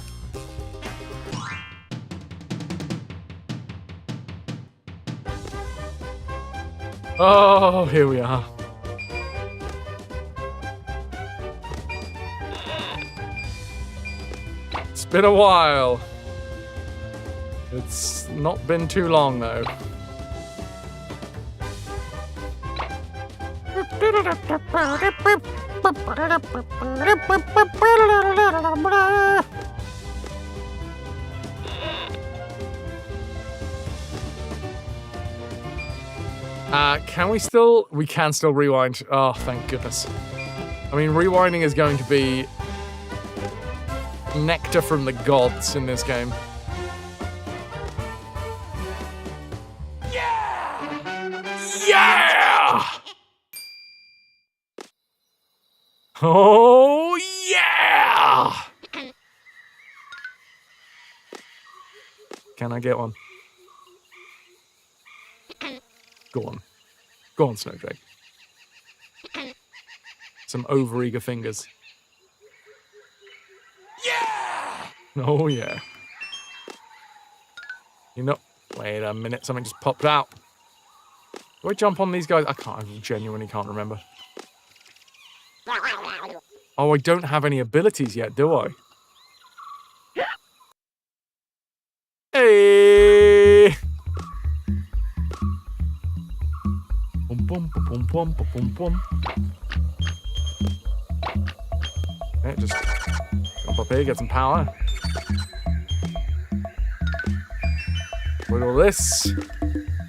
Oh, here we are. It's been a while. It's not been too long, though. Can we still... We can still rewind. Oh, thank goodness. I mean, rewinding is going to be nectar from the gods in this game. Yeah! Oh, yeah! Can I get one? Go on. Go on, Snowdrake. Some overeager fingers. Yeah! Oh, yeah. You know... Wait a minute, something just popped out. Do I jump on these guys? I genuinely can't remember. Oh, I don't have any abilities yet, do I? Hey! Boom, boom, boom, boom, boom, boom, boom. Okay, just jump up here, get some power. With all this,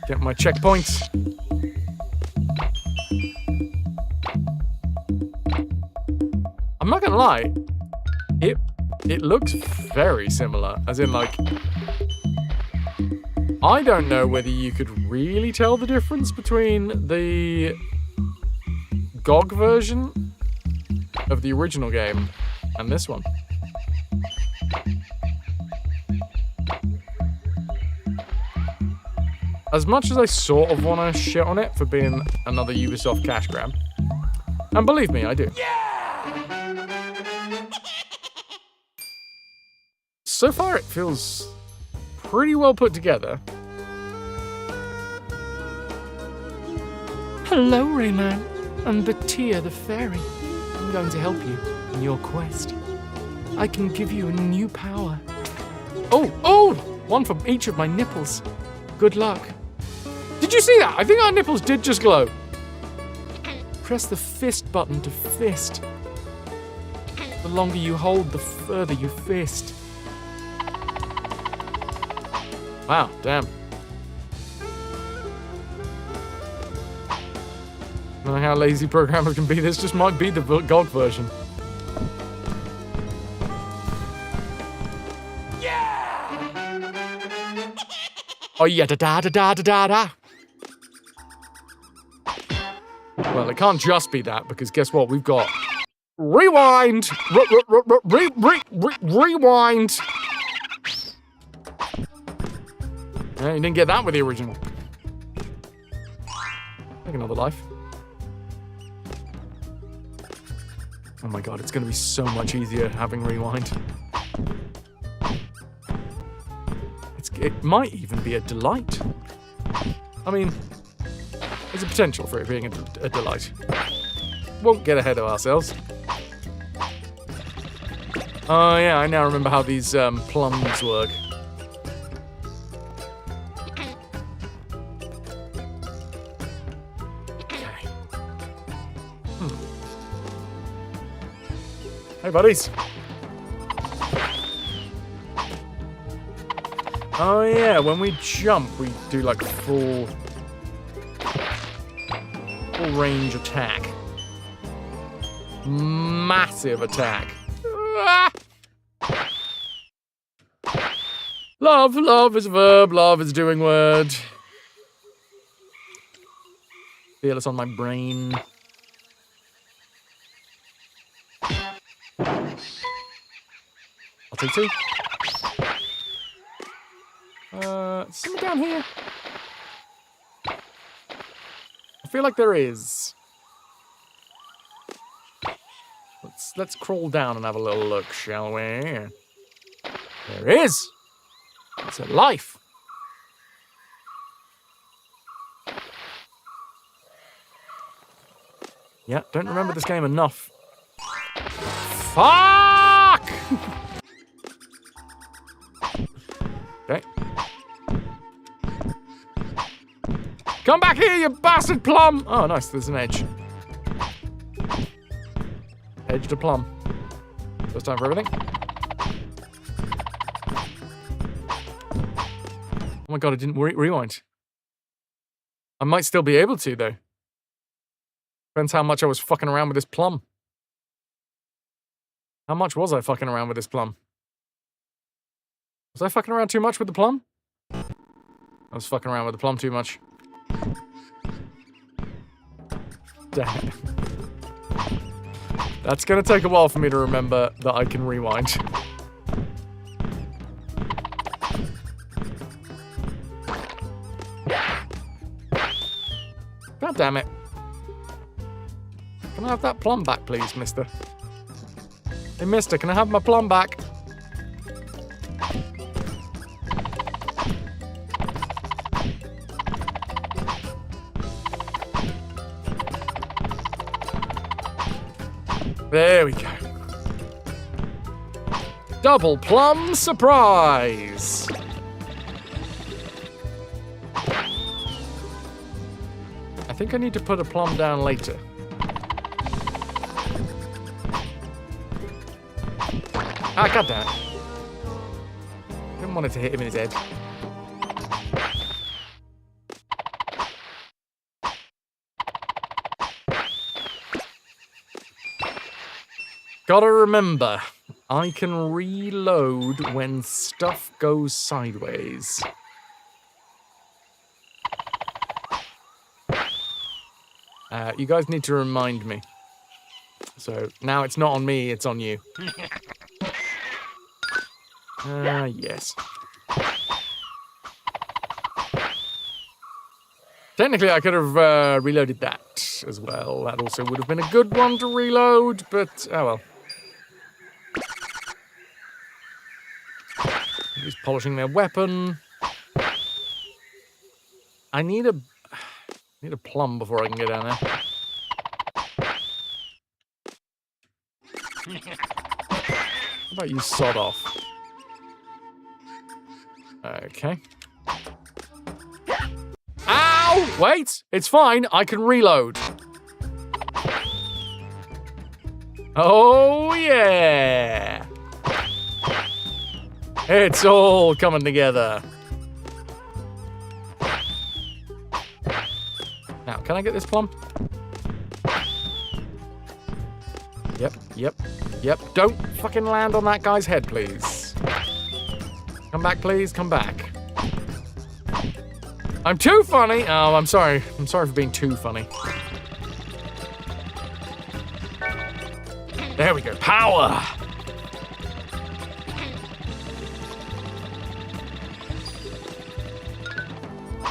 get my checkpoints. I'm not gonna lie, it looks very similar, as in like, I don't know whether you could really tell the difference between the GOG version of the original game and this one. As much as I sort of want to shit on it for being another Ubisoft cash grab, and believe me, I do. So far, it feels pretty well put together. Hello, Rayman. I'm Batia the fairy. I'm going to help you in your quest. I can give you a new power. Oh! One from each of my nipples. Good luck. Did you see that? I think our nipples did just glow. Press the fist button to fist. The longer you hold, the further you fist. Wow, damn. I don't know how lazy programmers can be. This just might be the GOG version. Yeah! Oh yeah, da-da-da-da-da-da-da. Well, it can't just be that, because guess what? We've got... Rewind! Rewind! Yeah, you didn't get that with the original. Take another life. Oh my god, it's going to be so much easier having rewind. It might even be a delight. I mean, there's a potential for it being a delight. Won't get ahead of ourselves. Oh yeah, I now remember how these plums work. Hey, buddies. Oh, yeah, when we jump, we do, like, full range attack. Massive attack. Ah! Love is a verb, love is a doing word. Feel it's on my brain. I'll take two. Something down here. I feel like there is. Let's crawl down and have a little look, shall we? There is. It's a life. Yeah, don't remember this game enough. Fuck! Okay. Come back here, you bastard plum! Oh, nice, there's an edge. Edge to plum. First time for everything. Oh my god, I didn't rewind. I might still be able to, though. Depends how much I was fucking around with this plum. How much was I fucking around with this plum? Was I fucking around too much with the plum? I was fucking around with the plum too much. Damn. That's gonna take a while for me to remember that I can rewind. God damn it. Can I have that plum back, please, mister? Hey, mister, can I have my plum back? There we go. Double plum surprise! I think I need to put a plum down later. Ah, goddamn. Didn't want it to hit him in his head. Gotta remember, I can reload when stuff goes sideways. You guys need to remind me. So now it's not on me, it's on you. Yes. Technically, I could have reloaded that as well. That also would have been a good one to reload, but oh well. He's polishing their weapon. I need a plum before I can get down there. How about you sod off? Okay. Ow! Wait! It's fine. I can reload. Oh, yeah! It's all coming together. Now, can I get this plum? Yep. Don't fucking land on that guy's head, please. Come back, please. Come back. I'm too funny. Oh, I'm sorry. I'm sorry for being too funny. There we go. Power!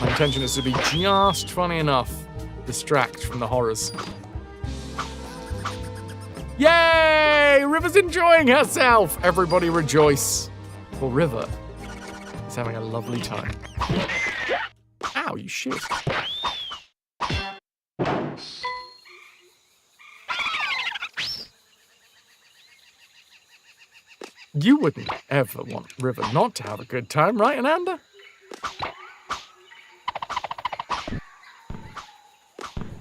My intention is to be just funny enough. Distract from the horrors. Yay! River's enjoying herself! Everybody rejoice. Well, River is having a lovely time. Ow, you shit. You wouldn't ever want River not to have a good time, right, Ananda?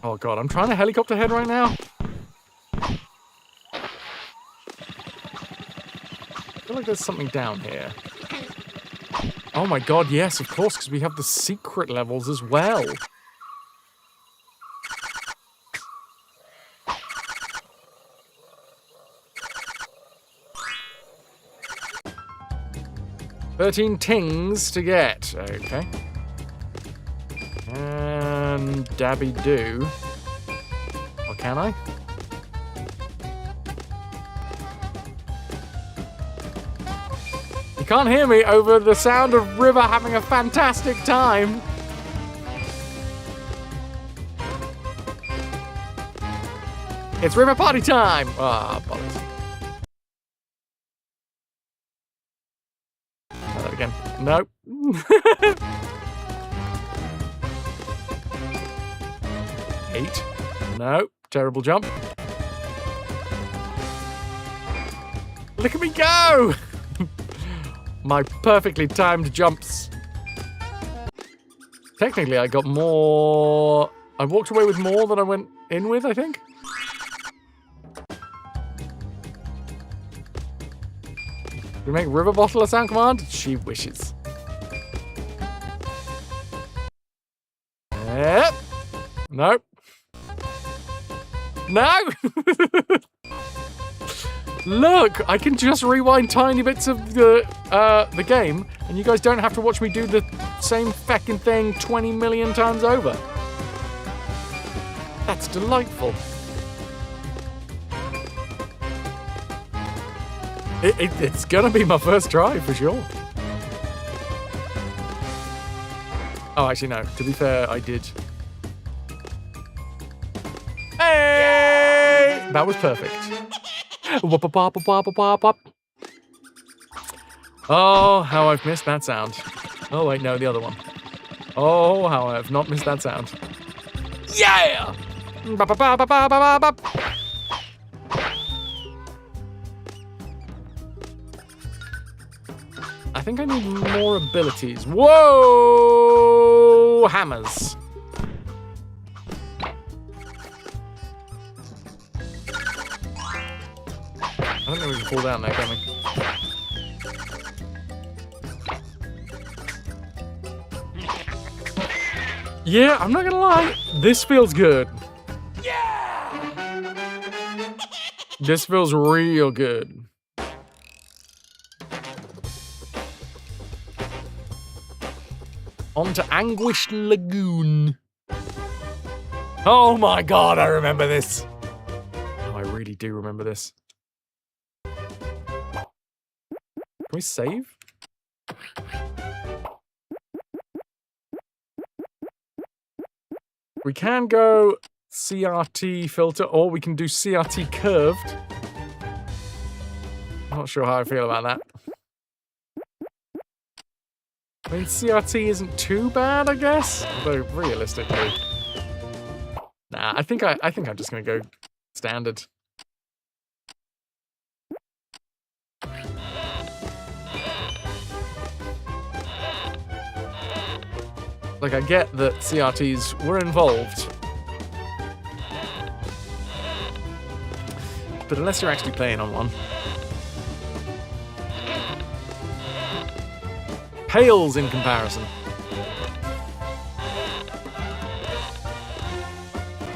Oh god, I'm trying to helicopter head right now. I feel like there's something down here. Oh my god, yes, of course, because we have the secret levels as well. $13 tings to get. Okay. And Dabby do. Or can I? You can't hear me over the sound of River having a fantastic time. It's River party time! Ah, bollocks. Try that again. Nope. Eight. No. Terrible jump. Look at me go! My perfectly timed jumps. Technically, I got more... I walked away with more than I went in with, I think. Do we make River bottle a sound command? She wishes. Yep. Nope. No! Look, I can just rewind tiny bits of the game, and you guys don't have to watch me do the same feckin' thing 20 million times over. That's delightful. It's gonna be my first try for sure. Oh, actually no. To be fair, I did. Hey! That was perfect. Oh, how I've missed that sound. Oh wait, no, the other one. Oh, how I've not missed that sound. Yeah! I think I need more abilities. Whoa! Hammers. I don't think we can fall down there, can we? Yeah, I'm not gonna lie. This feels good. Yeah! This feels real good. On to Anguished Lagoon. Oh my god, I remember this. Oh, I really do remember this. Can we save? We can go CRT filter, or we can do CRT curved. Not sure how I feel about that. I mean, CRT isn't too bad, I guess. Although realistically, nah. I think I'm just gonna go standard. Like, I get that CRTs were involved, but unless you're actually playing on one, pales in comparison.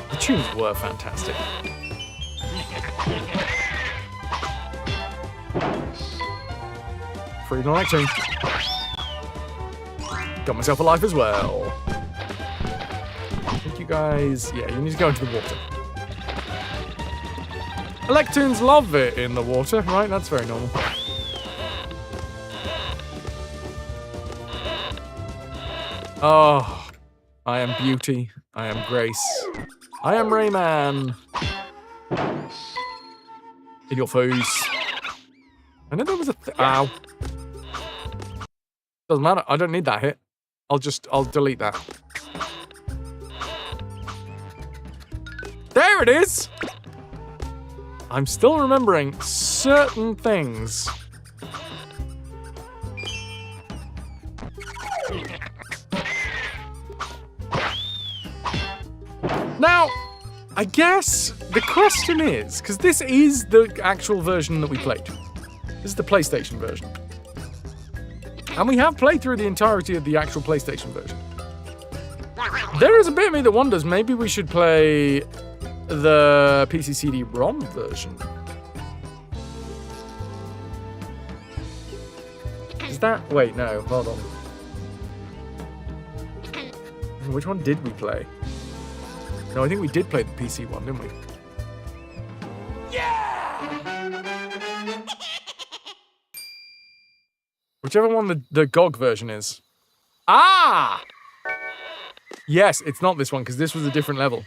The tunes were fantastic. Free non-acting. Got myself a life as well. I think you guys... Yeah, you need to go into the water. Electoons love it in the water, right? That's very normal. Oh, I am beauty. I am grace. I am Rayman. In your face. I know there was a... Ow. Doesn't matter. I don't need that hit. I'll delete that. There it is! I'm still remembering certain things. Now, I guess the question is, because this is the actual version that we played. This is the PlayStation version. And we have played through the entirety of the actual PlayStation version. There is a bit of me that wonders, maybe we should play the PC CD-ROM version. Is that... Wait, no, hold on. Which one did we play? No, I think we did play the PC one, didn't we? Whichever one the GOG version is. Ah! Yes, it's not this one, because this was a different level.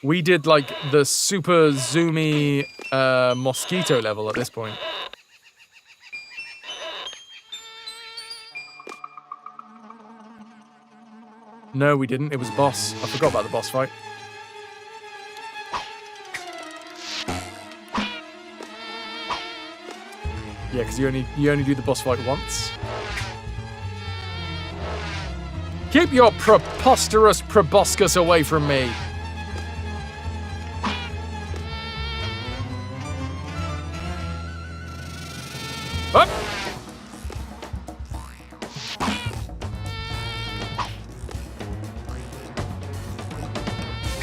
We did, like, the super zoomy mosquito level at this point. No, we didn't. It was boss. I forgot about the boss fight. Yeah, because you only do the boss fight once. Keep your preposterous proboscis away from me. Up.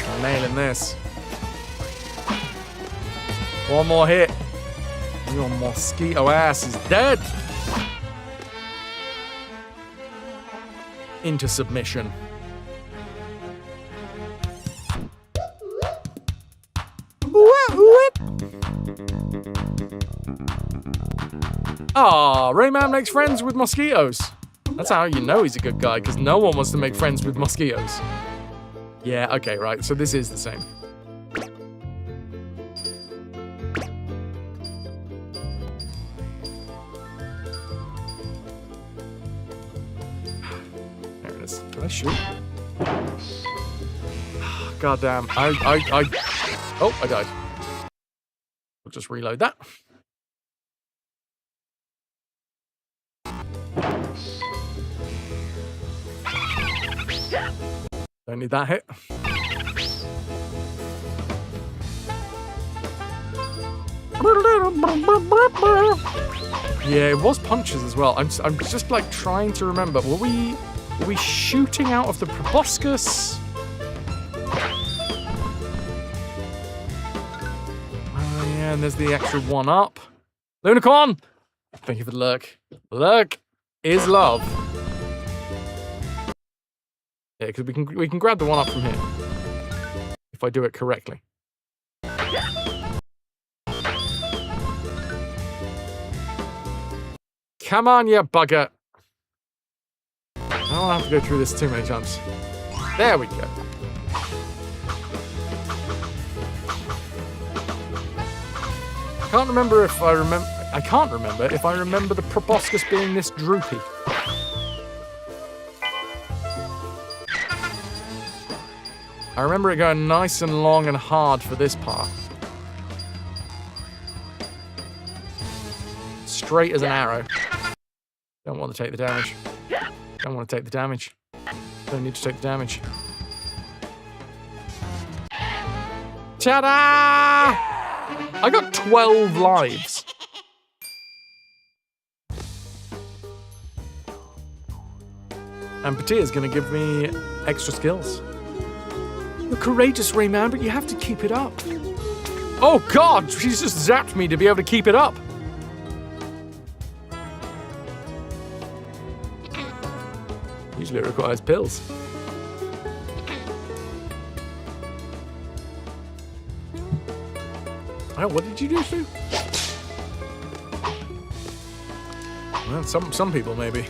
I'm nailing this. One more hit. Your mosquito ass is dead. Into submission. Ah, Rayman makes friends with mosquitoes. That's how you know he's a good guy, because no one wants to make friends with mosquitoes. Yeah, okay, right, so this is the same. There it is. Did I shoot? God damn. Oh, I died. We'll just reload that. Don't need that hit. Yeah, it was punches as well. I'm just like trying to remember. Were we shooting out of the proboscis? Oh yeah, and there's the extra one up. Lunicorn! Thank you for the lurk. Lurk is love. Yeah, because we can grab the one up from here. If I do it correctly. Come on, you bugger. I don't have to go through this too many times. There we go. I can't remember if I remember the proboscis being this droopy. I remember it going nice and long and hard for this part. Straight as an arrow. Don't want to take the damage. Don't want to take the damage. Don't need to take the damage. Ta-da! I got 12 lives. And Patia's gonna give me extra skills. You're courageous, Rayman, but you have to keep it up. Oh god, she's just zapped me to be able to keep it up. Usually it requires pills. Oh, what did you do, Sue? Well, some people maybe.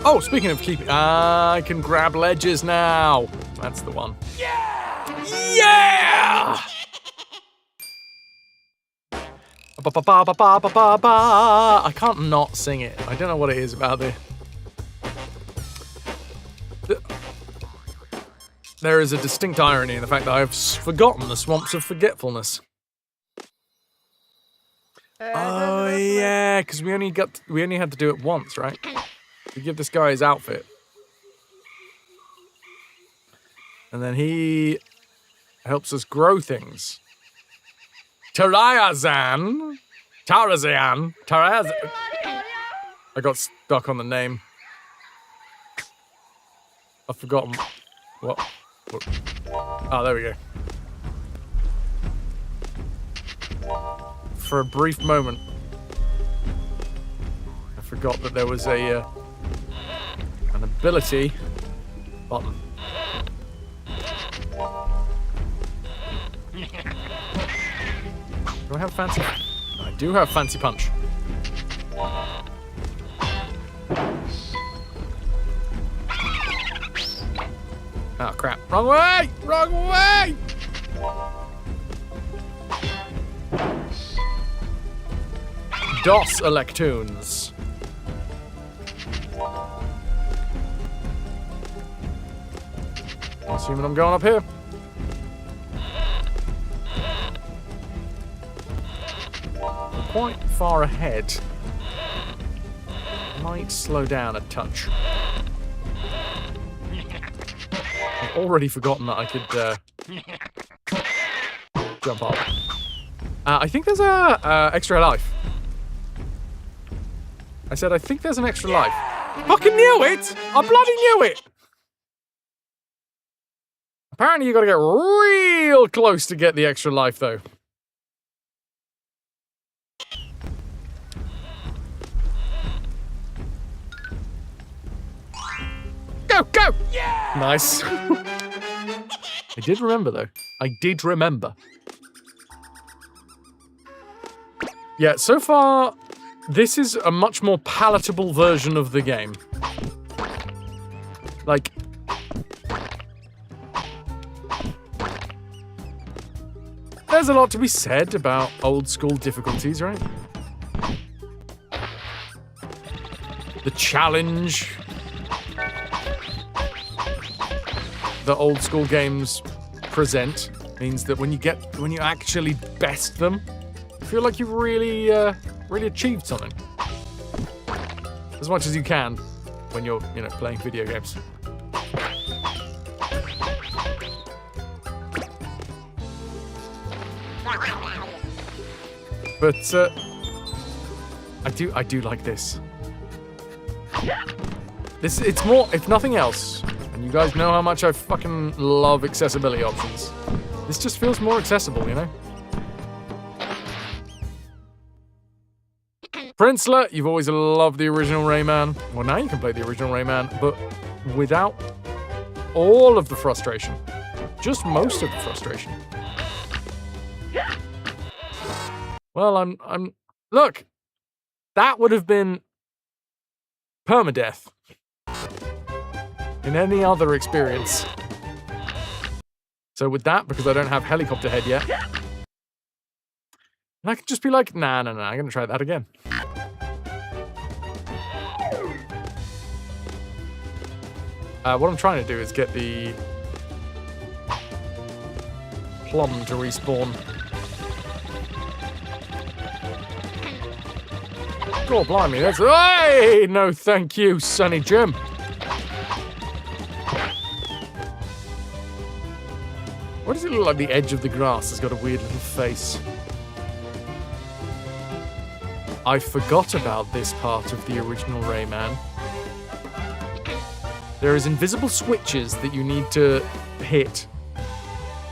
Oh, speaking of keeping, I can grab ledges now. That's the one. Yeah! Yeah! I can't not sing it. I don't know what it is about it. There is a distinct irony in the fact that I've forgotten the swamps of forgetfulness. Oh yeah, because we only had to do it once, right? We give this guy his outfit. And then he helps us grow things. Tarazan. I got stuck on the name. I've forgotten. What? Oh, there we go. For a brief moment, I forgot that there was an ability button. Do I have fancy? I do have fancy punch. Oh crap! Wrong way! Wrong way! DOS Electoons. Assuming I'm going up here. Quite far ahead. Might slow down a touch. I've already forgotten that I could jump up. I think there's a extra life. I said I think there's an extra life. Fucking knew it! I bloody knew it! I Apparently you gotta get real close to get the extra life, though. Go, go! Yeah! Nice. I did remember, though. I did remember. Yeah, so far, this is a much more palatable version of the game. Like... There's a lot to be said about old school difficulties, right? The challenge that old school games present means that when you actually best them, you feel like you've really achieved something. As much as you can when you're, playing video games. But I do like this. It's more, if nothing else, and you guys know how much I fucking love accessibility options. This just feels more accessible, you know? Princeler, you've always loved the original Rayman. Well, now you can play the original Rayman, but without all of the frustration. Just most of the frustration. Well, look, that would have been permadeath in any other experience. So with that, because I don't have helicopter head yet, and I could just be like, nah, I'm gonna try that again. What I'm trying to do is get the plum to respawn. God blimey, that's... Hey! No thank you, Sonny Jim. Why does it look like the edge of the grass has got a weird little face? I forgot about this part of the original Rayman. There is invisible switches that you need to hit.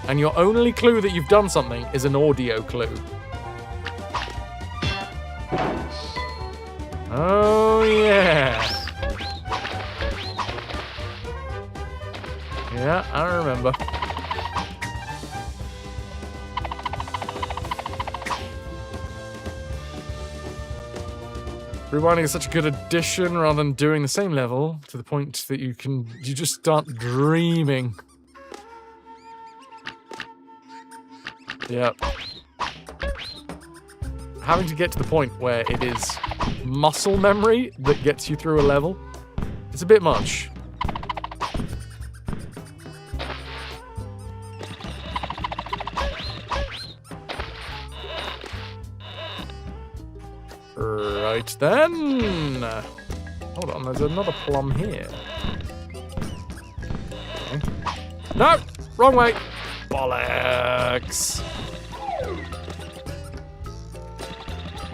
And your only clue that you've done something is an audio clue. Oh, yeah. Yeah, I remember. Rewinding is such a good addition rather than doing the same level to the point that you just start dreaming. Yep. Having to get to the point where it is muscle memory that gets you through a level, it's a bit much. Right then. Hold on, there's another plum here. Okay. No! Wrong way! Bollocks!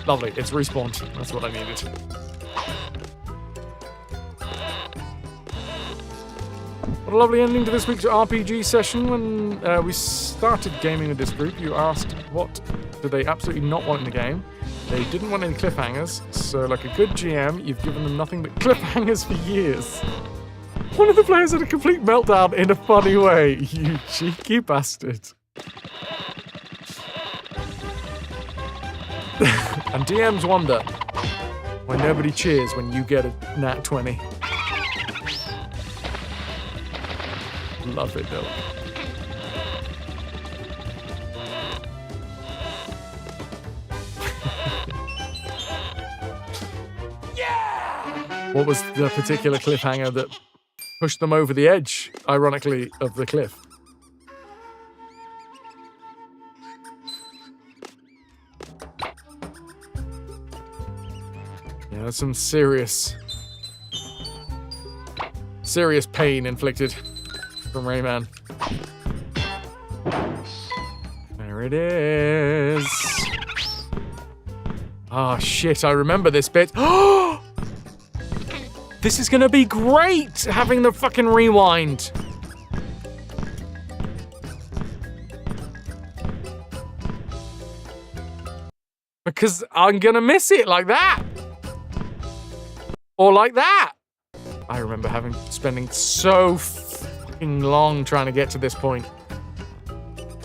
Lovely, it's respawned. That's what I needed. What a lovely ending to this week's RPG session. When we started gaming with this group, you asked what do they absolutely not want in the game. They didn't want any cliffhangers, so like a good GM, you've given them nothing but cliffhangers for years. One of the players had a complete meltdown in a funny way. You cheeky bastard. And DMs wonder why nobody cheers when you get a nat 20. Love it, though. What was the particular cliffhanger that pushed them over the edge, ironically, of the cliff? Yeah, that's some serious pain inflicted from Rayman. There it is. Ah, shit, I remember this bit. Oh! This is gonna be great, having the fucking rewind. Because I'm gonna miss it like that. Or like that. I remember spending so fucking long trying to get to this point.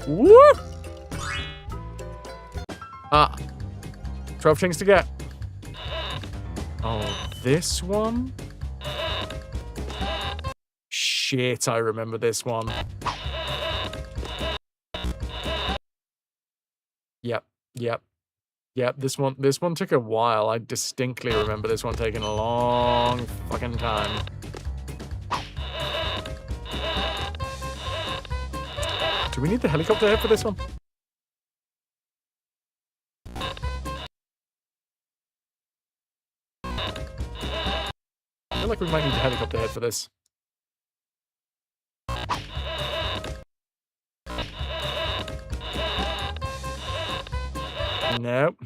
Woo! 12 things to get. Oh, this one? Shit, I remember this one. Yep, this one took a while. I distinctly remember this one taking a long fucking time. Do we need the helicopter head for this one? I feel like we might need the helicopter head for this. Nope.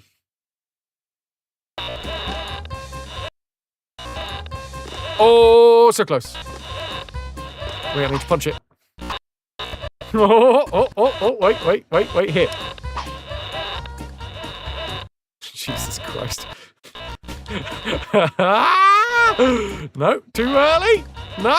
Oh, so close. Wait, I need to punch it. Wait, here. Jesus Christ. No, too early. No.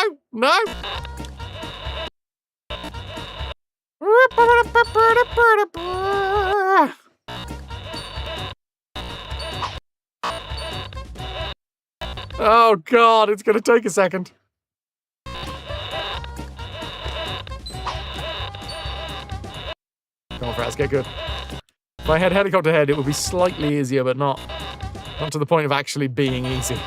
Oh God, it's gonna take a second. Come on, Fraz, get good. If I had helicopter head, it would be slightly easier, but not to the point of actually being easy.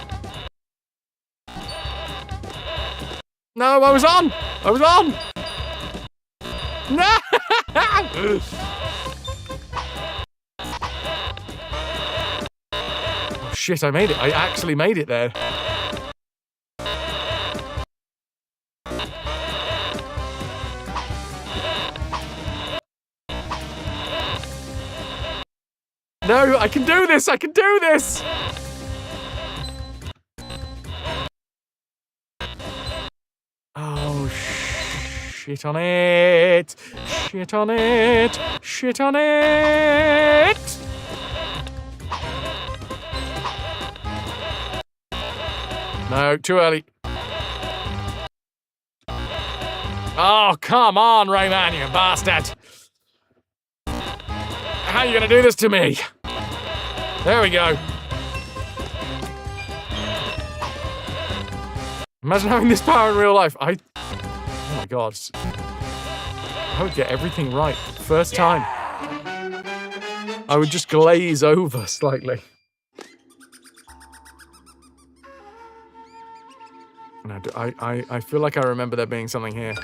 No, I was on! No! Oh shit, I made it. I actually made it there. No, I can do this! Oh, shit on it! No, too early. Oh, come on, Rayman, you bastard! How are you gonna do this to me? There we go. Imagine having this power in real life. Oh my God. I would get everything right. First time. I would just glaze over slightly. No, I feel like I remember there being something here.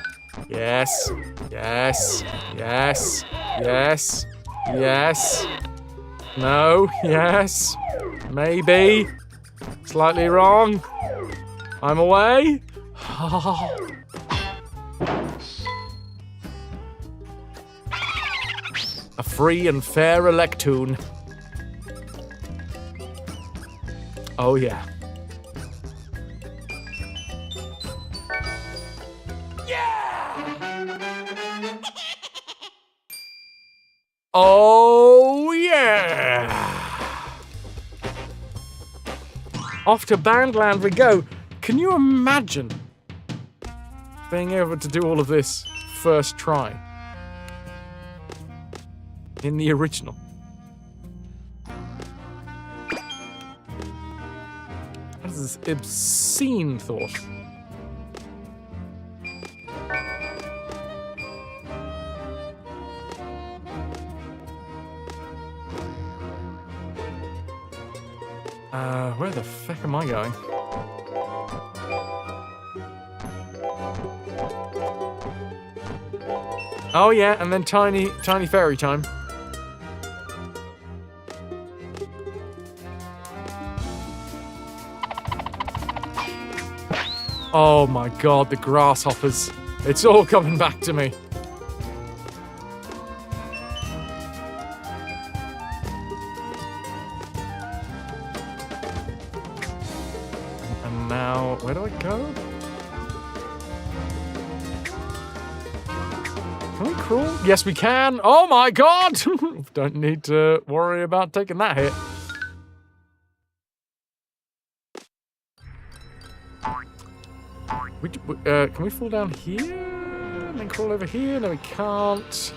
Yes. No. Yes. Maybe. Slightly wrong. I'm away. A free and fair electoon. Oh yeah. Oh yeah! Off to Bandland we go. Can you imagine being able to do all of this first try in the original? That is an obscene thought. Where the fuck am I going? Oh yeah, and then tiny fairy time. Oh my God, the grasshoppers. It's all coming back to me. And now, where do I go? Can we crawl? Yes, we can. Oh my god! Don't need to worry about taking that hit. Can we fall down here? And then crawl over here? No, we can't.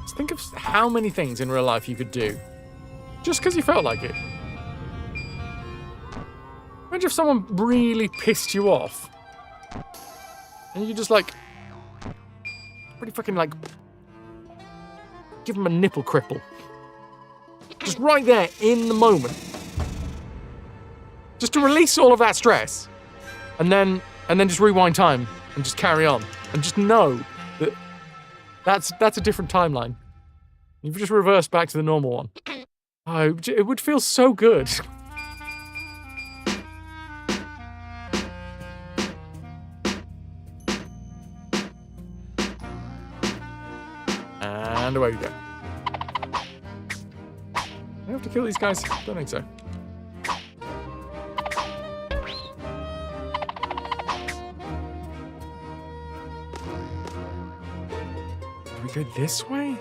Just think of how many things in real life you could do. Just because you felt like it. Imagine if someone really pissed you off. And you just like... pretty fucking like... give them a nipple cripple. Just right there, in the moment. Just to release all of that stress. And then just rewind time. And just carry on. And just know that that's a different timeline. You've just reversed back to the normal one. Oh, it would feel so good. And away we go. Do I have to kill these guys? Don't think so. Do we go this way?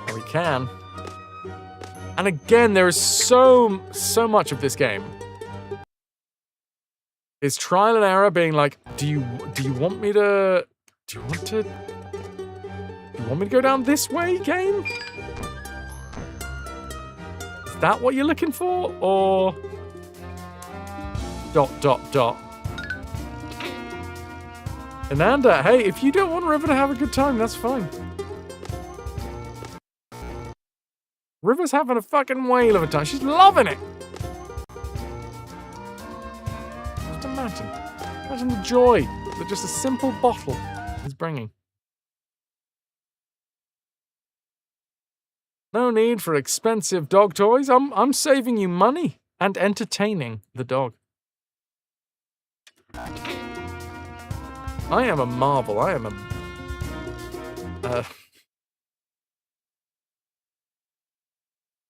Oh, we can. And again, there is so much of this game. It's trial and error, being like, do you want me to go down this way, game? Is that what you're looking for? Or... ... Ananda, hey, if you don't want River to have a good time, that's fine. River's having a fucking whale of a time. She's loving it. Just imagine. Imagine the joy that just a simple bottle is bringing. No need for expensive dog toys. I'm saving you money and entertaining the dog. I am a marvel. I am a...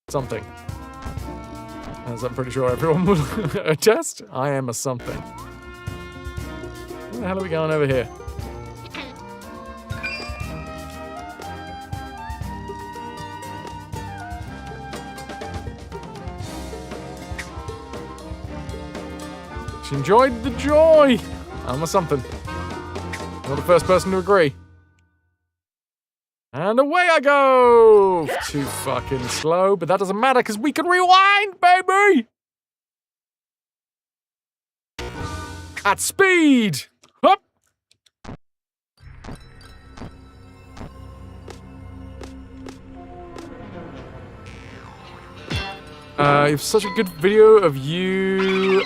something. As I'm pretty sure everyone will attest, I am a something. Where the hell are we going over here? She enjoyed the joy! I'm a something. Not the first person to agree. And away I go! Too fucking slow, but that doesn't matter because we can rewind, baby! At speed! Up! It's such a good video of you,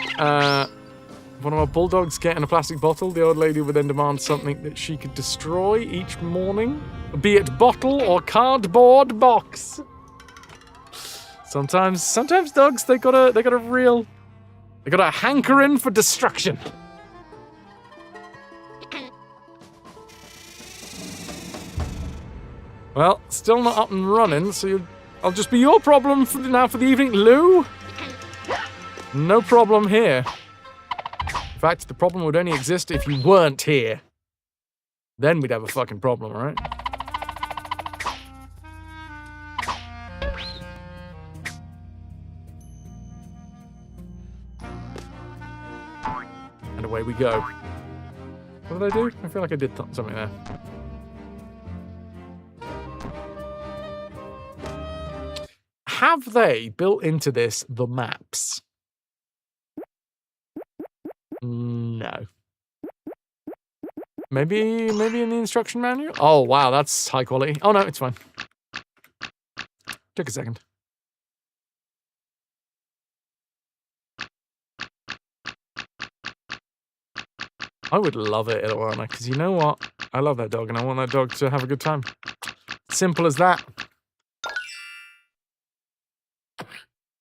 one of our bulldogs getting a plastic bottle. The old lady would then demand something that she could destroy each morning, be it bottle or cardboard box. Sometimes dogs they got a hankering for destruction. Well, still not up and running, so I'll just be your problem for the evening, Lou. No problem here. In fact, the problem would only exist if you weren't here. Then we'd have a fucking problem, right? And away we go. What did I do? I feel like I did something there. Have they built into this the maps? No. Maybe in the instruction manual? Oh, wow, that's high quality. Oh, no, it's fine. Took a second. I would love it, Ilwana, because you know what? I love that dog, and I want that dog to have a good time. Simple as that.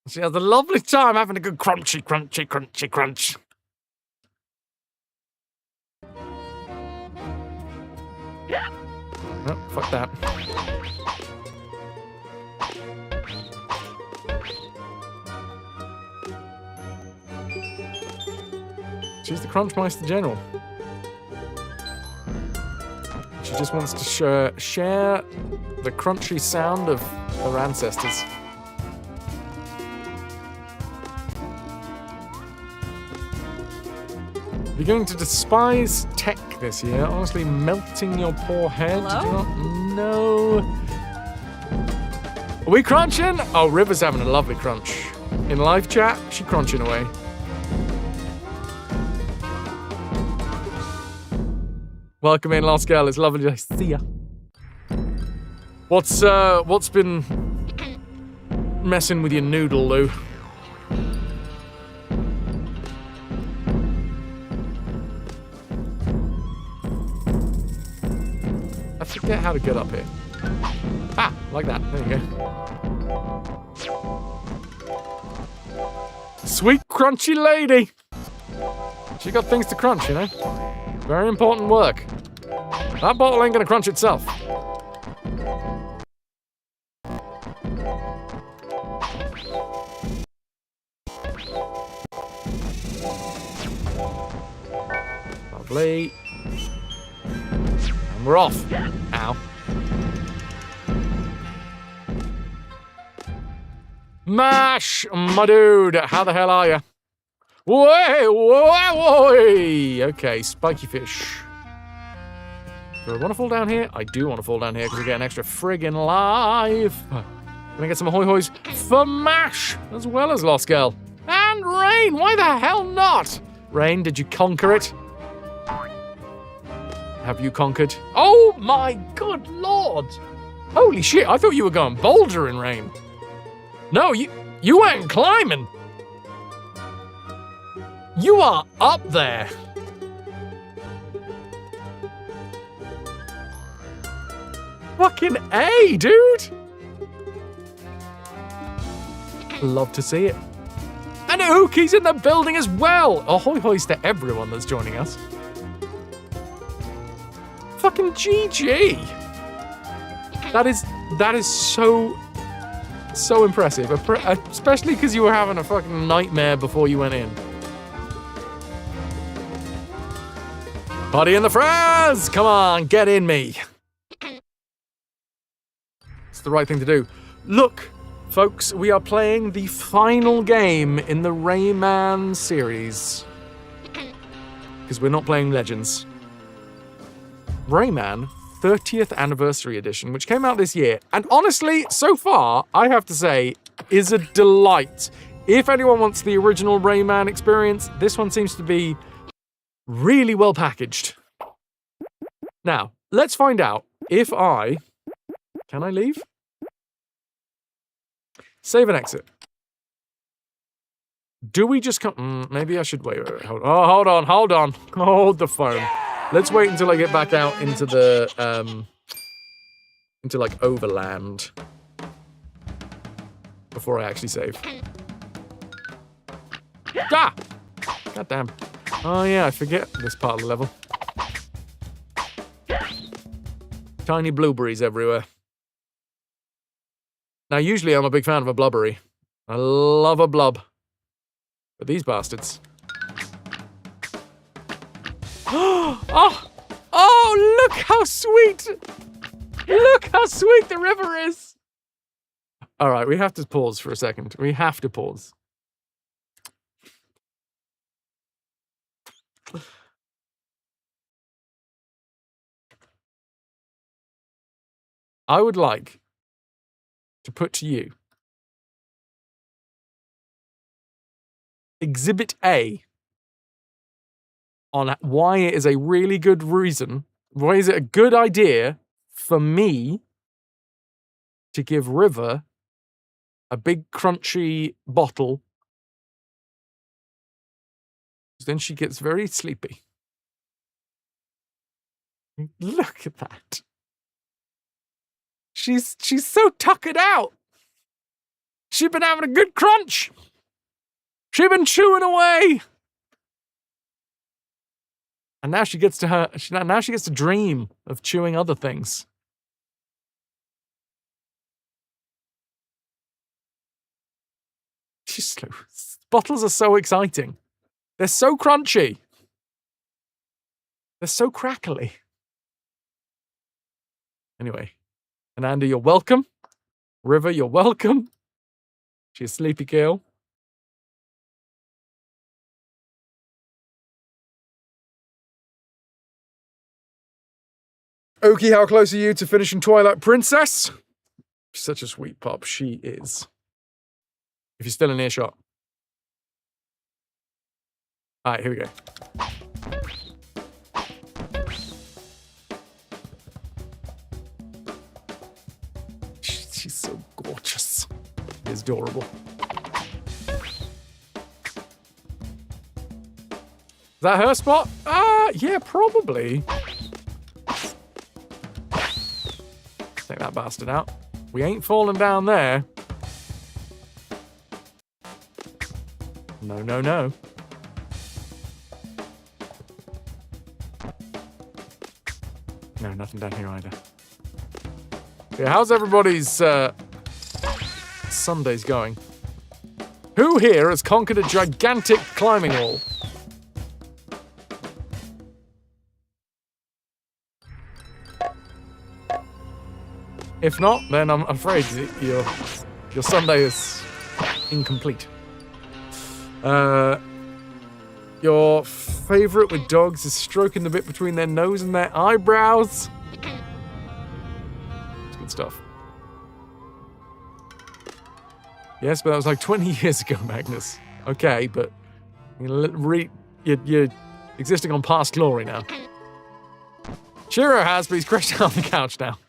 She has a lovely time having a good crunchy, crunchy, crunchy, crunch. No, fuck that. She's the Crunchmeister General. She just wants to share the crunchy sound of her ancestors. You're going to despise tech this year, honestly melting your poor head. Hello? Do you not know? Are we crunching? Oh, River's having a lovely crunch. In live chat, she crunching away. Welcome in, Lost Girl. It's lovely to see ya. What's been messing with your noodle, Lou? I forget how to get up here. Ah, like that. There you go. Sweet crunchy lady. She got things to crunch, you know? Very important work. That bottle ain't gonna crunch itself. Lovely. And we're off. Ow. Mash, my dude. How the hell are you? Whoa. Okay, spiky fish. Do I want to fall down here? I do want to fall down here because I get an extra friggin' life. Can I get some hoy-hoys for Mash as well as Lost Girl? And Rain, why the hell not? Rain, did you conquer it? Have you conquered? Oh my good lord! Holy shit, I thought you were going bouldering, Rain. No, you weren't climbing. You are up there. Fucking A, dude. Love to see it. And Uki's in the building as well. Ahoy hoys to everyone that's joining us. Fucking GG. That is so impressive. Especially because you were having a fucking nightmare before you went in. Party in the Fraz! Come on, get in me. It's the right thing to do. Look, folks, we are playing the final game in the Rayman series. Because we're not playing Legends. Rayman 30th Anniversary Edition, which came out this year. And honestly, so far, I have to say, is a delight. If anyone wants the original Rayman experience, this one seems to be really well packaged. Now, let's find out if can I leave? Save and exit. Do we just come? Maybe I should wait. Hold on. Hold the phone. Let's wait until I get back out into the into like overland before I actually save. Ah! God damn. Oh yeah, I forget this part of the level. Tiny blueberries everywhere. Now, usually I'm a big fan of a blubbery. I love a blub. But these bastards. Oh, look how sweet! Look how sweet the river is! All right, we have to pause for a second. We have to pause. I would like to put to you Exhibit A on why it is a really good reason, why is it a good idea for me to give River a big crunchy bottle. Then she gets very sleepy. Look at that. She's so tuckered out. She's been having a good crunch. She's been chewing away. And now she gets to dream of chewing other things. Bottles are so exciting. They're so crunchy. They're so crackly. Anyway, Ananda, you're welcome. River, you're welcome. She's a sleepy girl. Oki, how close are you to finishing Twilight Princess? She's such a sweet pup. She is. If you're still in earshot. All right, here we go. She's so gorgeous. It's adorable. Is that her spot? Yeah, probably. Take that bastard out. We ain't falling down there. No, no, no. No, nothing down here either. Yeah, how's everybody's Sundays going? Who here has conquered a gigantic climbing wall? If not, then I'm afraid your Sunday is incomplete. Your favorite with dogs is stroking the bit between their nose and their eyebrows. It's good stuff. Yes, but that was like 20 years ago, Magnus. Okay, but you're existing on past glory now. Shiro has, but he's crashed down on the couch now.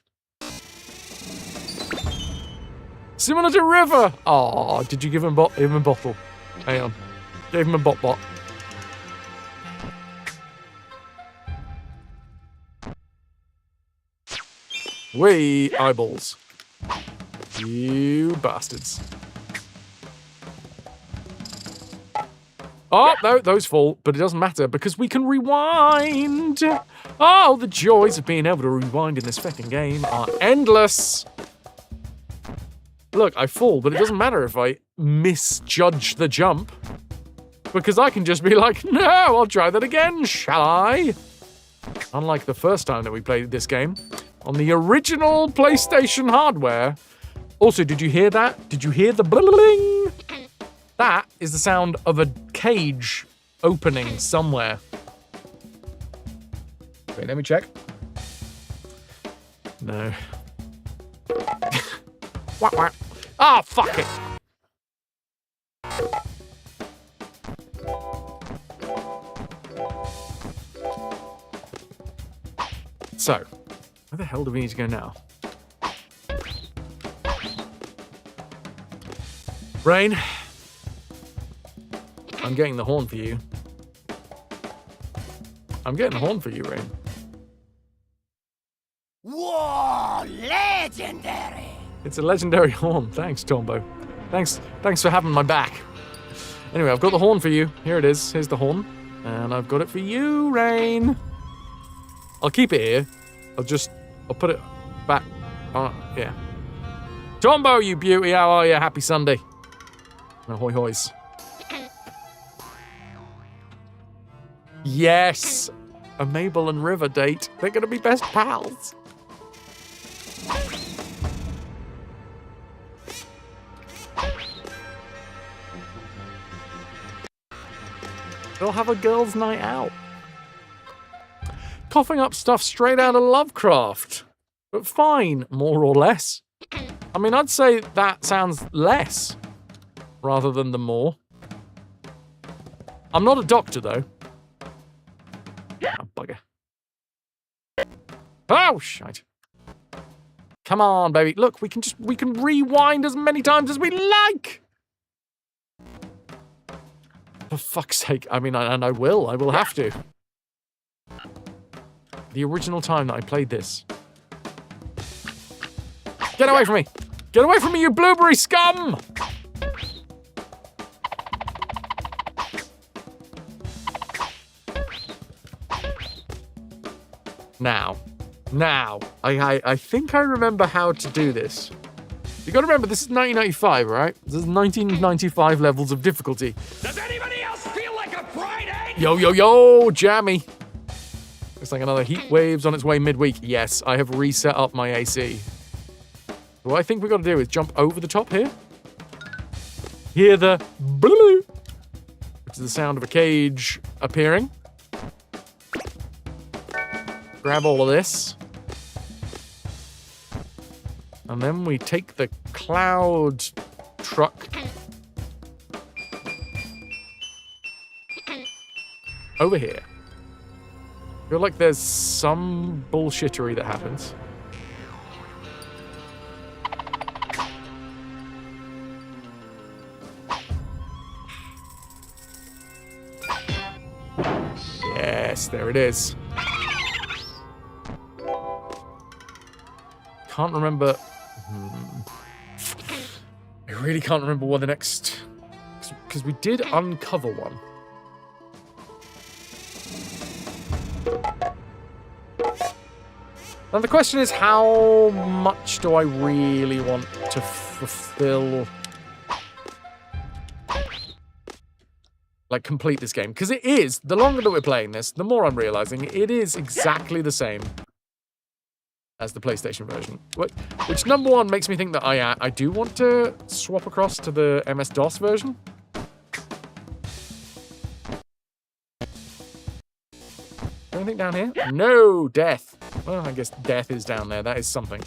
Similar to River. Oh, did you give him a bottle? Hang on. Gave him a bot. Wee eyeballs. You bastards. Oh, no, those fall, but it doesn't matter because we can rewind. Oh, the joys of being able to rewind in this fucking game are endless. Look, I fall, but it doesn't matter if I misjudge the jump. Because I can just be like, no, I'll try that again, shall I? Unlike the first time that we played this game, on the original PlayStation hardware. Also, did you hear that? Did you hear the bling? That is the sound of a cage opening somewhere. Wait, let me check. No. Whack, whack. Ah, oh, fuck it. So, where the hell do we need to go now? Rain, I'm getting the horn for you. I'm getting the horn for you, Rain. Whoa, legendary! It's a legendary horn. Thanks, Tombo. Thanks for having my back. Anyway, I've got the horn for you. Here it is. Here's the horn. And I've got it for you, Rain. I'll keep it here. I'll put it back. Yeah. Tombo, you beauty. How are you? Happy Sunday. Ahoy hoys. Yes. A Mabel and River date. They're going to be best pals. They'll have a girls' night out. Coughing up stuff straight out of Lovecraft. But fine, more or less. I mean, I'd say that sounds less rather than the more. I'm not a doctor, though. Oh, bugger. Oh, shite. Come on, baby. Look, we can rewind as many times as we like. For fuck's sake. I mean, and I will have to. The original time that I played this. Get away from me! Get away from me, you blueberry scum! Now, I think I remember how to do this. You gotta remember, this is 1995, right? This is 1995 levels of difficulty. Does anybody else feel like a Friday? Yo, jammy. It's like another heat wave's on its way midweek. Yes, I have reset up my AC. What I think we've got to do is jump over the top here. Hear the blue, which is the sound of a cage appearing. Grab all of this. And then we take the cloud truck over here. I feel like there's some bullshittery that happens. Yes, there it is. Can't remember. I really can't remember what the next... Because we did uncover one. Now the question is, how much do I really want to fulfill... Like, complete this game? Because it is, the longer that we're playing this, the more I'm realizing it is exactly the same as the PlayStation version. Which, number one, makes me think that I do want to swap across to the MS-DOS version. Anything down here? No, death. Well, I guess death is down there. That is something.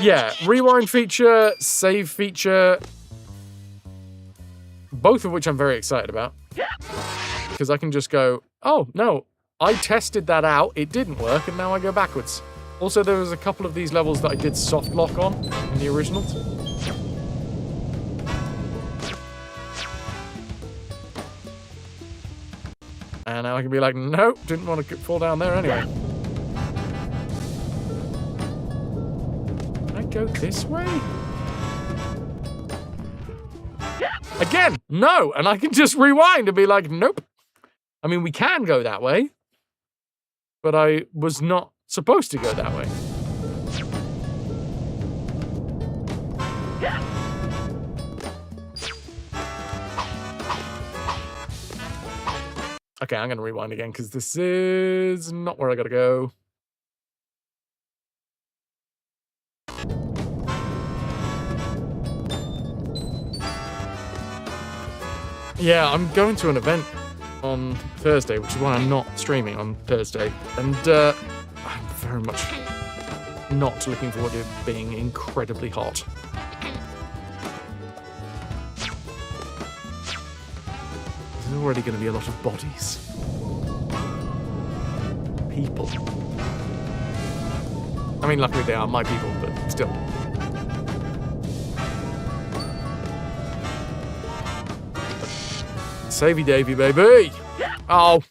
Yeah, rewind feature, save feature, both of which I'm very excited about. Because I can just go, oh, no, I tested that out, it didn't work, and now I go backwards. Also, there was a couple of these levels that I did soft lock on in the originals. And now I can be like, nope, didn't want to fall down there anyway. Can I go this way? Again, no, and I can just rewind and be like, nope. I mean, we can go that way, but I was not supposed to go that way. Okay, I'm going to rewind again because this is not where I got to go. Yeah, I'm going to an event on Thursday, which is why I'm not streaming on Thursday. And I'm very much not looking forward to it being incredibly hot. There's already going to be a lot of bodies. People. I mean, luckily they are my people, but still. Savey Davey, baby! Oh!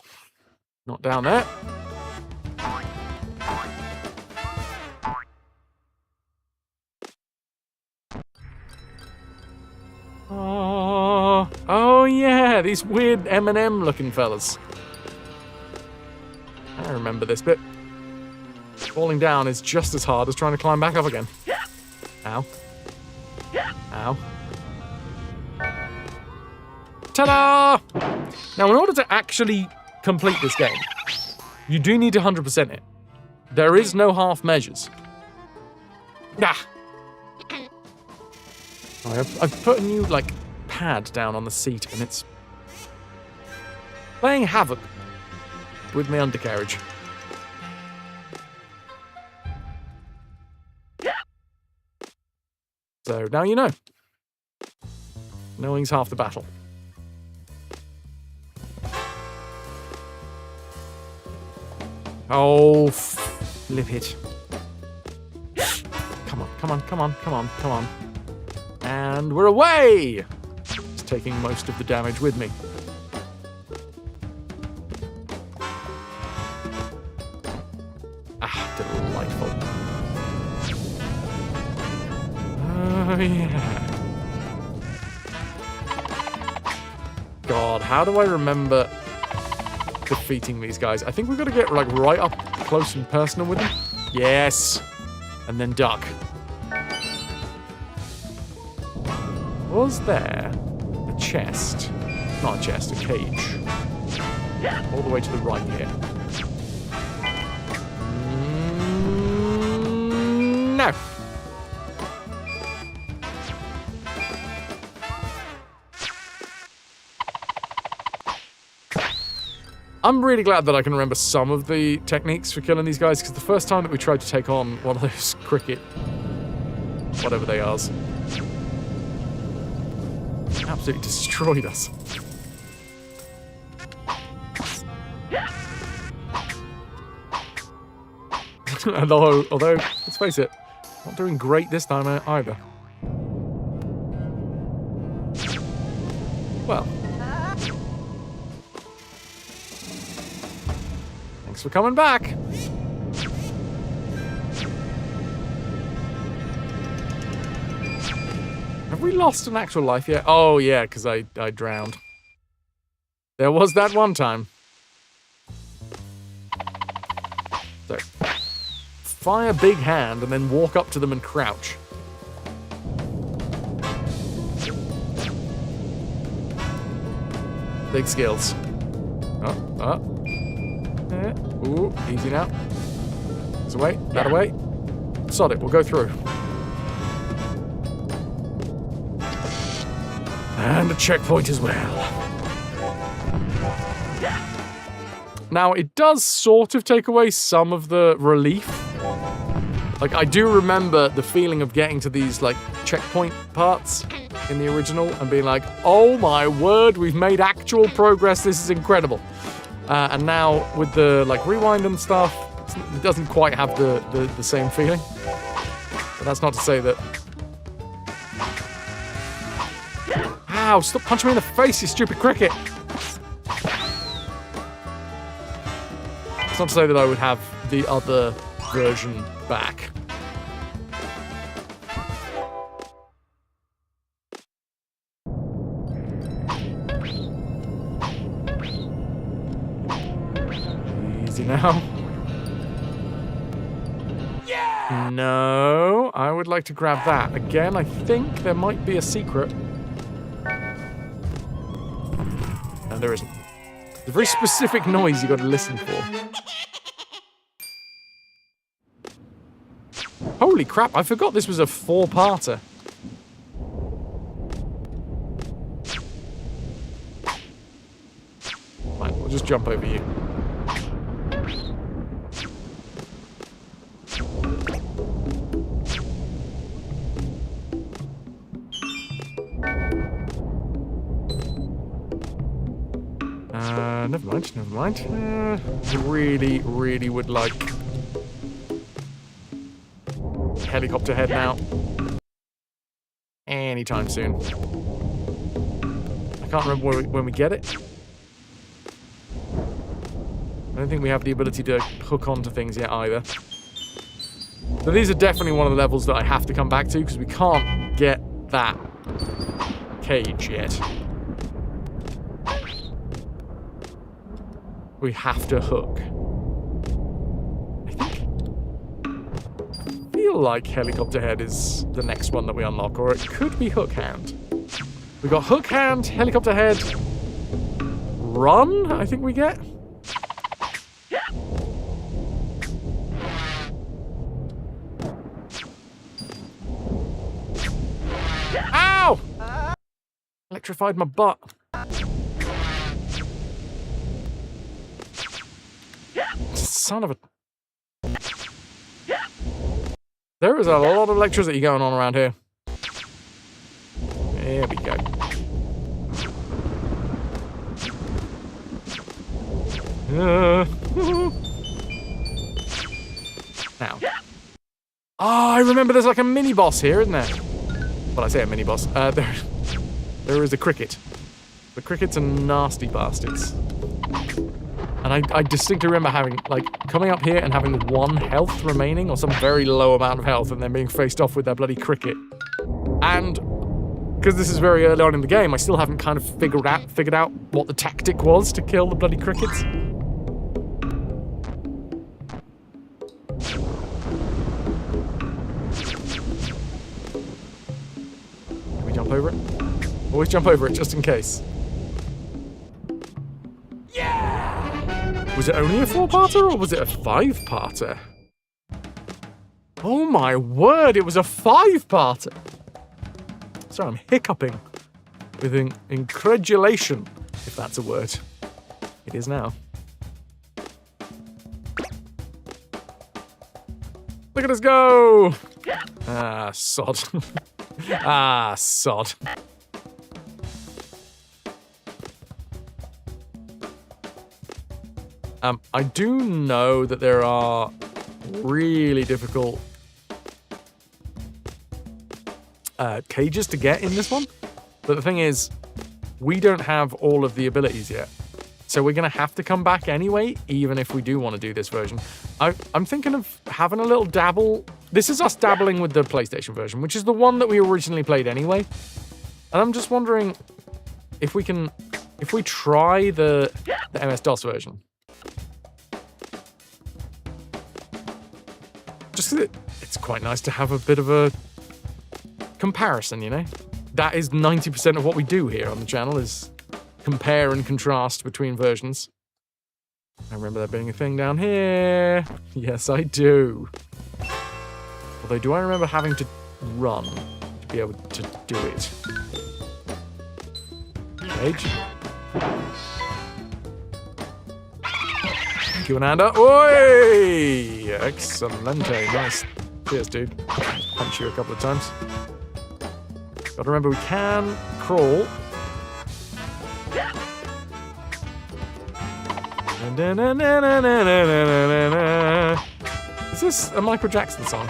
Not down there. Oh yeah, these weird M&M looking fellas. I remember this bit. Falling down is just as hard as trying to climb back up again. Ow. Ow. Ta-da! Now, in order to actually complete this game, you do need to 100% it. There is no half measures. Ah! I've put a new, like, pad down on the seat, and it's playing havoc with my undercarriage. So, now you know. Knowing's half the battle. Oh, flip it. Come on, come on, come on, come on, come on. And we're away! It's taking most of the damage with me. Ah, delightful. Oh, yeah. God, how do I remember defeating these guys? I think we've got to get like right up close and personal with them. Yes. And then duck. Was there a chest? Not a chest, a cage. All the way to the right here. No. I'm really glad that I can remember some of the techniques for killing these guys, because the first time that we tried to take on one of those cricket, whatever they are, absolutely destroyed us. And although, let's face it, not doing great this time either. Well. Thanks for coming back. Have we lost an actual life yet? Oh, yeah, because I drowned. There was that one time. So, fire big hand and then walk up to them and crouch. Big skills. Ooh, easy now. This away, that away. Sod it, we'll go through. And a checkpoint as well. Now, it does sort of take away some of the relief. Like, I do remember the feeling of getting to these, like, checkpoint parts in the original and being like, oh my word, we've made actual progress, this is incredible. And now, with the, like, rewind and stuff, it doesn't quite have the same feeling. But that's not to say that... Ow, stop punching me in the face, you stupid cricket! It's not to say that I would have the other version back. Easy now. Yeah! No, I would like to grab that. Again, I think there might be a secret. No, there isn't. It's a very specific noise you got to listen for. Holy crap, I forgot this was a 4-parter. Fine, we'll just jump over you. Never mind. Really, really would like helicopter head now. Anytime soon. I can't remember when we get it. I don't think we have the ability to hook onto things yet either. So these are definitely one of the levels that I have to come back to, because we can't get that cage yet. We have to hook. I feel like helicopter head is the next one that we unlock, or it could be hook hand. We got hook hand, helicopter head, run, I think we get. Ow! Electrified my butt. Son of a... There is a lot of electricity going on around here. There we go. Now. Oh, I remember there's like a mini-boss here, isn't there? Well, I say a mini-boss. There is a cricket. The crickets are nasty bastards. And I distinctly remember having, like, coming up here and having 1 health remaining, or some very low amount of health, and then being faced off with that bloody cricket. And because this is very early on in the game, I still haven't kind of figured out what the tactic was to kill the bloody crickets. Can we jump over it? Always jump over it, just in case. Yeah! Was it only a 4-parter or was it a 5-parter? Oh my word, it was a 5-parter. Sorry, I'm hiccuping with incredulation, if that's a word. It is now. Look at us go! Ah, sod. Ah, sod. I do know that there are really difficult cages to get in this one. But the thing is, we don't have all of the abilities yet. So we're going to have to come back anyway, even if we do want to do this version. I'm thinking of having a little dabble. This is us dabbling with the PlayStation version, which is the one that we originally played anyway. And I'm just wondering if we try the MS-DOS version. Just because it's quite nice to have a bit of a comparison, you know? That is 90% of what we do here on the channel, is compare and contrast between versions. I remember there being a thing down here. Yes, I do. Although, do I remember having to run to be able to do it? Cage. Thank you, Ananda. Oi! Excellente. Nice. Cheers, dude. Punch you a couple of times. Gotta remember, we can crawl. Is this a Michael Jackson song?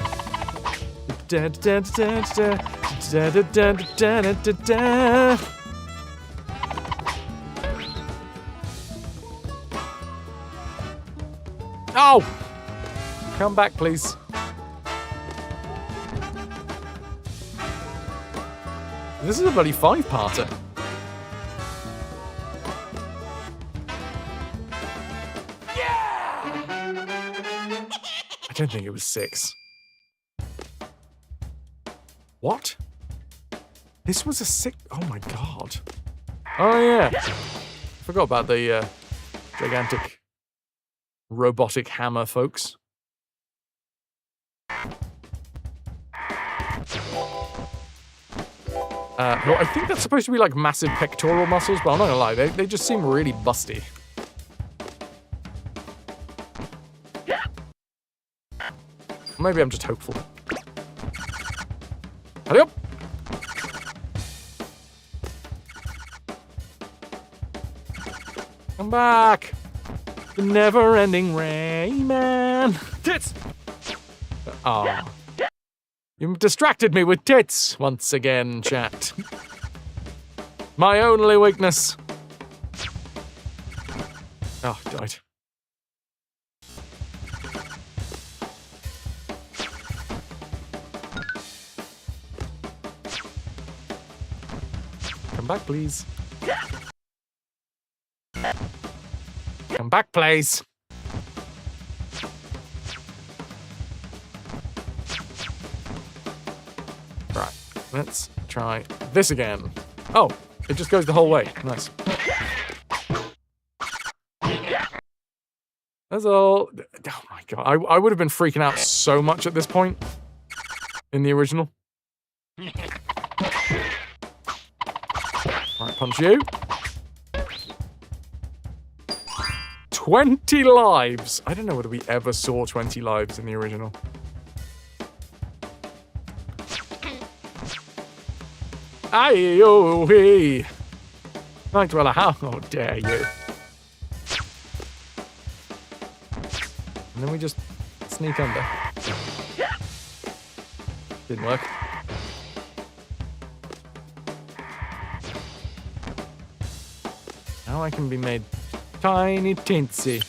Oh! Come back, please. This is a bloody 5-parter. I don't think it was 6. What? This was a 6? Oh my god. Oh yeah. Forgot about the gigantic robotic hammer, folks. No, I think that's supposed to be like massive pectoral muscles, but I'm not gonna lie, they just seem really busty. Maybe I'm just hopeful. Hurry up! Come back! The never-ending Rayman! Tits! Oh. You distracted me with tits once again, chat. My only weakness. Oh, died. Come back, please. Come back, please. Right, let's try this again. Oh, it just goes the whole way. Nice. That's all. Oh my god, I would have been freaking out so much at this point in the original. Right, punch you. 20 lives! I don't know whether we ever saw 20 lives in the original. Aye-oh-wee! Night Dweller, how dare you? And then we just sneak under. Didn't work. Now I can be made tiny teensy.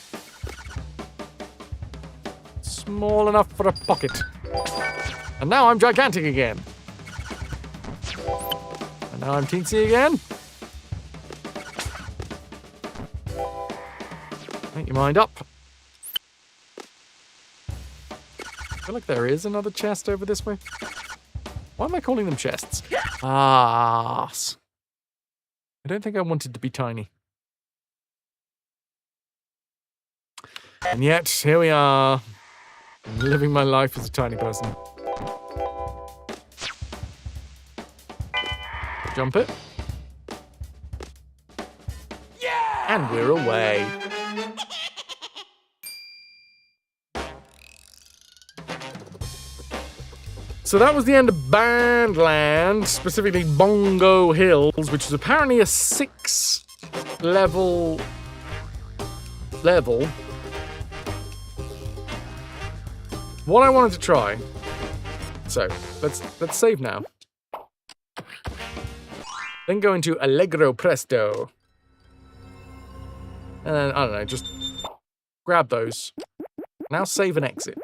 Small enough for a pocket. And now I'm gigantic again. And now I'm teensy again. Make your mind up. I feel like there is another chest over this way. Why am I calling them chests? Ah. I don't think I wanted to be tiny. And yet, here we are, living my life as a tiny person. Jump it. Yeah! And we're away. So that was the end of Bandland, specifically Bongo Hills, which is apparently a 6-level level. What I wanted to try. So let's save now. Then go into Allegro Presto. And then, I don't know, just grab those. Now save and exit.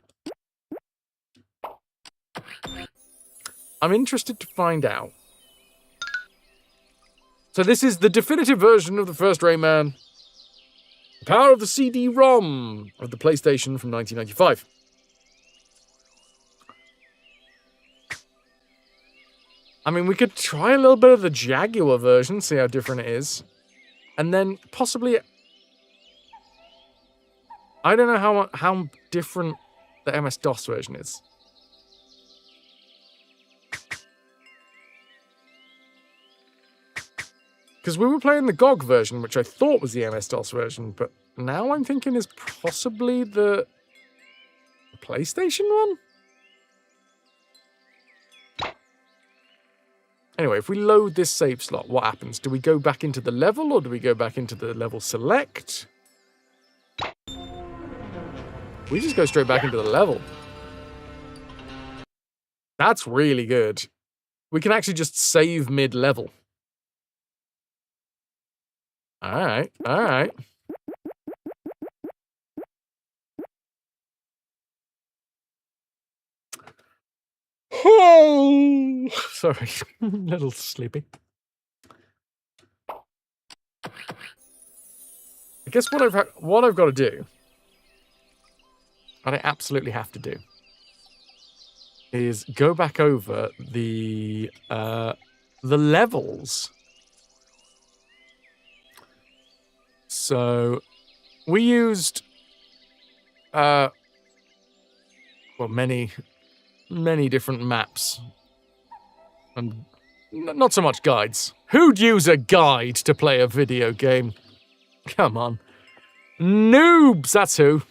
I'm interested to find out. So this is the definitive version of the first Rayman. The power of the CD-ROM of the PlayStation from 1995. I mean, we could try a little bit of the Jaguar version, see how different it is. And then possibly... I don't know how different the MS-DOS version is. Because we were playing the GOG version, which I thought was the MS-DOS version, but now I'm thinking is possibly the PlayStation one? Anyway, if we load this save slot, what happens? Do we go back into the level, or do we go back into the level select? We just go straight back into the level. That's really good. We can actually just save mid-level. Alright, alright. Oh, sorry, a little sleepy. I guess what I've got to do, what I absolutely have to do, is go back over the levels. So we used well, many different maps, and not so much guides. Who'd use a guide to play a video game? Come on. Noobs, that's who.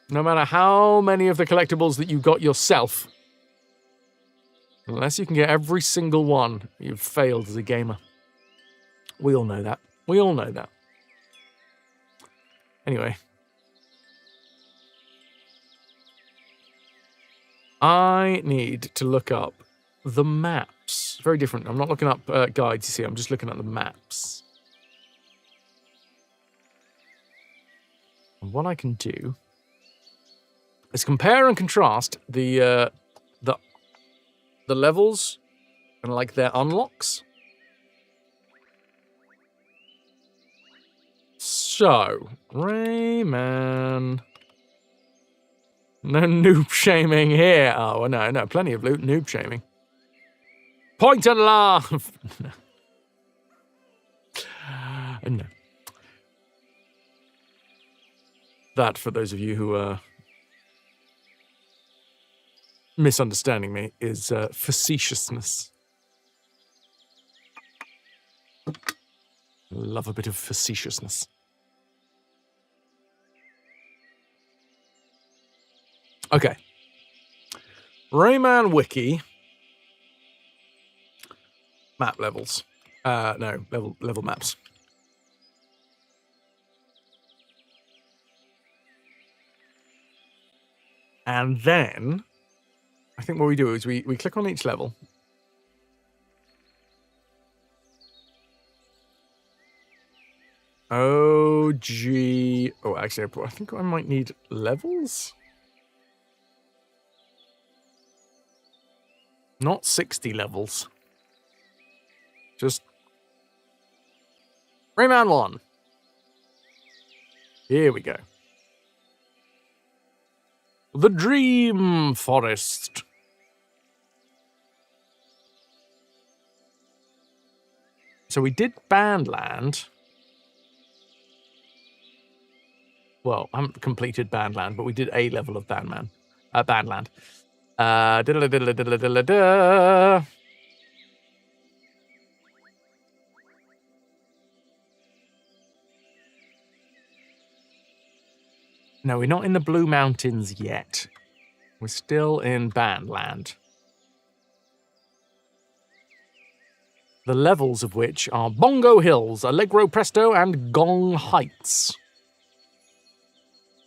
No matter how many of the collectibles that you got yourself, unless you can get every single one, you've failed as a gamer. We all know that. We all know that. Anyway. I need to look up the maps. Very different. I'm not looking up guides, you see. I'm just looking at the maps. And what I can do is compare and contrast the levels and like their unlocks. So, Rayman. No noob shaming here. Oh, no, plenty of noob shaming. Point and laugh. No. That, for those of you who are misunderstanding me, is facetiousness. Love a bit of facetiousness. Okay. Rayman Wiki. Map levels. No, level maps. And then, I think what we do is we click on each level. Oh, gee. Oh, actually, I think I might need levels. Not 60 levels. Just Rayman 1. Here we go. The Dream Forest. So we did Bandland. Well, I haven't completed Bandland, but we did a level of Bandland. Diddle-a-diddle-a-diddle-a-diddle-a-diddle-a-diddle. No, we're not in the Blue Mountains yet. We're still in Bandland. The levels of which are Bongo Hills, Allegro Presto, and Gong Heights.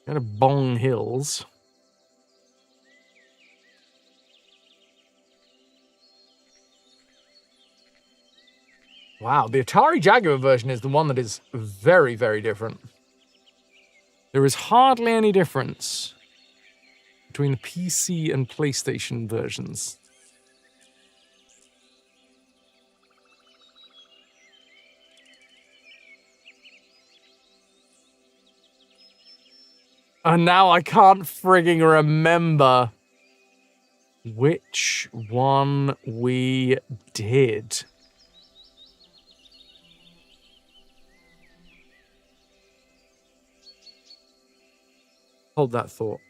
Go to Bong Hills. Wow, the Atari Jaguar version is the one that is very, very different. There is hardly any difference between the PC and PlayStation versions. And now I can't frigging remember which one we did. Hold that thought.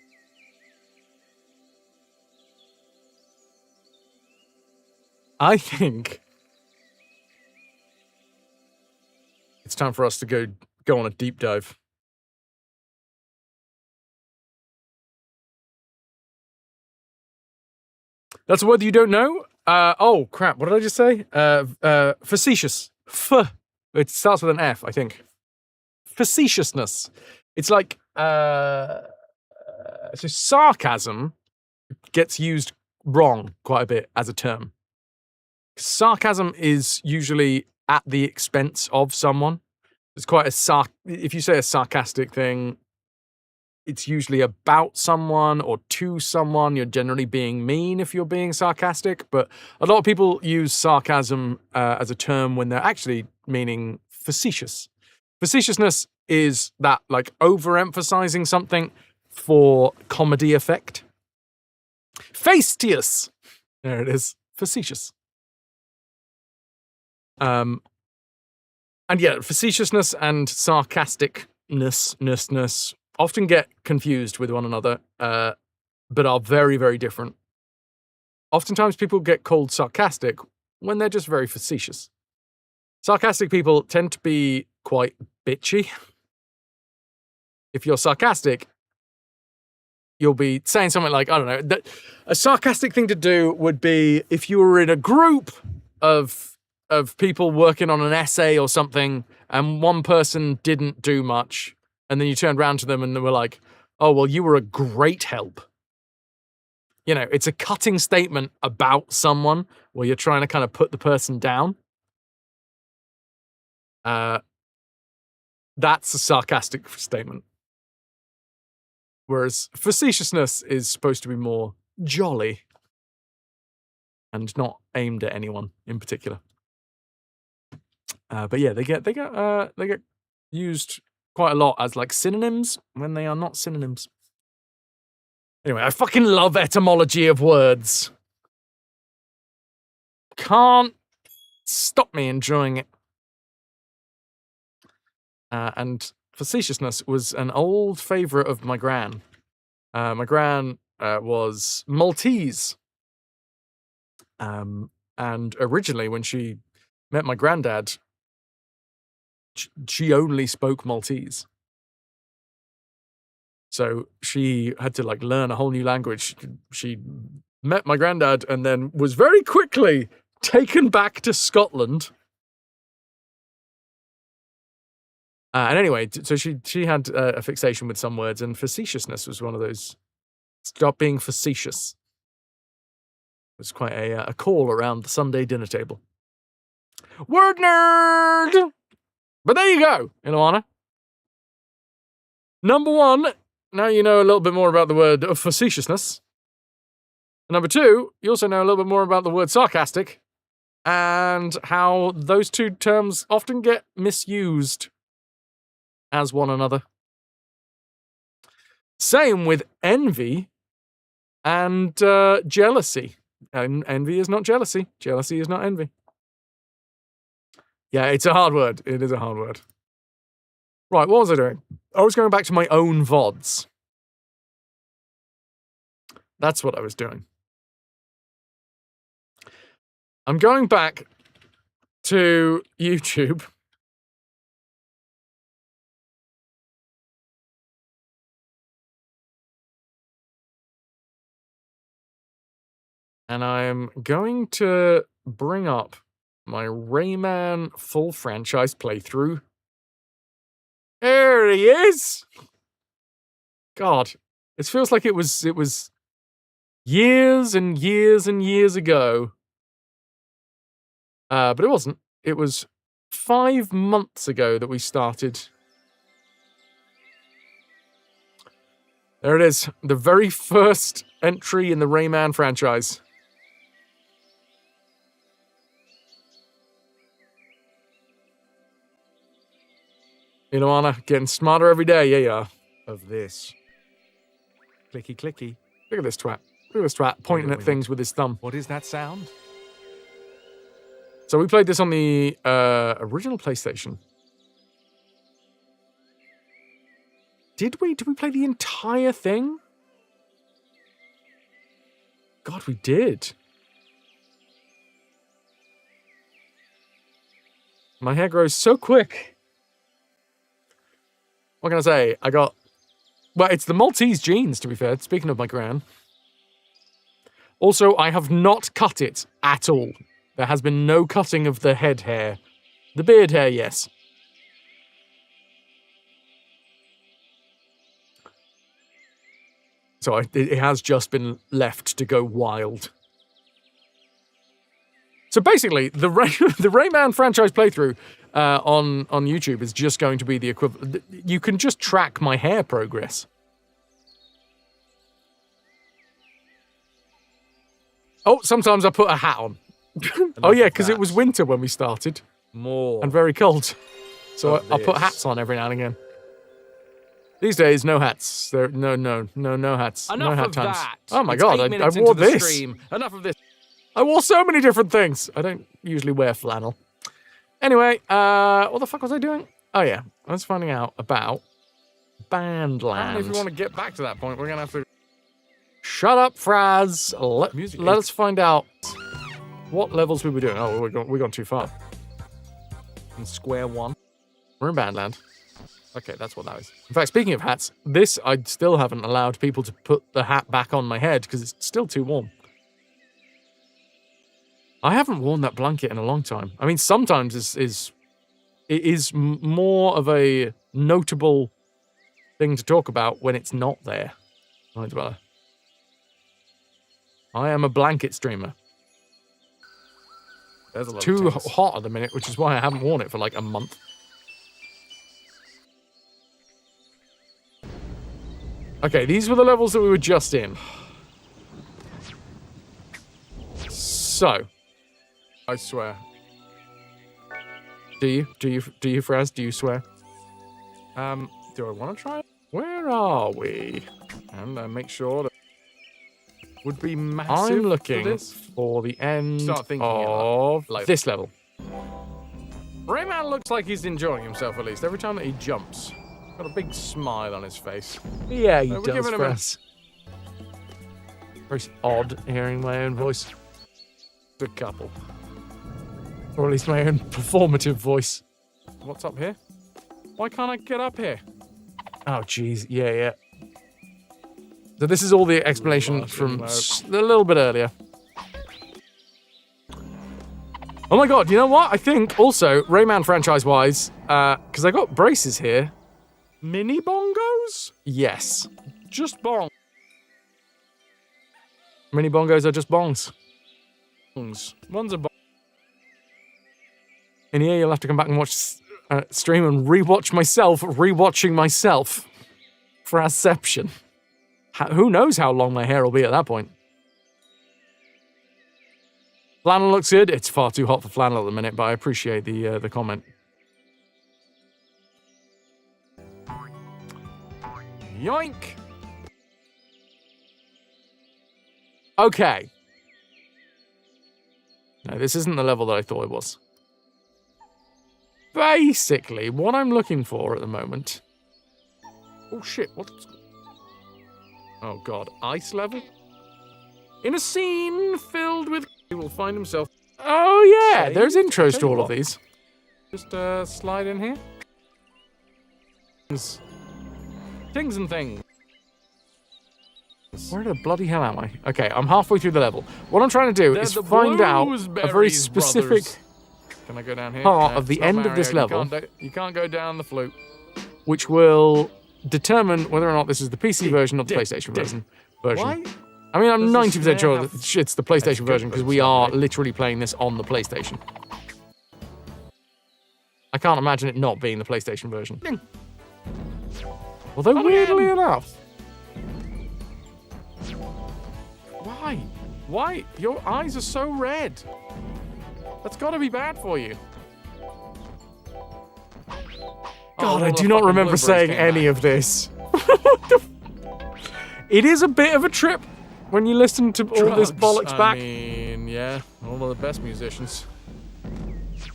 I think it's time for us to go on a deep dive. That's a word you don't know? Oh, crap. What did I just say? Facetious. It starts with an F, I think. Facetiousness. It's like, so sarcasm gets used wrong quite a bit as a term. Sarcasm is usually at the expense of someone. It's quite if you say a sarcastic thing, it's usually about someone or to someone. You're generally being mean if you're being sarcastic, but a lot of people use sarcasm as a term when they're actually meaning facetious. Facetiousness is that, like, overemphasizing something for comedy effect. Fastious. There it is. Facetious. And yeah, facetiousness and sarcasticness often get confused with one another, but are very, very different. Oftentimes people get called sarcastic when they're just very facetious. Sarcastic people tend to be quite bitchy. If you're sarcastic, you'll be saying something like, I don't know, a sarcastic thing to do would be if you were in a group of people working on an essay or something, and one person didn't do much, and then you turned around to them and they were like, oh, well, you were a great help. You know, it's a cutting statement about someone where you're trying to kind of put the person down. That's a sarcastic statement. Whereas facetiousness is supposed to be more jolly and not aimed at anyone in particular. But yeah, they get used quite a lot as like synonyms when they are not synonyms. Anyway, I fucking love etymology of words. Can't stop me enjoying it. And facetiousness was an old favourite of my gran. My gran was Maltese. And originally, when she met my granddad, she only spoke Maltese. So she had to like learn a whole new language. She met my granddad and then was very quickly taken back to Scotland. And anyway, so she had a fixation with some words, and facetiousness was one of those. Stop being facetious. It was quite a call around the Sunday dinner table. Word nerd! But there you go, Ilana. Number one, now you know a little bit more about the word of facetiousness. Number two, you also know a little bit more about the word sarcastic and how those two terms often get misused as one another. Same with envy and jealousy. Envy is not jealousy. Jealousy is not envy. Yeah, it's a hard word. It is a hard word. Right, what was I doing? I was going back to my own VODs. That's what I was doing. I'm going back to YouTube. And I'm going to bring up my Rayman full franchise playthrough. There he is! God, it feels like it was years and years and years ago. But it wasn't. It was 5 months ago that we started. There it is. The very first entry in the Rayman franchise. You know, Anna, getting smarter every day. Yeah, you are. Of this. Clicky, clicky. Look at this twat. Look at this twat pointing at things with his thumb. What is that sound? So we played this on the original PlayStation. Did we? Did we play the entire thing? God, we did. My hair grows so quick. What can I say? I got... Well, it's the Maltese genes, to be fair. Speaking of my gran. Also, I have not cut it at all. There has been no cutting of the head hair. The beard hair, yes. So it has just been left to go wild. So basically, the Rayman franchise playthrough on YouTube is just going to be the equivalent. You can just track my hair progress. Oh, sometimes I put a hat on. Oh yeah, because it was winter when we started. More. And very cold. So I put hats on every now and again. These days, no hats. There, no hats. Enough no hat of times. that. Oh my It's god, 8 I minutes wore into the this. stream. Enough of this. I wore so many different things. I don't usually wear flannel. Anyway, what the fuck was I doing? Oh yeah, I was finding out about Bandland. If we want to get back to that point, we're going to have to... Shut up, Fraz. Music Let is- us find out what levels we were doing. Oh, we've gone too far. In square one. We're in Bandland. Okay, that's what that is. In fact, speaking of hats, this I still haven't allowed people to put the hat back on my head because it's still too warm. I haven't worn that blanket in a long time. I mean, sometimes it is more of a notable thing to talk about when it's not there. Right, well, I am a blanket streamer. There's a lot Too of things. hot at the minute, which is why I haven't worn it for like a month. Okay, these were the levels that we were just in. So, I swear. Do you, Fraz? Do you swear? Do I want to try it? Where are we? And make sure that would be massive. I'm for looking this. for the end Start thinking of like- this level. Rayman looks like he's enjoying himself at least every time that he jumps. Got a big smile on his face. Yeah, he We're does, giving him a- Fraz. Very odd hearing my own voice. A couple. Or at least my own performative voice. What's up here? Why can't I get up here? Oh, jeez. Yeah. So this is all the explanation from a little bit earlier. Oh my god, you know what? I think also, Rayman franchise-wise, because I got braces here. Mini bongos? Yes. Just bong. Mini bongos are just bongs. One's a bong. And here you'll have to come back and watch stream and rewatch myself rewatching myself for Asception. Who knows how long my hair will be at that point. Flannel looks good. It's far too hot for flannel at the minute, but I appreciate the comment. Yoink! Okay. No, this isn't the level that I thought it was. basically, what I'm looking for at the moment... Oh, shit. What? Oh, God. Ice level? In a scene filled with... He will find himself... Oh, yeah. There's intros to all of these. Just slide in here. Things and things. Where the bloody hell am I? Okay, I'm halfway through the level. What I'm trying to do is find out a very specific Can I go down here? part No, of the it's not end of this Mario. level, You can't go down the flute. which will determine whether or not this is the PC version or the PlayStation version. Why? I mean, I'm Does the 90% snare sure have- that it's the PlayStation That's good, version but because it's we not are right. literally playing this on the PlayStation. I can't imagine it not being the PlayStation version. Although, weirdly enough... Why? Why? Your eyes are so red. That's got to be bad for you. God, I do not remember saying any of this. It is a bit of a trip when you listen to all this bollocks back. I mean, yeah, all of the best musicians.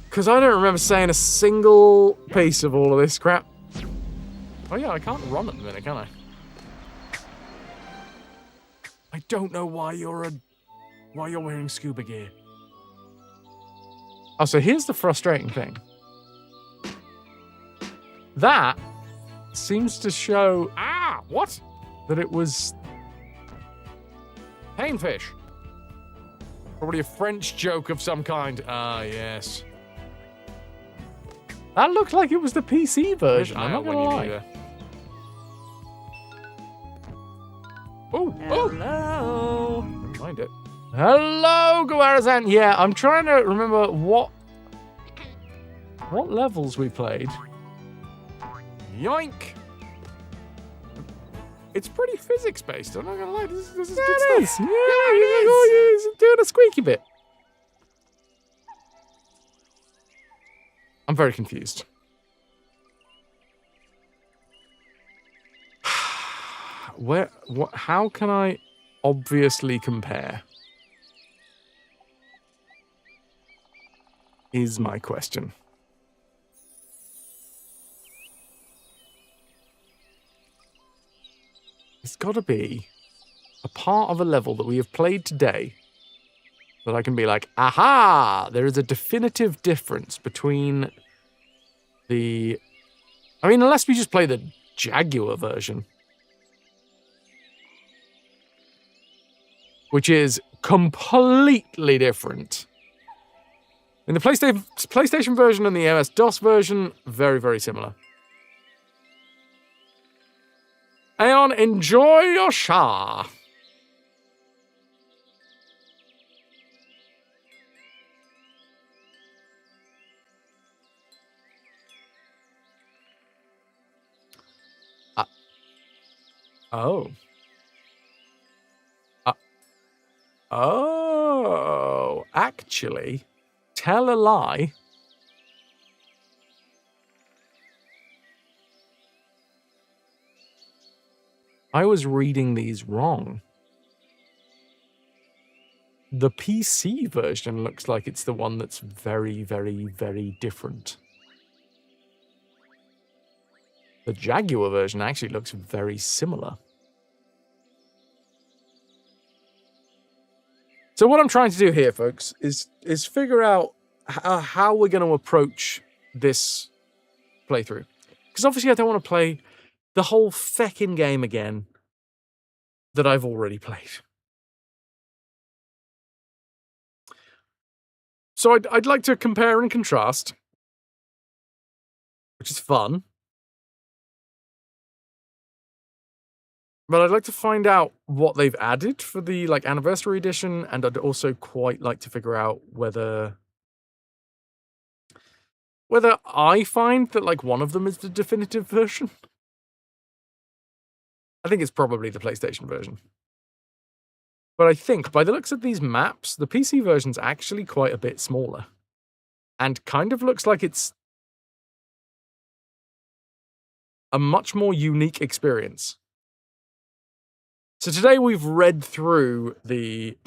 Because I don't remember saying a single piece of all of this crap. Oh yeah, I can't run at the minute, can I? I don't know why you're wearing scuba gear. Oh, so here's the frustrating thing. That seems to show What? that it was... Painfish. Probably a French joke of some kind. Ah, yes. That looked like it was the PC version, I'm not when gonna you lie. need a- Oh, Hello. never mind it. Hello, Guarazan. Yeah, I'm trying to remember what levels we played. Yoink. It's pretty physics-based, I'm not gonna lie. This is Yeah, good it is. stuff. Yeah, it you're doing a squeaky bit. I'm very confused. How can I obviously compare? Is my question. It's got to be a part of a level that we have played today that I can be like, aha, there is a definitive difference between the... I mean, unless we just play the Jaguar version, which is completely different. In the PlayStation version and the MS-DOS version, very, very similar. Aeon, enjoy your shower. Oh. Oh, actually, tell a lie. I was reading these wrong. The PC version looks like it's the one that's very, very, very different. The Jaguar version actually looks very similar. So what I'm trying to do here, folks, is figure out how we're going to approach this playthrough. Because obviously I don't want to play the whole feckin' game again that I've already played. So I'd like to compare and contrast, which is fun. But I'd like to find out what they've added for the anniversary edition, and I'd also quite like to figure out whether I find that one of them is the definitive version. I think it's probably the PlayStation version. But I think by the looks of these maps, the PC version's actually quite a bit smaller. And kind of looks like it's a much more unique experience. So today we've read through the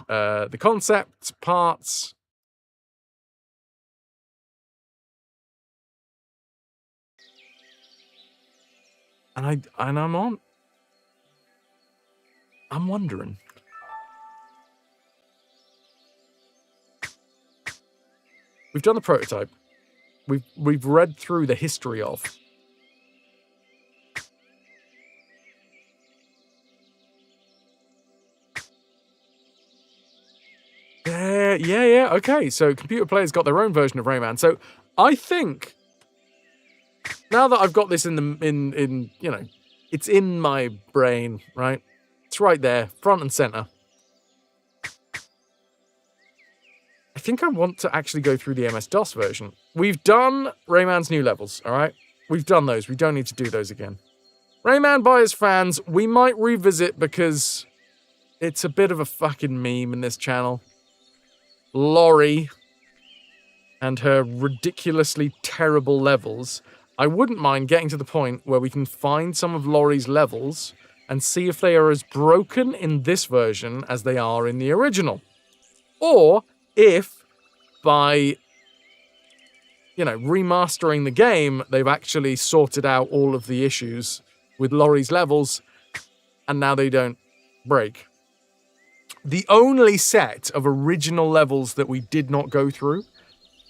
concepts, parts, And I'm wondering. We've done the prototype. We've read through the history of. Yeah. Okay, so computer players got their own version of Rayman. So I think now that I've got this in you know, it's in my brain, right? It's right there, front and center. I think I want to actually go through the MS-DOS version. We've done Rayman's new levels, all right? We've done those. We don't need to do those again. Rayman by his fans, we might revisit because it's a bit of a fucking meme in this channel. Laurie and her ridiculously terrible levels. I wouldn't mind getting to the point where we can find some of Laurie's levels and see if they are as broken in this version as they are in the original. Or if by, you know, remastering the game, they've actually sorted out all of the issues with Laurie's levels and now they don't break. The only set of original levels that we did not go through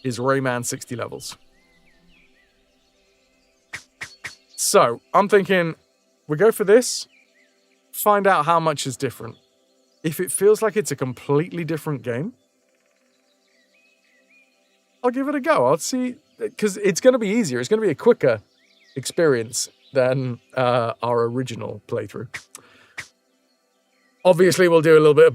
is Rayman 60 levels. So, I'm thinking, we go for this, find out how much is different. If it feels like it's a completely different game, I'll give it a go. I'll see, because it's going to be easier. It's going to be a quicker experience than our original playthrough. Obviously, we'll do a little bit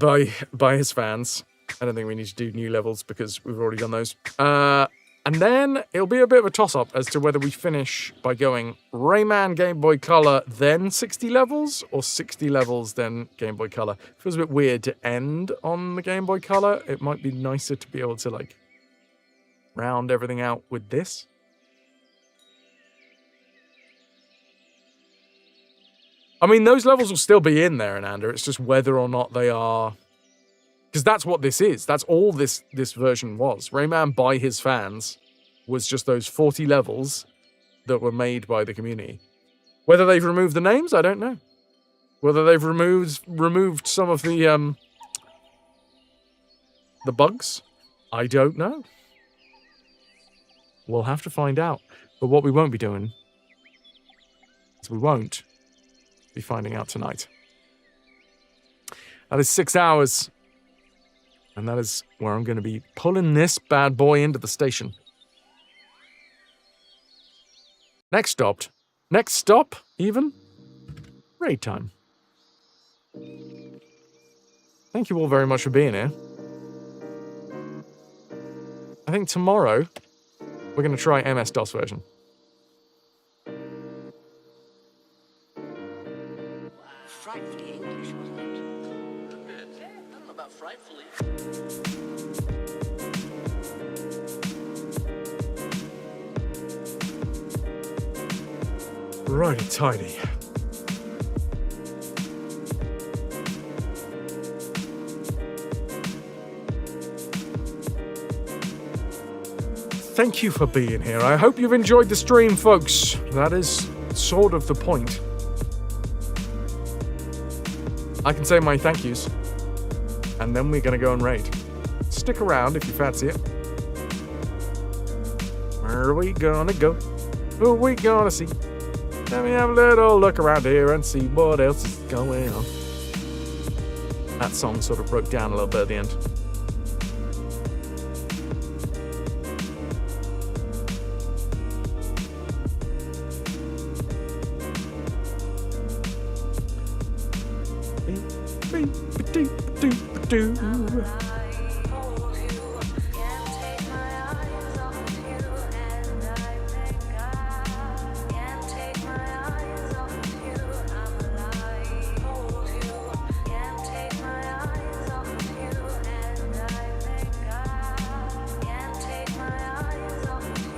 by his fans. I don't think we need to do new levels because we've already done those. And then it'll be a bit of a toss-up as to whether we finish by going Rayman Game Boy Color, then 60 levels, or 60 levels, then Game Boy Color. It feels a bit weird to end on the Game Boy Color. It might be nicer to be able to, like, round everything out with this. I mean, those levels will still be in there, Ananda. It's just whether or not they are... Because that's what this is. That's all this version was. Rayman by his fans was just those 40 levels that were made by the community. Whether they've removed the names, I don't know. Whether they've removed some of the bugs, I don't know. We'll have to find out. But what we won't be doing is we won't be finding out tonight. That is 6 hours. And that is where I'm going to be pulling this bad boy into the station. Next stop, even, raid time. Thank you all very much for being here. I think tomorrow we're going to try MS-DOS version. Frightfully English, wasn't it? I don't know about frightfully. Righty tidy. Thank you for being here. I hope you've enjoyed the stream, folks. That is sort of the point. I can say my thank yous. And then we're going to go and raid. Stick around if you fancy it. Where are we gonna go? Who are we gonna see? Let me have a little look around here and see what else is going on. That song sort of broke down a little bit at the end.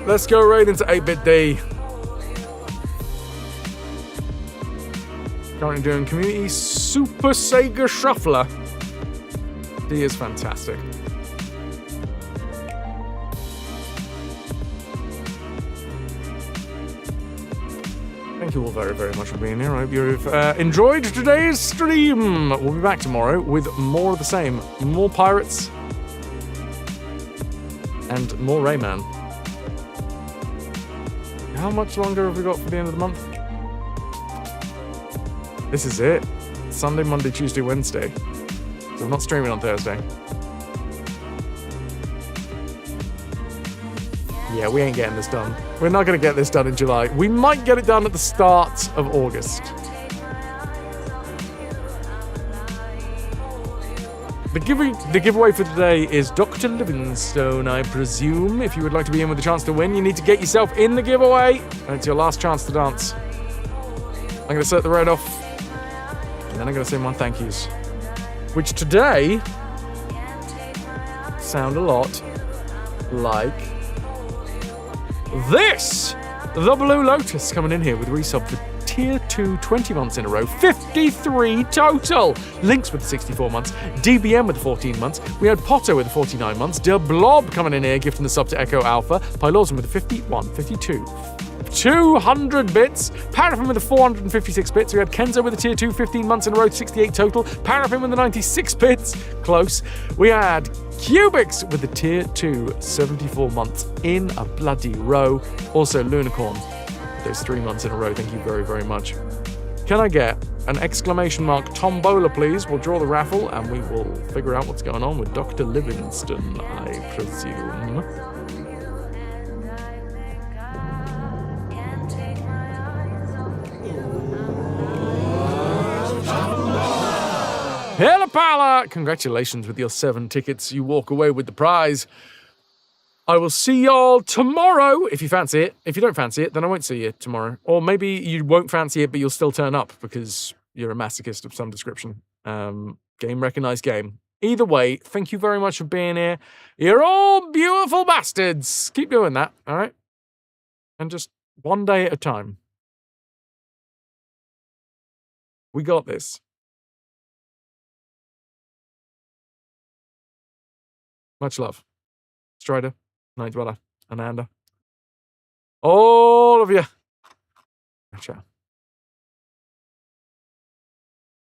Let's go right into 8-Bit D. Currently doing Community Super Sega Shuffler. D is fantastic. Thank thank you all very, very much for being here. I hope you've enjoyed today's stream. We'll be back tomorrow with more of the same. More pirates. And more Rayman. How much longer have we got for the end of the month? This is it. Sunday, Monday, Tuesday, Wednesday. So I'm not streaming on Thursday. Yeah, we ain't getting this done. We're not going to get this done in July. We might get it done at the start of August. The giveaway for today is Dr. Livingstone, I presume. If you would like to be in with a chance to win, you need to get yourself in the giveaway. And it's your last chance to dance. I'm going to set the red off. And then I'm going to say my thank yous. Which today sound a lot like this. The Blue Lotus coming in here with resub for Tier 2 20 months in a row. 53 total. Lynx with the 64 months. DBM with the 14 months. We had Potter with the 49 months. De Blob coming in here, gifting the sub to Echo Alpha. Pylorzen with the 51, 52. 200 bits. Paraffin with the 456 bits. We had Kenzo with the Tier 2 15 months in a row, 68 total. Paraffin with the 96 bits. Close. We had Cubics with the Tier 2 74 months in a bloody row. Also Lunicorn with those 3 months in a row. Thank you very, very much. Can I get an exclamation mark tombola, please? We'll draw the raffle and we will figure out what's going on with Dr. Livingston, I presume. Hello, Pala! Congratulations with your 7 tickets. You walk away with the prize. I will see y'all tomorrow, if you fancy it. If you don't fancy it, then I won't see you tomorrow. Or maybe you won't fancy it, but you'll still turn up because you're a masochist of some description. Game recognized game. Either way, thank you very much for being here. You're all beautiful bastards. Keep doing that, all right? And just one day at a time. We got this. Much love. Strider, Night Dweller, Ananda. All of you. Ciao.